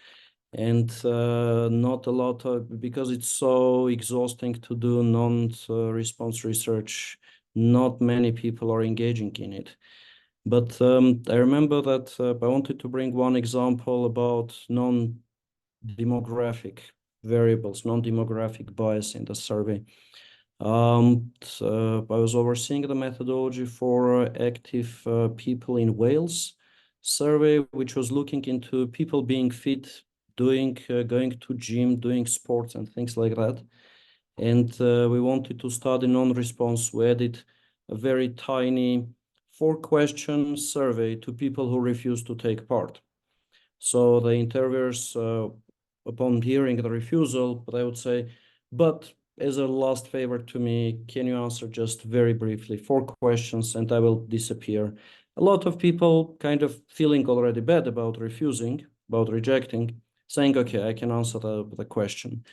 Speaker 12: And not a lot of, because it's so exhausting to do non-response research, not many people are engaging in it. But I remember that I wanted to bring one example about non-demographic variables, non-demographic bias in the survey. I was overseeing the methodology for active people in Wales survey, which was looking into people being fit, going to gym, doing sports and things like that. And we wanted to study non-response. We added a very tiny 4-question survey to people who refused to take part. So the interviewers, upon hearing the refusal, but I would say, but as a last favor to me, can you answer just very briefly 4 questions and I will disappear? A lot of people kind of feeling already bad about refusing, about rejecting, saying, okay, I can answer the question.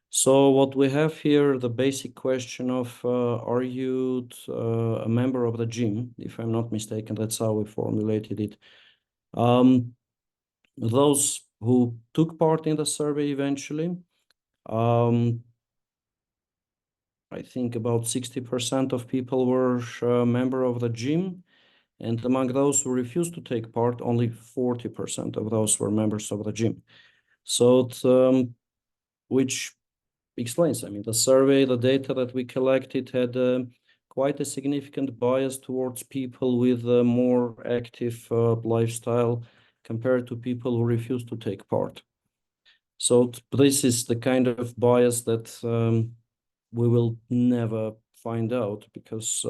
Speaker 12: So what we have here, the basic question of, are you a member of the gym? If I'm not mistaken, that's how we formulated it. Those who took part in the survey eventually, I think about 60% of people were a member of the gym. And among those who refused to take part, only 40% of those were members of the gym. So, which explains, I mean, the survey, the data that we collected had quite a significant bias towards people with a more active lifestyle compared to people who refused to take part. So this is the kind of bias that we will never find out, because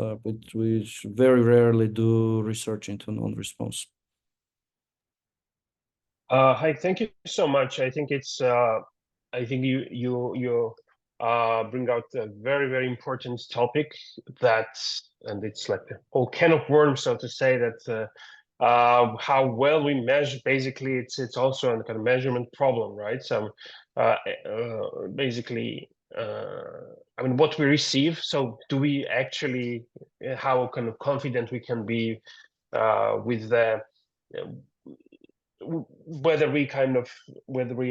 Speaker 12: we very rarely do research into non-response.
Speaker 9: Hi, thank you so much. I think it's I think you bring out a very, very important topic and it's like a whole can of worms, so to say, that how well we measure. Basically, it's also a kind of measurement problem, right? So basically, I mean, what we receive. So do we actually, how kind of confident we can be with the whether we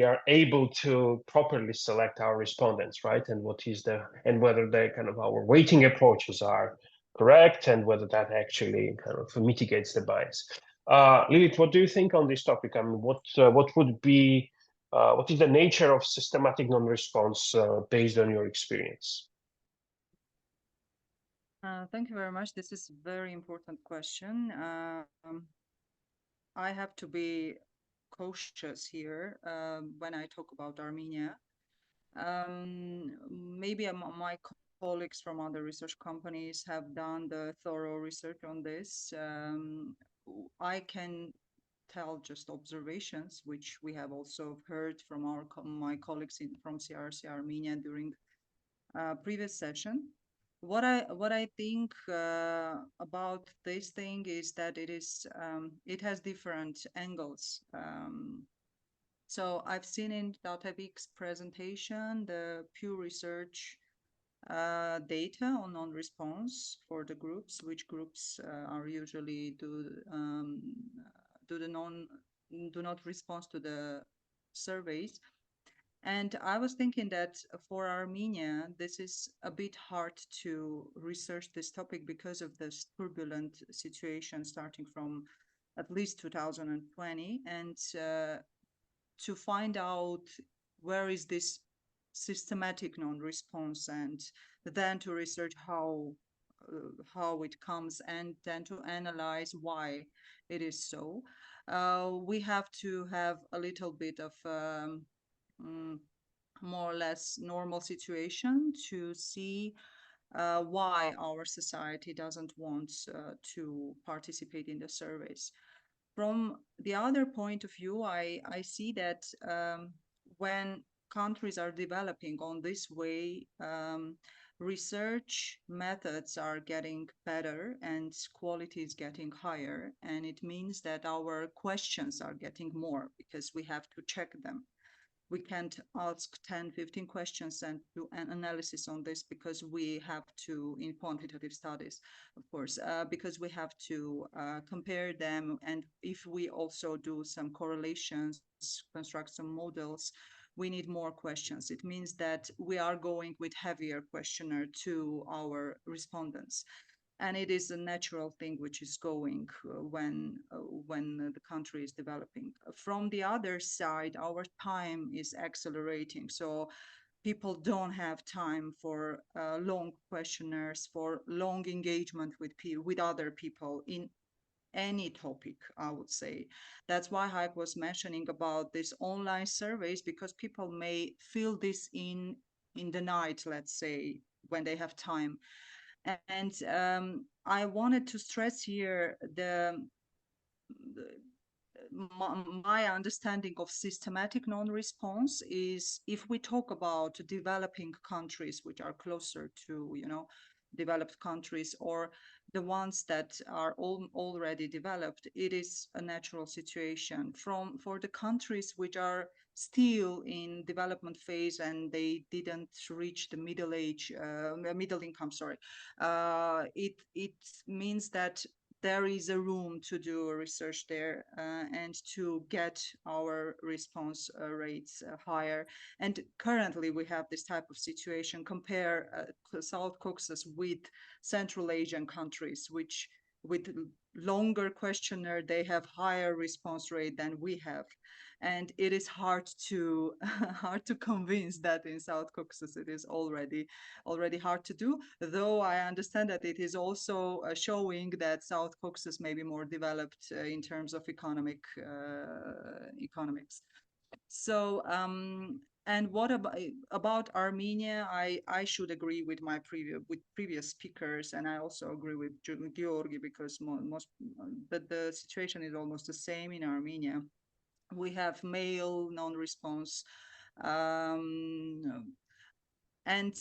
Speaker 9: are able to properly select our respondents, right? And whether our weighting approaches are correct, and whether that actually kind of mitigates the bias. Lilith, what do you think on this topic? I mean, what is the nature of systematic non-response based on your experience?
Speaker 10: Thank you very much. This is a very important question. I have to be cautious here when I talk about Armenia. Maybe my colleagues from other research companies have done the thorough research on this. I can tell just observations, which we have also heard from my colleagues from CRRC-Armenia during previous session. What I think about this thing is that it has different angles. So I've seen in Datavik's presentation the Pew Research data on non-response for the groups, which groups are usually do not respond to the surveys. And I was thinking that for Armenia, this is a bit hard to research this topic because of this turbulent situation starting from at least 2020, and to find out where is this systematic non-response, and then to research how how it comes, and then to analyze why it is so. We have to have a little bit of more or less normal situation to see why our society doesn't want to participate in the surveys. From the other point of view, I see that when countries are developing on this way, research methods are getting better and quality is getting higher. And it means that our questions are getting more because we have to check them. We can't ask 10, 15 questions and do an analysis on this because we have to, in quantitative studies, of course, because we have to compare them. And if we also do some correlations, construct some models, we need more questions. It means that we are going with heavier questionnaire to our respondents. And it is a natural thing which is going when the country is developing. From the other side, our time is accelerating. So people don't have time for long questionnaires, for long engagement with other people in any topic, I would say. That's why Heike was mentioning about these online surveys, because people may fill this in the night, let's say, when they have time. And I wanted to stress here my understanding of systematic non-response is, if we talk about developing countries which are closer to, developed countries, or the ones that are already developed, it is a natural situation. For the countries which are still in development phase and they didn't reach the middle income, it means that there is a room to do research there and to get our response rates higher. And currently we have this type of situation. Compare South Caucasus with Central Asian countries, which with longer questionnaire, they have higher response rate than we have. And it is hard to convince that in South Caucasus it is already hard to do, though I understand that it is also showing that South Caucasus may be more developed in terms of economics. So and what about Armenia? I should agree with my previous speakers, and I also agree with Georgi, because the situation is almost the same in Armenia. We have male non-response. And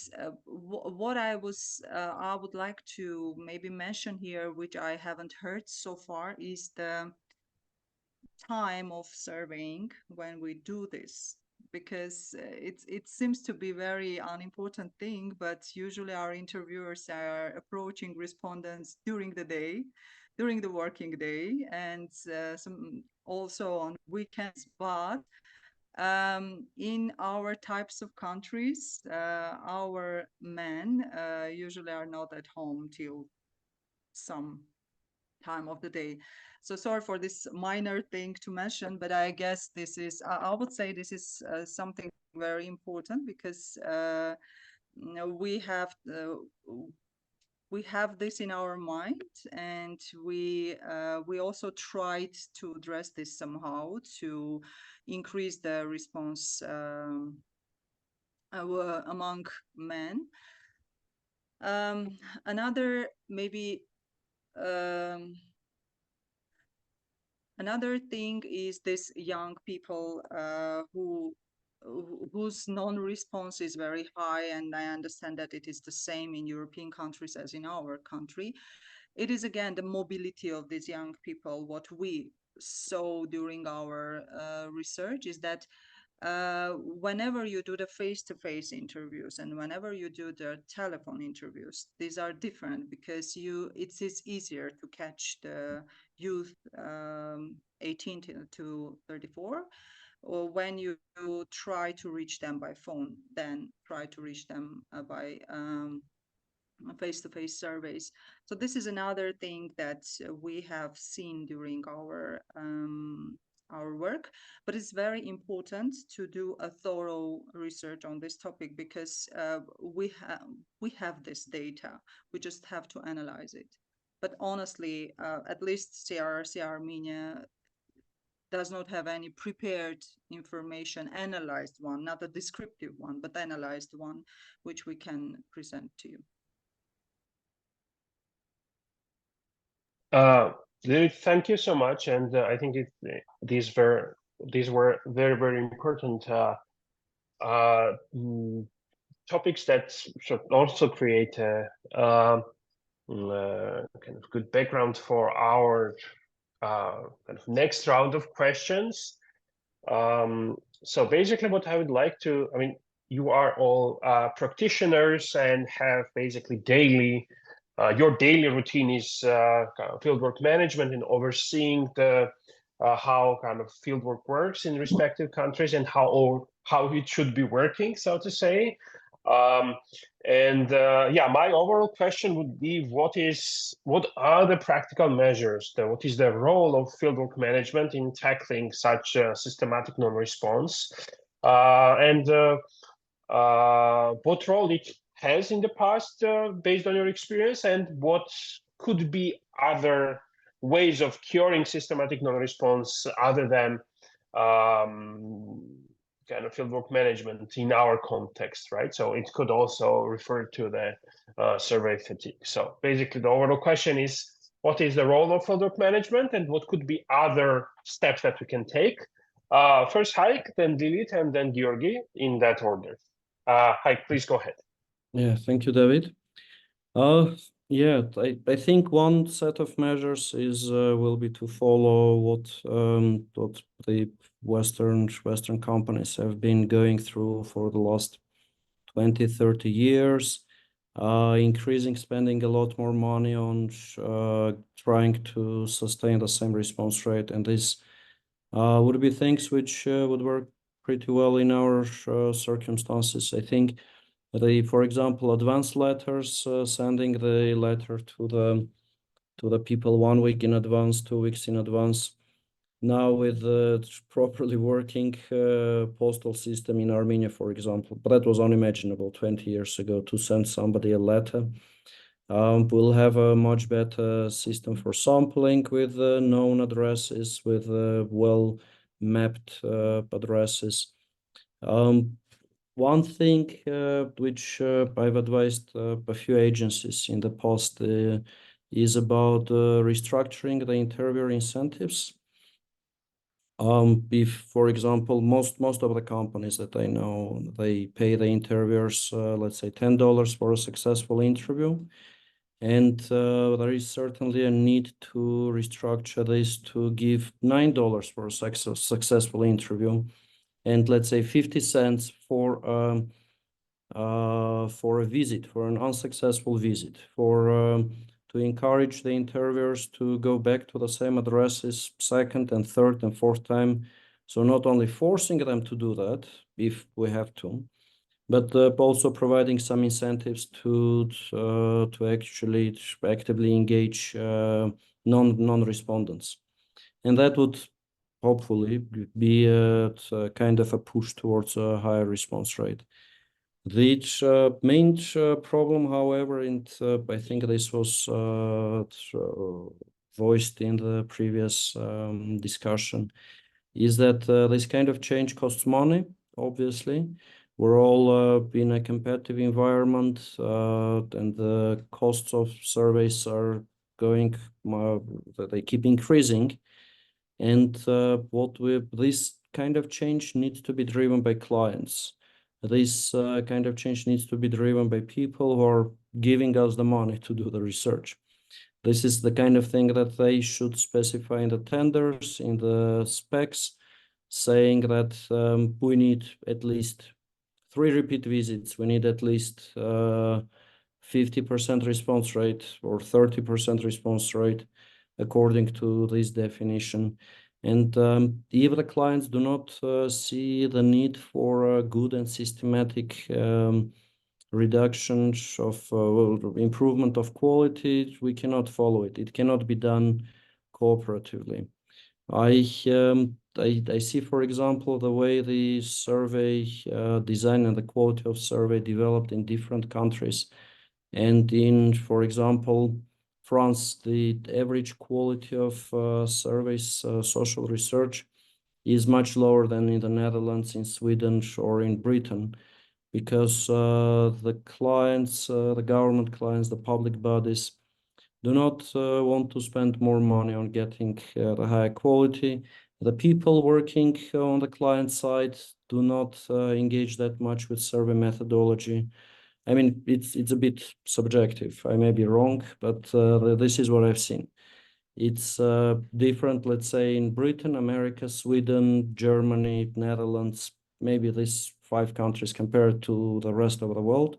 Speaker 10: what I would like to maybe mention here, which I haven't heard so far, is the time of surveying when we do this, because it seems to be very unimportant thing, but usually our interviewers are approaching respondents during the day, during the working day, and some also on weekends. But in our types of countries, our men usually are not at home till some time of the day. So sorry for this minor thing to mention, but I guess this is, I would say this is something very important, because we have this in our mind, and we also tried to address this somehow to increase the response among men. Another thing is this young people whose non-response is very high, and I understand that it is the same in European countries as in our country. It is again the mobility of these young people. What we saw during our research is that whenever you do the face-to-face interviews and whenever you do the telephone interviews, these are different, because it is easier to catch the youth 18 to 34, or when you try to reach them by phone, then try to reach them by face-to-face surveys. So this is another thing that we have seen during our our work, but it's very important to do a thorough research on this topic because we have this data. We just have to analyze it. But honestly, at least CRRC-Armenia does not have any prepared information, analyzed one, not a descriptive one, but analyzed one, which we can present to you.
Speaker 9: Lily, thank you so much, and I think these were very, very important topics that should also create a kind of good background for our kind of next round of questions. So basically what I would like to, I mean, you are all practitioners and have basically daily, your daily routine is kind of fieldwork management and overseeing the how kind of fieldwork works in respective countries and how it should be working, so to say. Yeah, my overall question would be, what are the practical measures, what is the role of fieldwork management in tackling such systematic non-response, and what role it has in the past based on your experience, and what could be other ways of curing systematic non-response other than kind of fieldwork management in our context, right? So it could also refer to the survey fatigue. So basically the overall question is, what is the role of fieldwork management and what could be other steps that we can take? First Haik, then Lilit, and then Georgi, in that order. Haik, please go ahead.
Speaker 12: Yeah, thank you, David. Yeah, I think one set of measures will be to follow what the Western companies have been going through for the last 20, 30 years, increasing spending a lot more money on trying to sustain the same response rate, and this would be things which would work pretty well in our circumstances. I think for example, advance letters, sending the letter to the people 1 week in advance, 2 weeks in advance. Now with the properly working postal system in Armenia, for example, but that was unimaginable 20 years ago to send somebody a letter. We'll have a much better system for sampling with known addresses, with well-mapped addresses. One thing which I've advised a few agencies in the past is about restructuring the interviewer incentives. If, for example, most of the companies that I know, they pay the interviewers, let's say $10 for a successful interview. And there is certainly a need to restructure this to give $9 for a successful interview, and let's say 50 cents for a visit, for an unsuccessful visit, to encourage the interviewers to go back to the same addresses second and third and fourth time. So not only forcing them to do that if we have to, but also providing some incentives to actually actively engage non-respondents, and that would hopefully be a kind of a push towards a higher response rate. The main problem, however, and I think this was voiced in the previous discussion, is that this kind of change costs money, obviously. We're all in a competitive environment, and the costs of surveys are going, they keep increasing. And this kind of change needs to be driven by clients. This kind of change needs to be driven by people who are giving us the money to do the research. This is the kind of thing that they should specify in the tenders, in the specs, saying that we need at least 3 repeat visits. We need at least 50% response rate or 30% response rate, according to this definition. And if the clients do not see the need for a good and systematic reduction of improvement of quality, we cannot follow it. It cannot be done cooperatively. I I see, for example, the way the survey design and the quality of survey developed in different countries. And in, for example, France, the average quality of surveys, social research, is much lower than in the Netherlands, in Sweden, or in Britain, because the clients, the government clients, the public bodies, do not want to spend more money on getting the higher quality. The people working on the client side do not engage that much with survey methodology. I mean, it's a bit subjective. I may be wrong, but this is what I've seen. It's different, let's say, in Britain, America, Sweden, Germany, Netherlands, maybe these 5 countries compared to the rest of the world.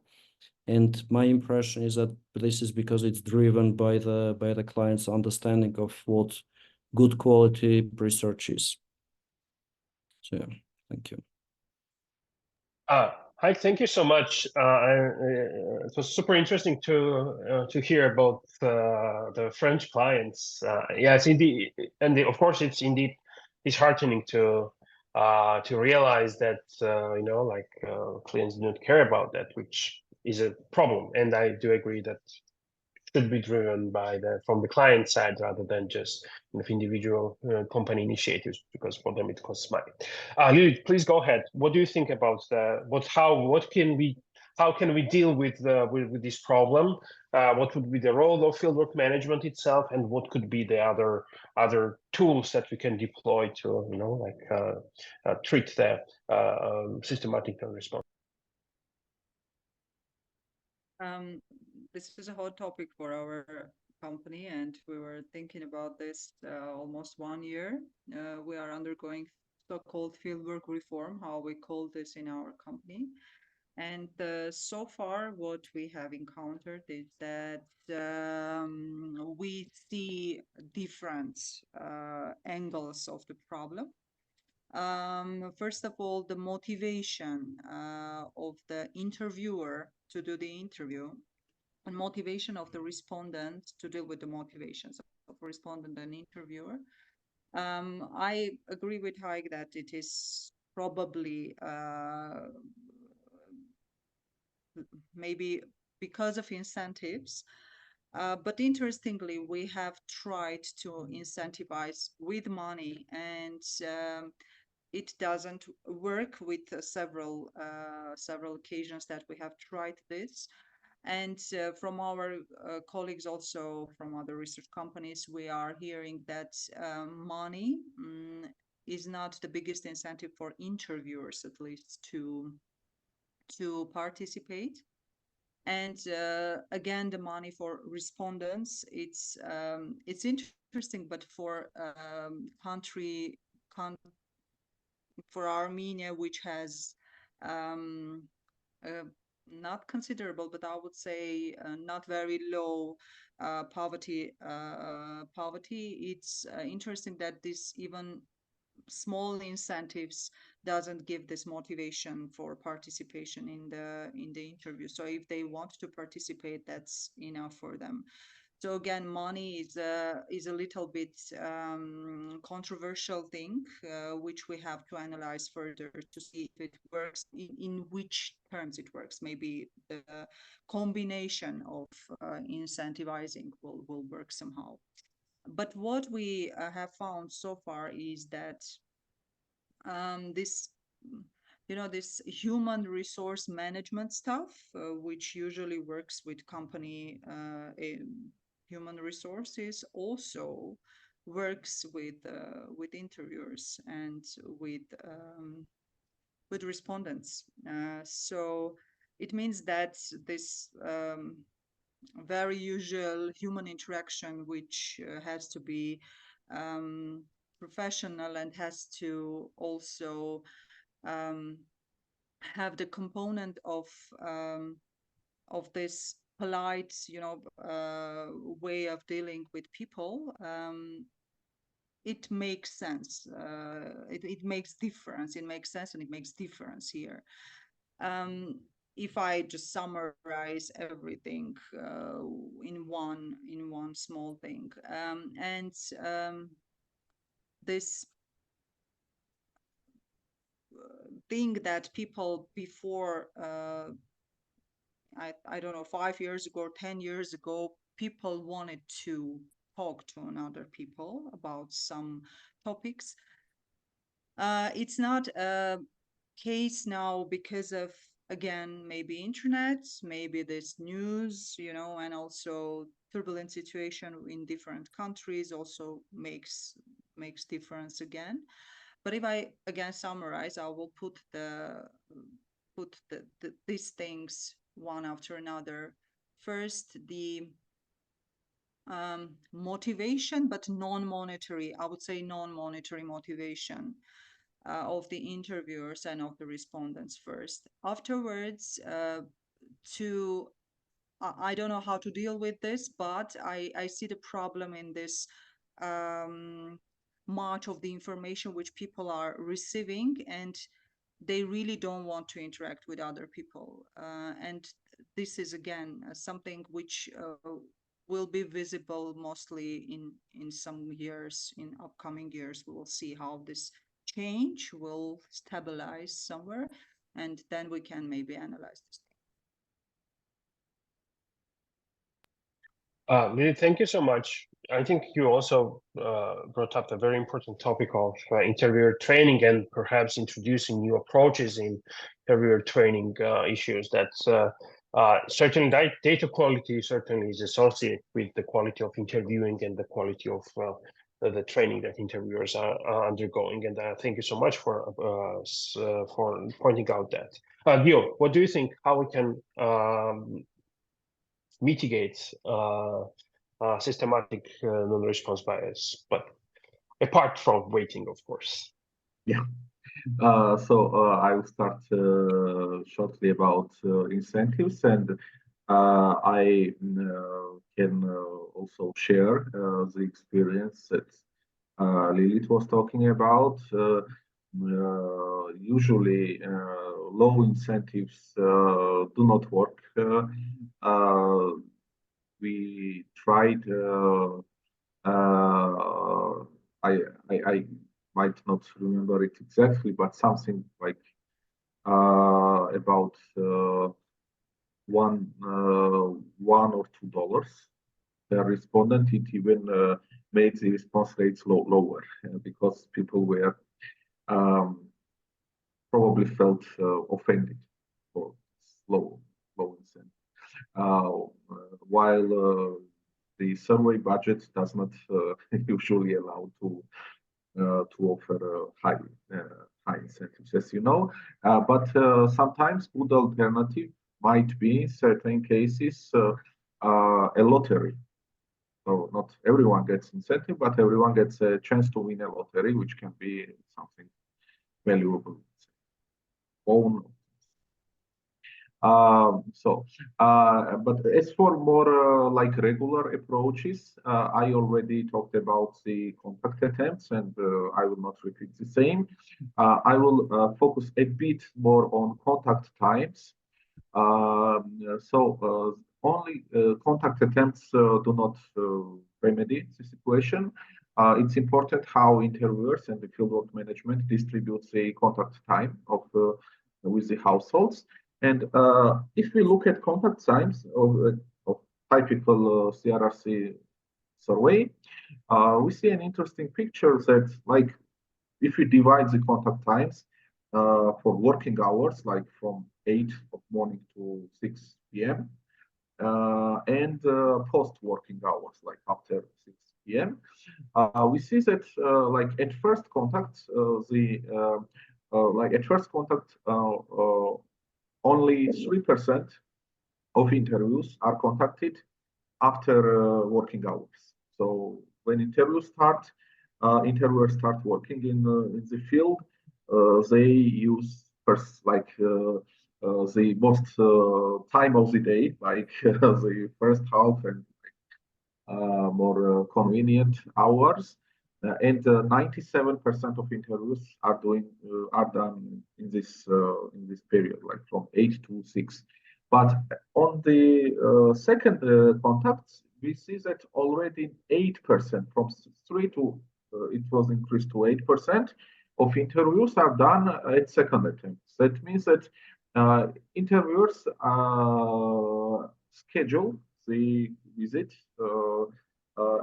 Speaker 12: And my impression is that this is because it's driven by the client's understanding of what good quality research is. So yeah, thank you.
Speaker 9: Hi, thank you so much. It was super interesting to hear about the French clients. Yes, indeed, and of course, it's indeed disheartening to realize that clients do not care about that, which is a problem. And I do agree that should be driven from the client side rather than just individual company initiatives, because for them it costs money. Lily, please go ahead. What do you think about how can we deal with this problem? What would be the role of fieldwork management itself, and what could be the other tools that we can deploy to treat the systematic response?
Speaker 10: This is a hot topic for our company, and we were thinking about this almost 1 year. We are undergoing so-called fieldwork reform, how we call this in our company. And so far, what we have encountered is that we see different angles of the problem. First of all, the motivation of the interviewer to do the interview, and motivation of the respondent to deal with the motivations of respondent and interviewer. I agree with Haig that it is probably maybe because of incentives. But interestingly, we have tried to incentivize with money, and it doesn't work with several occasions that we have tried this. And from our colleagues, also from other research companies, we are hearing that money is not the biggest incentive for interviewers, at least, to participate. And again, the money for respondents, it's interesting, but for for Armenia, which has not considerable, but I would say not very low poverty. It's interesting that this even small incentives doesn't give this motivation for participation in the interview. So if they want to participate, that's enough for them. So again, money is a little bit controversial thing, which we have to analyze further to see if it works, in which terms it works. Maybe the combination of incentivizing will work somehow. But what we have found so far is that this human resource management stuff, which usually works with company human resources, also works with interviewers and with respondents. So it means that this very usual human interaction, which has to be professional and has to also have the component of this polite, way of dealing with people. It makes sense. It makes difference. It makes sense, and it makes difference here. If I just summarize everything in one small thing, and this thing that people before, I don't know, 5 years ago, 10 years ago, people wanted to talk to another people about some topics. It's not a case now because of, again, maybe internet, maybe this news, you know, and also turbulent situation in different countries also makes difference again. But if I again summarize, I will put these things one after another. First, the motivation, but non-monetary, I would say non-monetary motivation of the interviewers and of the respondents first. Afterwards, I don't know how to deal with this, but I see the problem in this much of the information which people are receiving, and they really don't want to interact with other people. And this is, again, something which will be visible mostly in some years, in upcoming years. We will see how this change will stabilize somewhere, and then we can maybe analyze this.
Speaker 9: Lily, thank you so much. I think you also brought up a very important topic of interviewer training and perhaps introducing new approaches in interviewer training issues. That's certainly data quality certainly is associated with the quality of interviewing and the quality of the training that interviewers are undergoing. And thank you so much for pointing out that. Gil, what do you think? How we can mitigate systematic non-response bias, but apart from waiting, of course.
Speaker 11: Yeah. I will start shortly about incentives, and I can also share the experience that Lilith was talking about. Usually, low incentives do not work. We tried. I might not remember it exactly, but something like about $1 or $2 per respondent. It even made the response rates lower because people were probably felt offended for low incentive. While the survey budget does not usually allow to offer high incentives, as you know. But sometimes good alternative might be, in certain cases, a lottery. So not everyone gets incentive, but everyone gets a chance to win a lottery, which can be something valuable. But as for more like regular approaches, I already talked about the contact attempts, and I will not repeat the same. I will focus a bit more on contact times. Only contact attempts do not remedy the situation. It's important how interviewers and the fieldwork management distributes the contact time of with the households. And if we look at contact times of typical CRRC survey, we see an interesting picture that, like, if we divide the contact times for working hours, like from 8 of morning to 6 p.m., and post-working hours, like after 6 p.m., we see that, like at first contact, only 3% of interviews are conducted after working hours. So when interviewers start working in the field, they use first the most time of the day, like the first half and more convenient hours. And 97% of interviews are done in this period, like from 8 to 6. But on the second contacts, we see that already 8%, from 3 to it was increased to 8% of interviews are done at second attempt. That means that interviewers schedule the visit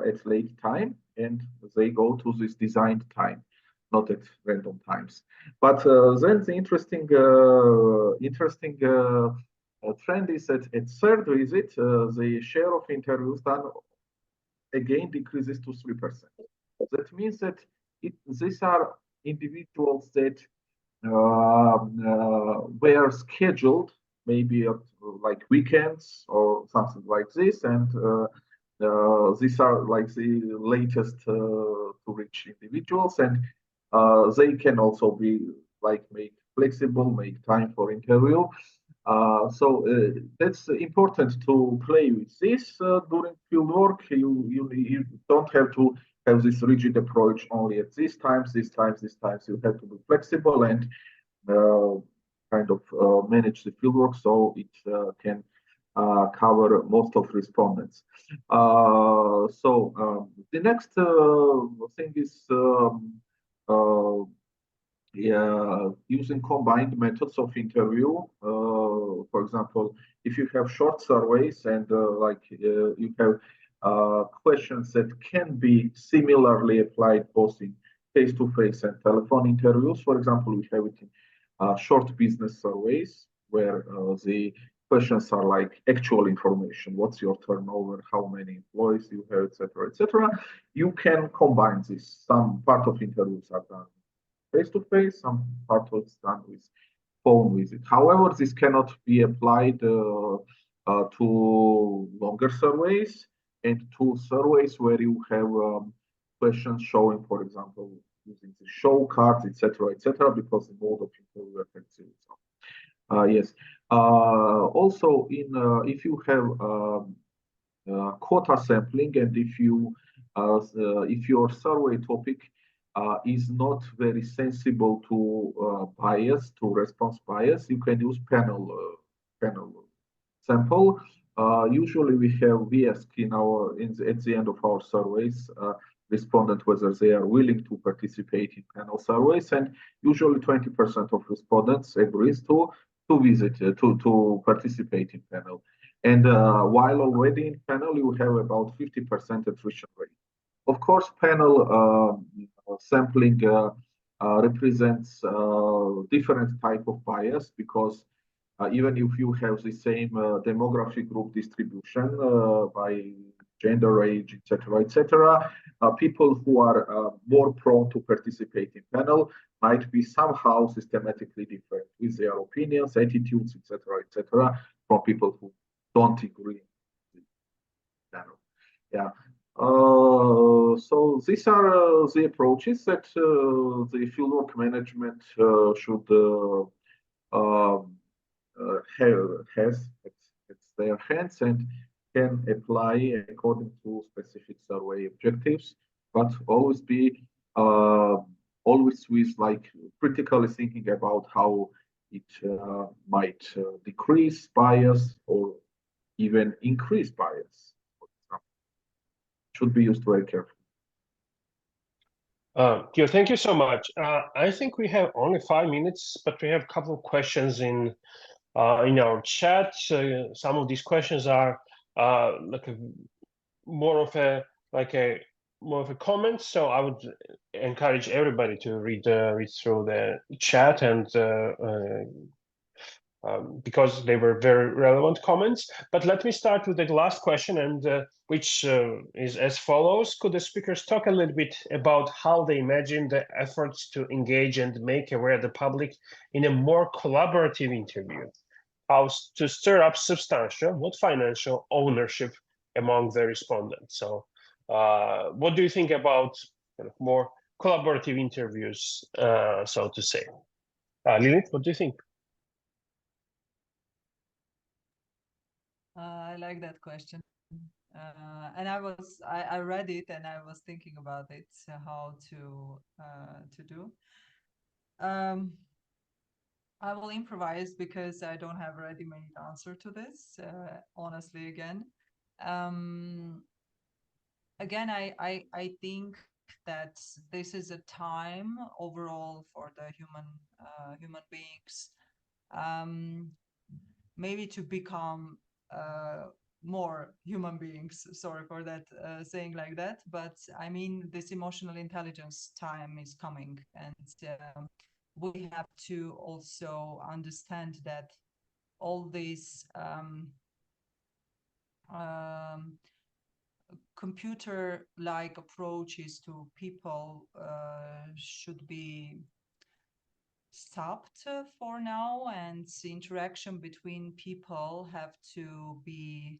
Speaker 11: at late time, and they go to this designed time, not at random times. But then the interesting trend is that at third visit, the share of interviews done again decreases to 3%. That means that these are individuals that were scheduled maybe at like weekends or something like this, and these are like the latest to reach individuals, and they can also be like make flexible, make time for interview. So that's important to play with this during fieldwork. You don't have to have this rigid approach only at these times. You have to be flexible and kind of manage the fieldwork so it can cover most of respondents. So the next thing is using combined methods of interview. For example, if you have short surveys and you have questions that can be similarly applied both in face-to-face and telephone interviews. For example, we have it in short business surveys where the questions are like actual information: what's your turnover, how many employees you have, etc., etc. You can combine this. Some part of interviews are done face-to-face, some part is done with phone visit. However, this cannot be applied to longer surveys and to surveys where you have questions showing, for example, using the show cards, etc., because the mode of interview affects the result. Yes. Also, if you have quota sampling, and if your survey topic is not very sensible to bias, to response bias, you can use panel sample. Usually we have VS at the end of our surveys, respondent whether they are willing to participate in panel surveys, and usually 20% of respondents agrees to participate in panel. And while already in panel, you have about 50% attrition rate. Of course, panel sampling represents different type of bias, because even if you have the same demographic group distribution by gender, age, etc., people who are more prone to participate in panel might be somehow systematically different with their opinions, attitudes, etc., from people who don't agree with panel. Yeah. So these are the approaches that the fieldwork management should has at their hands and can apply according to specific survey objectives, but always be always with like critically thinking about how it might decrease bias or even increase bias. Should be used very carefully.
Speaker 9: Kyo, thank you so much. I think we have only 5 minutes, but we have a couple of questions in our chat. Some of these questions are more of a comment. So I would encourage everybody to read through the chat and because they were very relevant comments. But let me start with the last question, and which is as follows. Could the speakers talk a little bit about how they imagine the efforts to engage and make aware the public in a more collaborative interview? How to stir up substantial, not financial, ownership among the respondents? So what do you think about kind of more collaborative interviews, so to say? Lilith, what do you think?
Speaker 13: I like that question, and I read it and I was thinking about it, how to do. I will improvise because I don't have a ready-made answer to this. Honestly, again, I think that this is a time overall for the human beings, maybe to become more human beings. Sorry for that saying like that, but I mean this emotional intelligence time is coming, and we have to also understand that all these computer-like approaches to people should be stopped for now, and the interaction between people have to be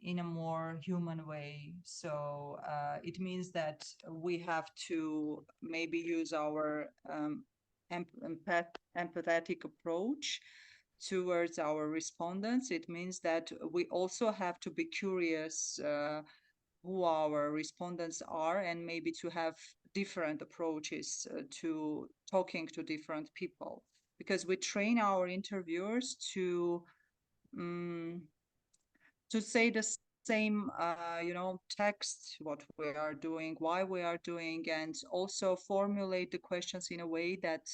Speaker 13: in a more human way. So it means that we have to maybe use our empathetic approach towards our respondents. It means that we also have to be curious who our respondents are, and maybe to have different approaches to talking to different people, because we train our interviewers to say the same text, what we are doing, why we are doing, and also formulate the questions in a way that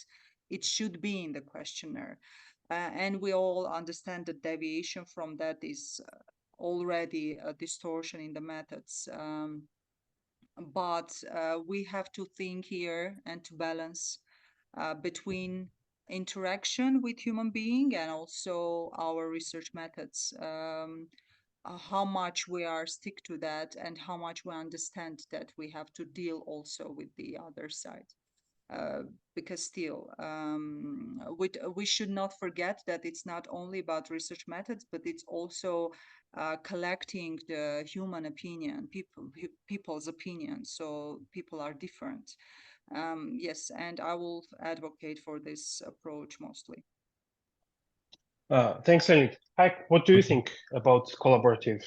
Speaker 13: it should be in the questionnaire. And we all understand that deviation from that is already a distortion in the methods. But we have to think here and to balance between interaction with human being and also our research methods. How much we are stick to that, and how much we understand that we have to deal also with the other side. Because still, we should not forget that it's not only about research methods, but it's also collecting the human opinion, people's opinion. So people are different. Yes, and I will advocate for this approach mostly.
Speaker 9: Thanks, Elin. Heike, what do you think about collaborative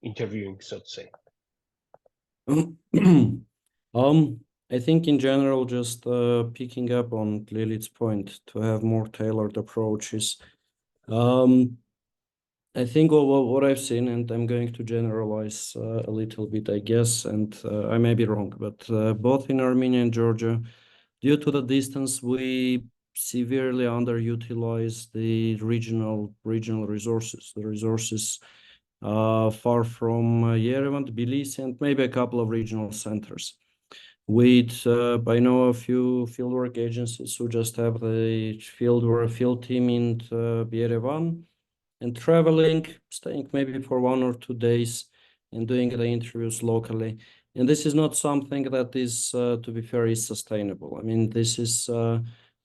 Speaker 9: interviewing, so to say?
Speaker 12: I think in general, just picking up on Lilith's point, to have more tailored approaches. I think what I've seen, and I'm going to generalize a little bit, I guess, and I may be wrong, but both in Armenia and Georgia, due to the distance, we severely underutilize the regional resources, the resources far from Yerevan, Tbilisi, and maybe a couple of regional centers. I know a few fieldwork agencies who just have the field team in Yerevan, and traveling, staying maybe for 1 or 2 days and doing the interviews locally. And this is not something that is, to be fair, is sustainable. I mean, this is,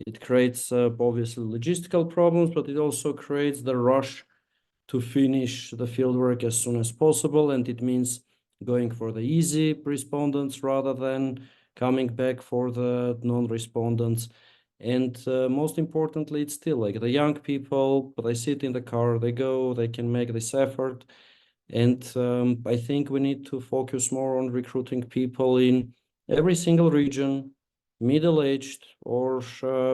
Speaker 12: it creates obviously logistical problems, but it also creates the rush to finish the fieldwork as soon as possible. And it means going for the easy respondents rather than coming back for the non-respondents. And most importantly, it's still like the young people, they sit in the car, they go, they can make this effort. And I think we need to focus more on recruiting people in every single region, middle-aged or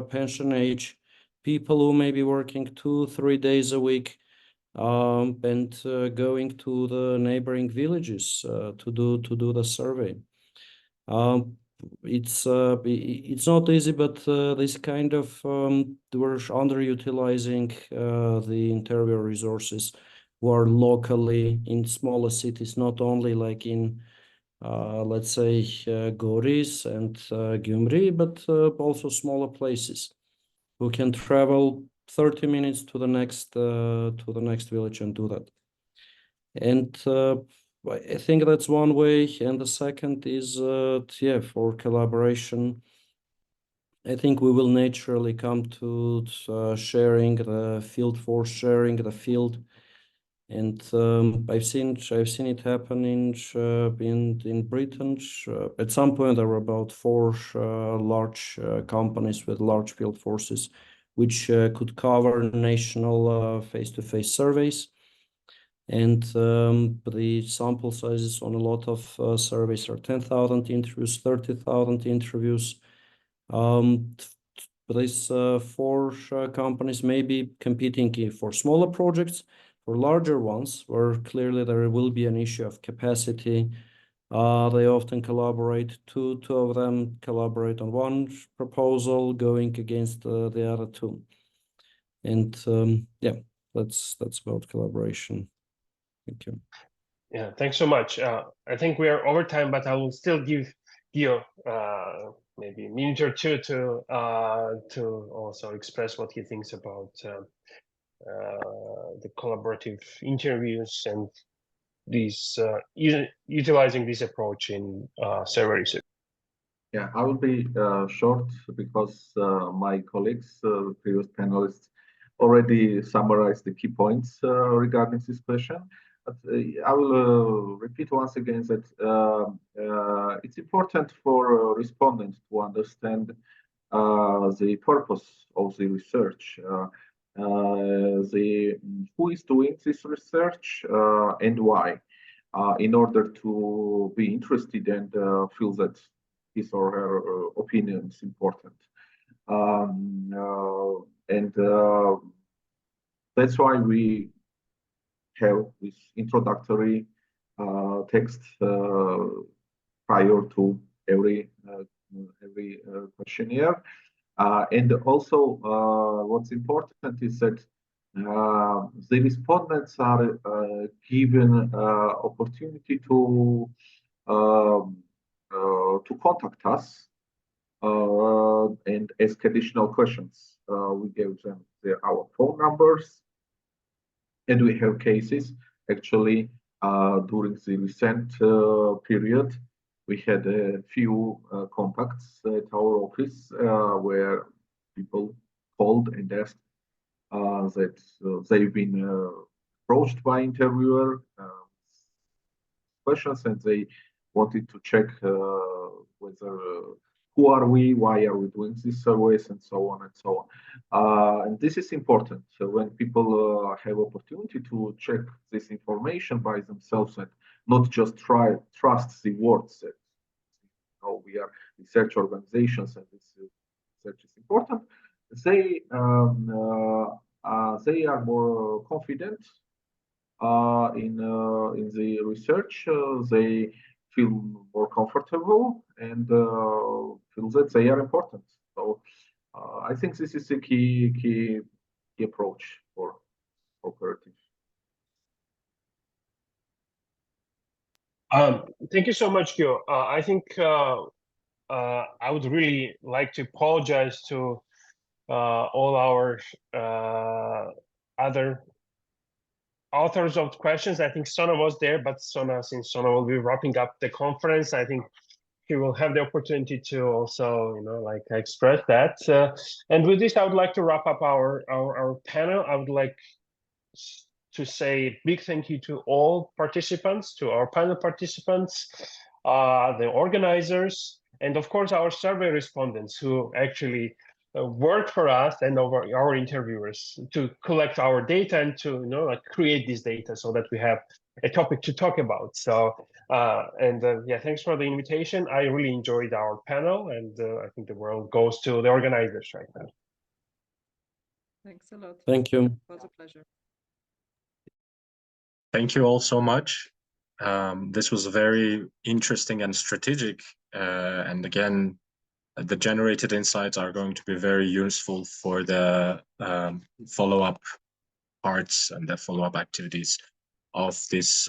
Speaker 12: pension age, people who may be working 2-3 days a week, and going to the neighboring villages to do the survey. It's not easy, but this kind of we're underutilizing the interview resources who are locally in smaller cities, not only like in let's say Goris and Gyumri, but also smaller places who can travel 30 minutes to the next village and do that. And I think that's one way. And the second is, for collaboration. I think we will naturally come to sharing the field force, sharing the field. And I've seen it happen in Britain. At some point, there were about 4 large companies with large field forces, which could cover national face-to-face surveys. And the sample sizes on a lot of surveys are 10,000 interviews, 30,000 interviews. These 4 companies may be competing for smaller projects, for larger ones, where clearly there will be an issue of capacity They often collaborate. Two of them collaborate on one proposal, going against the other two. And yeah, that's about collaboration. Thank you.
Speaker 9: Yeah, thanks so much. I think we are over time, but I will still give Gio maybe a minute or two to also express what he thinks about the collaborative interviews and these utilizing this approach in survey research.
Speaker 11: Yeah, I will be short because my colleagues, previous panelists, already summarized the key points regarding this question. But I will repeat once again that it's important for respondents to understand the purpose of the research, who is doing this research and why, in order to be interested and feel that his or her opinion is important. And that's why we have this introductory text prior to every questionnaire. And also, what's important is that the respondents are given opportunity to contact us and ask additional questions. We gave them our phone numbers, and we have cases actually during the recent period. We had a few contacts at our office where people called and asked that they've been approached by interviewer questions, and they wanted to check whether who are we, why are we doing these surveys, and so on and so on. And this is important. So when people have opportunity to check this information by themselves and not just trust the words that we are research organizations and this research is important, they are more confident in the research. They feel more comfortable and feel that they are important. So I think this is a key approach for cooperative.
Speaker 9: Thank you so much, Gio. I think I would really like to apologize to all our other authors of questions. I think Sona was there, but since Sona will be wrapping up the conference, I think he will have the opportunity to also, express that. And with this, I would like to wrap up our panel. I would like to say a big thank you to all participants, to our panel participants, the organizers, and of course our survey respondents who actually work for us and our interviewers to collect our data and to create this data so that we have a topic to talk about. So yeah, thanks for the invitation. I really enjoyed our panel, and I think the world goes to the organizers right now.
Speaker 10: Thanks a lot.
Speaker 12: Thank you.
Speaker 10: It was a pleasure.
Speaker 1: Thank you all so much. This was very interesting and strategic. And again, the generated insights are going to be very useful for the follow-up parts and the follow-up activities of this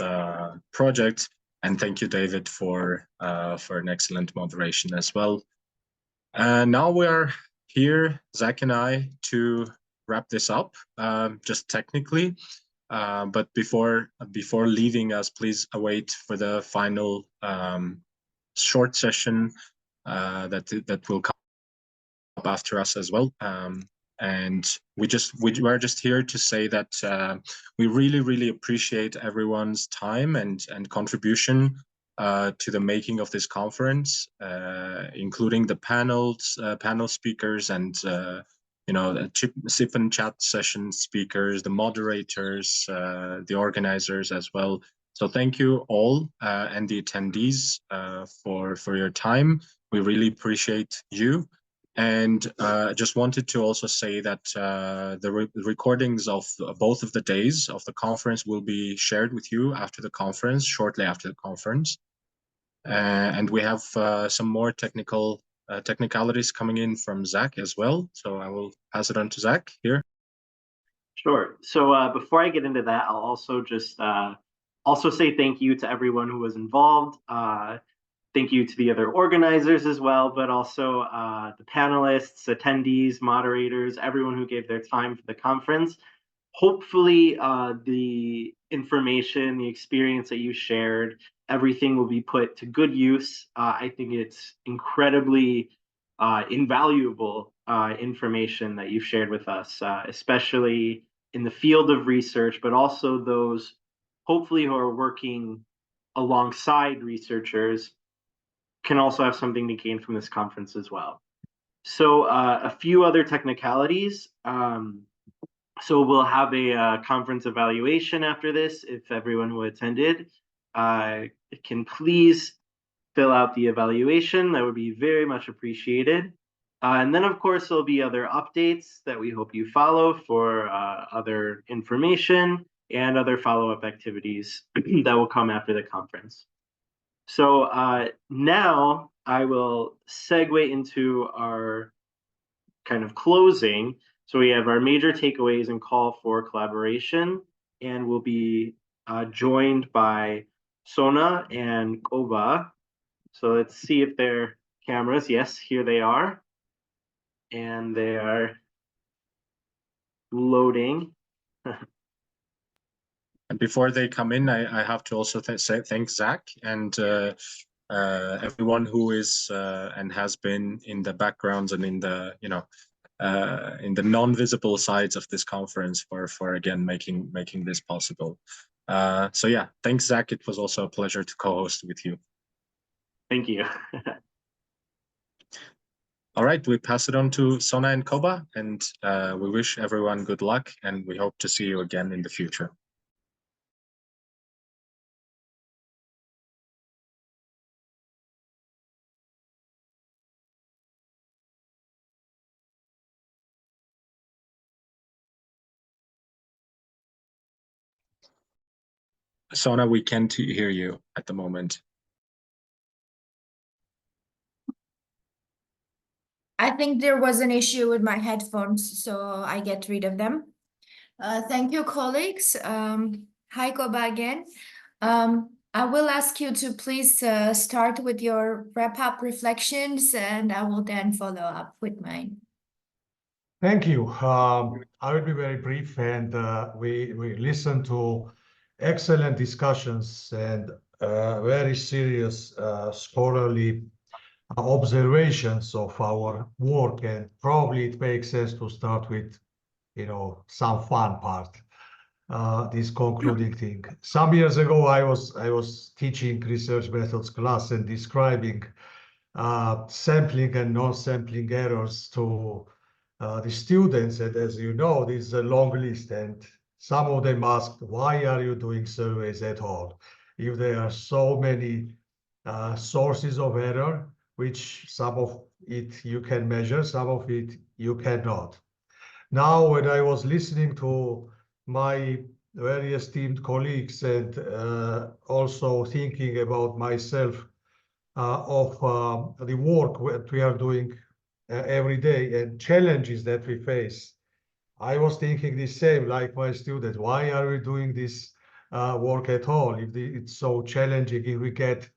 Speaker 1: project. And thank you, David, for an excellent moderation as well. Now we are here, Zach and I, to wrap this up, just technically. But before leaving us, please await for the final short session that will come up after us as well. And we're just here to say that we really appreciate everyone's time and contribution to the making of this conference, including the panel speakers and the sip and chat session speakers, the moderators, the organizers as well. So thank you all and the attendees for your time. We really appreciate you. And just wanted to also say that the recordings of both of the days of the conference will be shared with you after the conference, shortly after the conference. And we have some more technicalities coming in from Zach as well. So I will pass it on to Zach here.
Speaker 8: Sure. So before I get into that, I'll also just also say thank you to everyone who was involved. Thank you to the other organizers as well, but also the panelists, attendees, moderators, everyone who gave their time for the conference. Hopefully, the information, the experience that you shared, everything will be put to good use. I think it's incredibly invaluable information that you've shared with us, especially in the field of research, but also those hopefully who are working alongside researchers can also have something to gain from this conference as well. So a few other technicalities. So we'll have a conference evaluation after this. If everyone who attended can please fill out the evaluation, that would be very much appreciated. And then, of course, there'll be other updates that we hope you follow for other information and other follow-up activities that will come after the conference. So now I will segue into our kind of closing. So we have our major takeaways and call for collaboration, and we'll be joined by Sona and Koba. So let's see if their cameras, yes, here they are. And they are loading.
Speaker 1: And before they come in, I have to also say thank Zach and everyone who is and has been in the backgrounds and in the in the non-visible sides of this conference for again making this possible. So yeah, thanks Zach. It was also a pleasure to co-host with you.
Speaker 8: Thank you.
Speaker 1: All right, we pass it on to Sona and Koba, and we wish everyone good luck, and we hope to see you again in the future. Sona, we can't hear you at the moment.
Speaker 14: I think there was an issue with my headphones, so I get rid of them. Thank you, colleagues. Hi, Koba again. I will ask you to please start with your wrap-up reflections, and I will then follow up with mine.
Speaker 15: Thank you. I will be very brief, and we listened to excellent discussions and very serious scholarly observations of our work, and probably it makes sense to start with, some fun part. This concluding thing. Some years ago, I was teaching research methods class and describing sampling and non-sampling errors to the students, and as you know, this is a long list, and some of them asked, why are you doing surveys at all? If there are so many sources of error, which some of it you can measure, some of it you cannot. Now, when I was listening to my very esteemed colleagues and also thinking about myself of the work that we are doing every day and challenges that we face, I was thinking the same, like my students. Why are we doing this work at all? If it's so challenging, if we get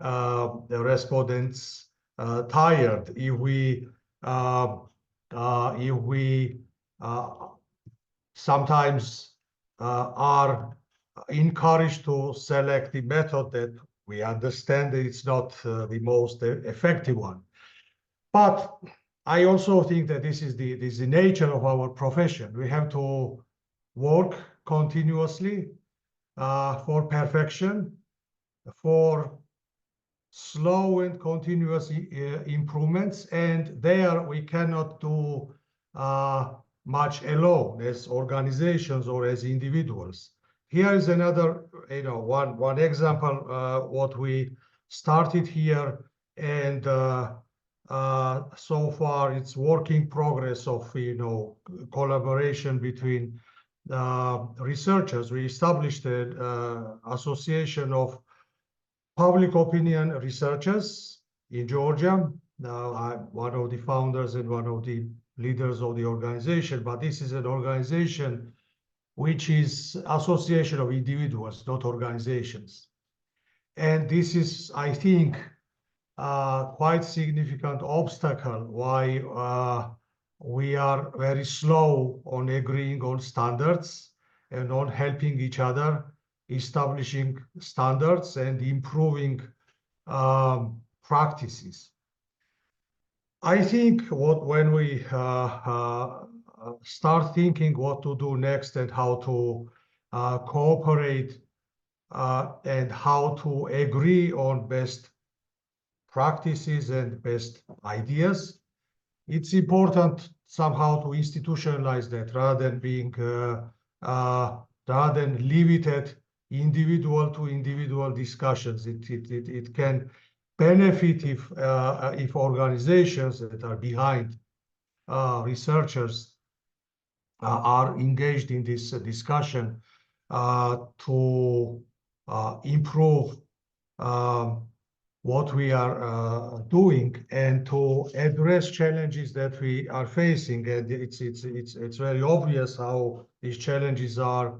Speaker 15: the respondents tired, if we sometimes are encouraged to select the method that we understand that it's not the most effective one. But I also think that this is the nature of our profession. We have to work continuously for perfection, for slow and continuous improvements, and there we cannot do much alone as organizations or as individuals. Here is another, one example, what we started here, and so far it's work in progress of, collaboration between researchers. We established an association of public opinion researchers in Georgia. Now, I'm one of the founders and one of the leaders of the organization, but this is an organization which is association of individuals, not organizations. And this is, I think, quite significant obstacle why we are very slow on agreeing on standards and on helping each other, establishing standards and improving practices. I think when we start thinking what to do next and how to cooperate and how to agree on best practices and best ideas, it's important somehow to institutionalize that rather than being rather than limited individual to individual discussions. It can benefit if organizations that are behind researchers are engaged in this discussion to improve what we are doing and to address challenges that we are facing. And it's very obvious how these challenges are,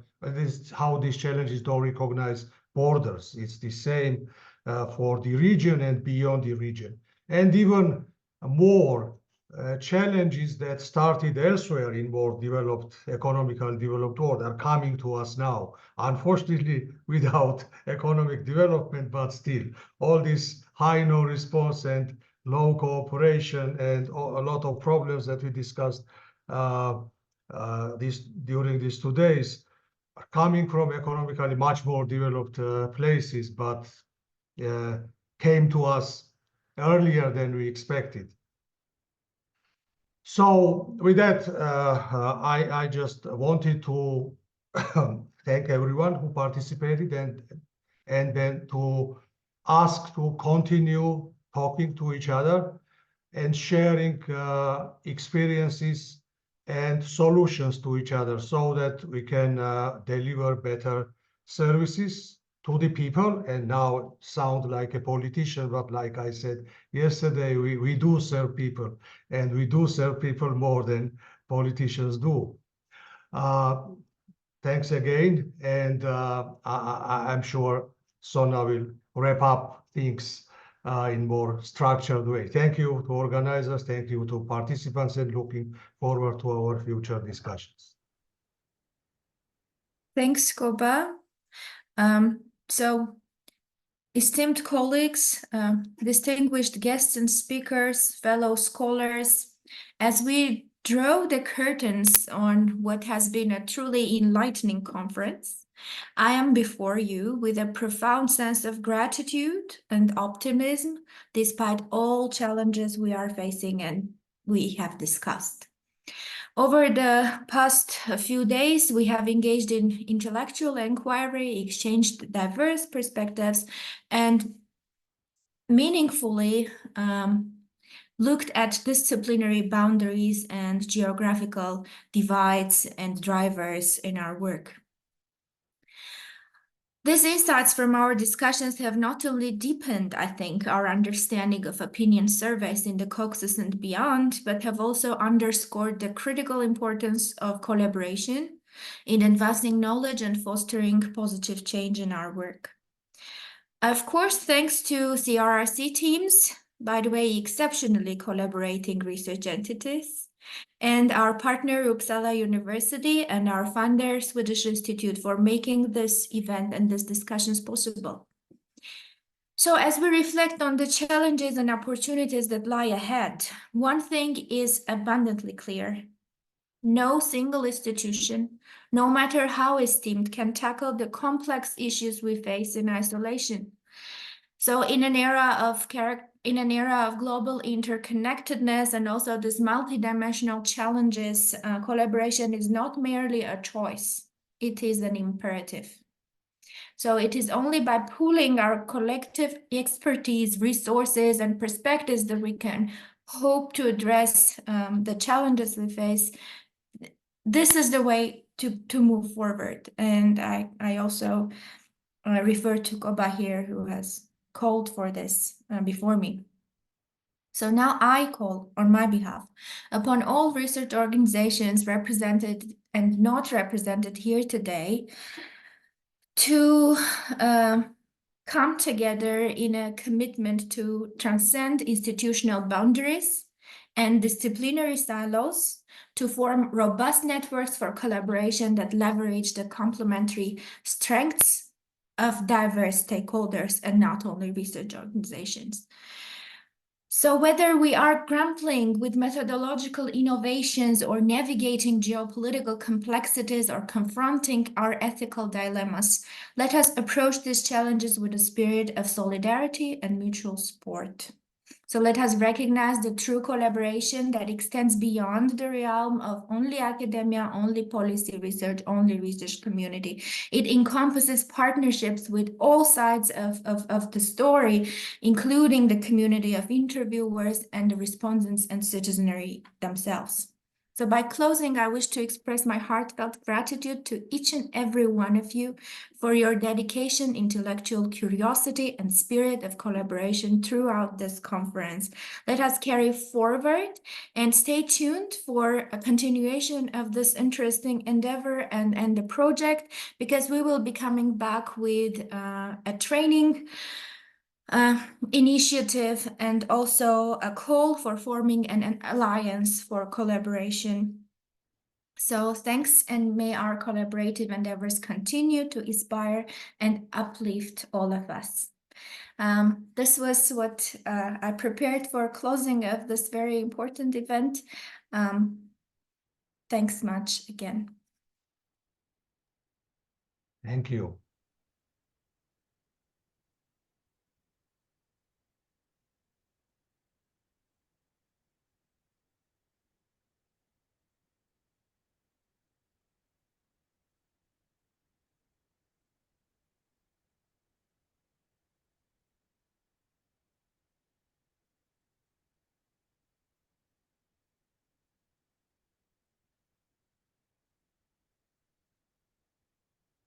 Speaker 15: how these challenges don't recognize borders. It's the same for the region and beyond the region. And even more challenges that started elsewhere in more developed, economically developed world are coming to us now. Unfortunately, without economic development, but still, all this high no response and low cooperation and a lot of problems that we discussed during these 2 days are coming from economically much more developed places, but came to us earlier than we expected. So with that, I just wanted to thank everyone who participated and then to ask to continue talking to each other and sharing experiences and solutions to each other so that we can deliver better services to the people. And now sound like a politician, but like I said yesterday, we do serve people, and we do serve people more than politicians do. Thanks again, and I'm sure Sona will wrap up things in more structured way. Thank you to organizers, thank you to participants, and looking forward to our future discussions.
Speaker 14: Thanks, Koba. So, esteemed colleagues, distinguished guests and speakers, fellow scholars, as we draw the curtains on what has been a truly enlightening conference, I am before you with a profound sense of gratitude and optimism, despite all challenges we are facing and we have discussed. Over the past few days, we have engaged in intellectual inquiry, exchanged diverse perspectives, and meaningfully looked at disciplinary boundaries and geographical divides and drivers in our work. These insights from our discussions have not only deepened, I think, our understanding of opinion surveys in the Caucasus and beyond, but have also underscored the critical importance of collaboration in advancing knowledge and fostering positive change in our work. Of course, thanks to CRRC teams, by the way, exceptionally collaborating research entities, and our partner Uppsala University and our funder Swedish Institute for making this event and these discussions possible. So as we reflect on the challenges and opportunities that lie ahead, one thing is abundantly clear. No single institution, no matter how esteemed, can tackle the complex issues we face in isolation. So in an era of global interconnectedness and also these multidimensional challenges, collaboration is not merely a choice, it is an imperative. So it is only by pooling our collective expertise, resources, and perspectives that we can hope to address the challenges we face. This is the way to move forward. And I also refer to Koba here, who has called for this before me. So now I call on my behalf upon all research organizations represented and not represented here today to come together in a commitment to transcend institutional boundaries and disciplinary silos to form robust networks for collaboration that leverage the complementary strengths of diverse stakeholders and not only research organizations. So whether we are grappling with methodological innovations or navigating geopolitical complexities or confronting our ethical dilemmas, let us approach these challenges with a spirit of solidarity and mutual support. So let us recognize the true collaboration that extends beyond the realm of only academia, only policy research, only research community. It encompasses partnerships with all sides of the story, including the community of interviewers and the respondents and citizenry themselves. So by closing, I wish to express my heartfelt gratitude to each and every one of you for your dedication, intellectual curiosity, and spirit of collaboration throughout this conference. Let us carry forward and stay tuned for a continuation of this interesting endeavor and the project, because we will be coming back with a training initiative and also a call for forming an alliance for collaboration. So thanks, and may our collaborative endeavors continue to inspire and uplift all of us. This was what I prepared for closing of this very important event. Thanks much again.
Speaker 15: Thank you.